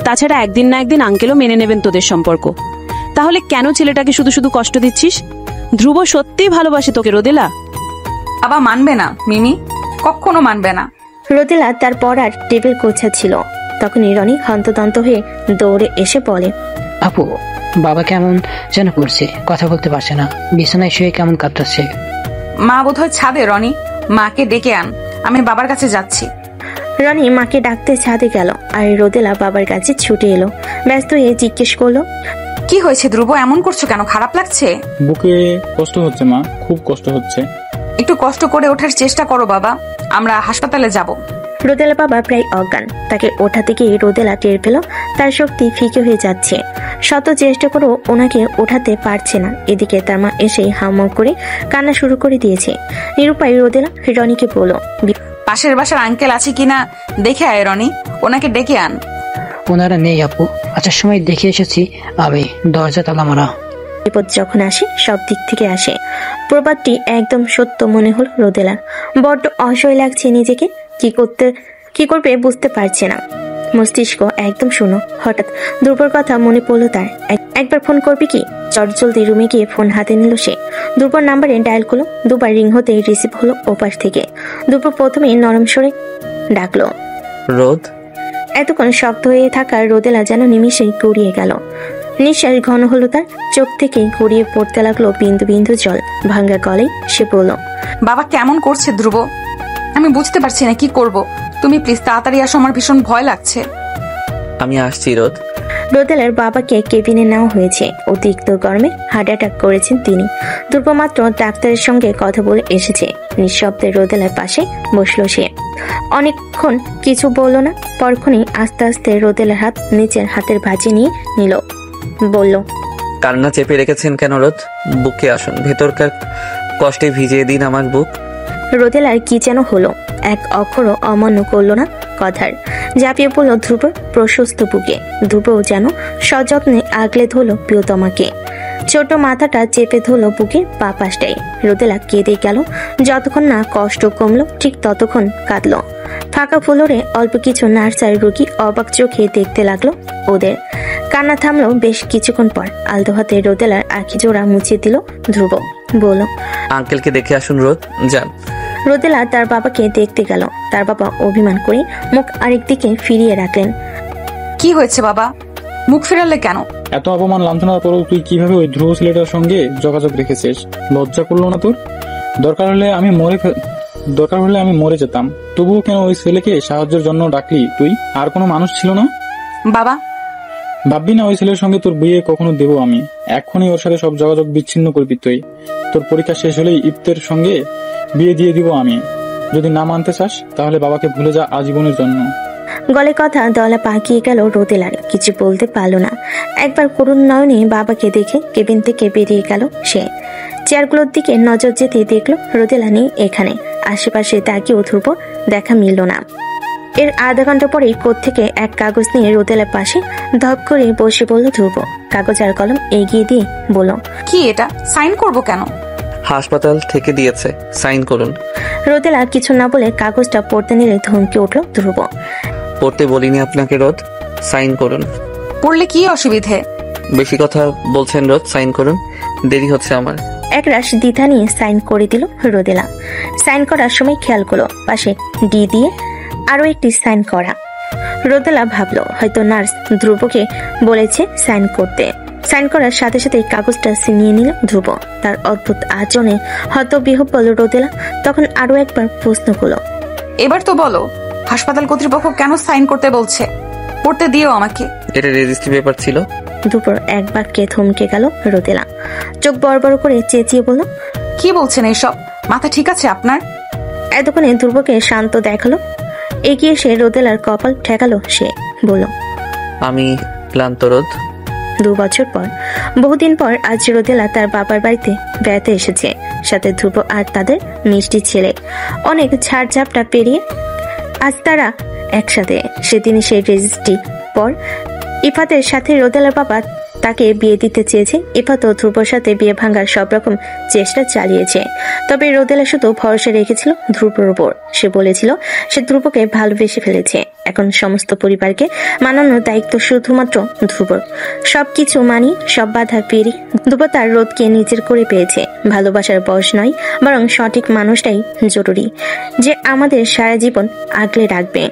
তাছাড়া একদিন না একদিন আঙ্কেলও মেনে নেবেন তোদের সম্পর্ক। তাহলে কেন ছেলেটাকে শুধু শুধু কষ্ট দিচ্ছিস? ধ্রুব সত্যিই ভালোবাসে তোকে রোদেলা। বাবা মানবে না মিমি। কখনো মানবে না। রোদেলা তার পড়ার টেবিল গোছাচ্ছিল, তখনই রনি হন্তদন্ত হয়ে দৌড়ে এসে বলে, আপু, বাবা কেমন যেন করছে, কথা বলতে পারছে না, বিছানায় শুয়ে কেমন কাঁপতাছে। মা বোধহয় ছাদে। রনি, মাকে ডেকে আন, আমি বাবার কাছে যাচ্ছি। রনি মাকে ডাকতে ছাদে গেল, আর রোদেলা বাবার কাছে ছুটে এলো। ব্যস্ত হয়ে জিজ্ঞেস করলো, কি হয়েছে ধ্রুব, এমন করছো কেন? খারাপ লাগছে? বুকে কষ্ট হচ্ছে মা, খুব কষ্ট হচ্ছে। একটু কষ্ট করে ওঠার চেষ্টা করো বাবা, আমরা হাসপাতালে যাব। রোদেলা বাবা প্রায় অজ্ঞান। তাকে ওঠাতে গিয়ে রোদেলা টের পেল তার শক্তি ফিকে হয়ে যাচ্ছে। শত চেষ্টা করেও ওনাকে ওঠাতে পারছে না। এদিকে তার মা এসে হাউমাউ করে কান্না শুরু করে দিয়েছে। নিরুপায় রোদেলা রনিকে বলল, পাশের বাসার আঙ্কেল আছে কিনা দেখে আয় রনি, ওনাকে ডেকে আন। ওনারা নেই আপু, আসার সময় দেখে এসেছি আমি, দরজা তালা মারা। বিপদ যখন আসে সব দিক থেকে আসে। প্রবাদটি একদম সত্য মনে হলো রোদেলার। বড্ড অসহায় লাগছে নিজেকে, কি করবে বুঝতে পারছে না। মস্তিষ্ক একদম শূন্য। হঠাৎ ধ্রুবর কথা মনে পড়লো তার। একবার ফোন করবি কি? চটজলদি রুমে গিয়ে ফোন হাতে নিল সে। ধ্রুবর নাম্বারে ডায়াল করলো। দুবার রিং হতে রিসিভ হলো ওপাশ থেকে। ধ্রুব প্রথমে নরম স্বরে ডাকলো, রোদ। এতক্ষণ শক্ত হয়ে থাকা রোদেলা যেন নিমিষে গড়িয়ে গেল। নিঃশ্বাস ঘন হলো তার, চোখ থেকে গড়িয়ে পড়তে লাগলো বিন্দু বিন্দু জল। ভাঙ্গা গলে সে বলল, বাবা কেমন করছে ধ্রুব, আমি বুঝতে পারছি না কি করব। তুমি প্লিজ তাড়াতাড়ি আসো, আমার ভীষণ ভয় লাগছে। আমি আসছি রোদ। রোদেলার বাবাকে কেবিনে নেওয়া হয়েছে। অতিরিক্ত গরমে হার্ট অ্যাটাক করেছেন তিনি। ধ্রুব মাত্র ডাক্তারের সঙ্গে কথা বলে এসেছে। নিঃশব্দে রোদেলার পাশে বসলো সে। অনেকক্ষণ কিছু বলল না। পরক্ষণেই আস্তে আস্তে রোদেলার হাত নিচের হাতের ভাঁজে নিয়ে নিল। বলল, কান্না চেপে রেখেছেন কেন রোদ? বুকে আসুন, ভেতরকার কষ্টে ভিজিয়ে দিন আমার বুক। রোদেলার কি যেন হলো, এক অক্ষরও অমান্য করলো না কথার। ঝাঁপিয়ে পড়ল ধ্রুব প্রশস্ত বুকে। ধ্রুবও যেন সযত্নে আগলে ধরল প্রিয়তমাকে। ছোট মাথাটা চেপে ধরল বুকের পা পাশটায়। রোদেলা কেঁদে গেল। যতক্ষণ না কষ্ট কমলো ঠিক ততক্ষণ কাঁদল। ফাঁকা ফ্লোরে অল্প কিছু নার্সার রোগী অবাক চোখে দেখতে লাগলো ওদের। কান্না থামলো বেশ কিছুক্ষণ পর। আলতো হাতে রোদেলার আঁখি জোড়া মুছিয়ে দিল ধ্রুব। বলল, আঙ্কেলকে দেখে আসুন রোদ, যান। রোদেলা তার বাবাকে দেখতে গেল। তার বাবা অভিমান করে মুখ আরেক দিকে ফিরিয়ে রাখলেন। কি হয়েছে বাবা, মুখ ফেরালে কেন? এত অপমান লাঞ্ছনার পরেও তুই কিভাবে ওই ধ্রুব ছেলেটার সঙ্গে যোগাযোগ রেখেছিস? লজ্জা করলো না তোর? দরকার হলে আমি মরে যেতাম, তবুও কেন ওই ছেলেকে সাহায্যের জন্য ডাকলি তুই? আর কোনো মানুষ ছিল না? বাবা, ভাববি না ওই ছেলের সঙ্গে তোর বিয়ে কখনো দেবো আমি। এখনই ওর সাথে সব যোগাযোগ বিচ্ছিন্ন করবি তুই। তোর পরীক্ষা শেষ হলেই ইফতের সঙ্গে বিয়ে দিয়ে দিব আমি। যদি না মানতে চাস তাহলে বাবাকে ভুলে যা আজীবনের জন্য। গলে কথা দলা পাকিয়ে গেল রোদেলার। কিছু বলতে পারল না। একবার করুণ নয়নে বাবাকে দেখে কেবিন থেকে বেরিয়ে গেল সে। চেয়ারগুলোর দিকে নজর যেতে দেখলো রোদেলা নেই এখানে। আশেপাশে তাকিয়েও ধ্রুব দেখা মিলল না। এর আধা ঘন্টা পরেই কোত্থেকে এক কাগজ নিয়ে রোদেলার পাশে ধপ করে বসে বলল ধ্রুব। কাগজ আর কলম এগিয়ে দিয়ে বলল, কি এটা, সাইন করব কেন? হাসপাতাল থেকে দিয়েছে, সাইন করুন। রোদেলা কিছু না বলে কাগজটা পড়তে নিলে ধমকে উঠল ধ্রুব। পড়তে বলিনি আপনাকে রোদ, সাইন করুন। পড়লে কি অসুবিধে? বেশি কথা বলছেন রোদ, সাইন করুন, দেরি হচ্ছে আমার। এক রাশ দ্বিধা নিয়ে সাইন করে দিল রোদেলা। সাইন করার সময় খেয়াল করলো পাশে ডি দিয়ে আরো একটি সাইন করা। রোদেলা ভাবলো হয়তো নার্স ধ্রুবকে বলেছে সাইন করতে। সাইন করার সাথে সাথে কাগজটা ছিনিয়ে নিল ধ্রুব। তার অদ্ভুত আচরণে হতবিহ্বল রোদেলা তখন আরো একবার প্রশ্ন করলো, এবার তো বলো, হাসপাতাল কর্তৃপক্ষ কেন সাইন করতে বলছে? পড়তে দিও আমাকে। এটা রেজিস্ট্রি পেপার ছিল। দুপুর এক বাক্যে থমকে গেল রোদেলা। চোখ বড় বড় করে চেঁচিয়ে বলল, কি বলছেন এইসব? মাথা ঠিক আছে আপনার? এতক্ষণে ধ্রুবকে শান্ত দেখালো। এগিয়ে এসে রোদেলার কপাল ঠেকালো সে। বলল, আমি ক্লান্ত রোদ। 2 বছর পর, বহুদিন পর আজ রোদেলা তার বাবার বাড়িতে বেড়াতে এসেছে। সাথে ধ্রুব আর তাদের মিষ্টি ছেলে। অনেক ঝাড়ঝাপটা পেরিয়ে আজ তারা একসাথে। সেদিন সেই রেজিস্ট্রি পর ইফাতের সাথে রোদেলার বাবা তাকে বিয়ে দিতে চেয়েছে। ইফাত ও ধ্রুবর সাথে বিয়ে ভাঙার সব রকম চেষ্টা চালিয়েছে, তবে রোদেলা শুধু ভরসা রেখেছিল ধ্রুবর উপর। সে বলেছিল সে ধ্রুবকে ভালোবেসে ফেলেছে, এখন সমস্ত পরিবারকে মানানোর দায়িত্ব শুধুমাত্র ধ্রুবর। সবকিছু মানি, সব বাধা পেরি ধ্রুব তার রোদকে নিজের করে পেয়েছে। ভালোবাসার বয়স নয়, বরং সঠিক মানুষটাই জরুরি, যে আমাদের সারা জীবন আগলে রাখবে।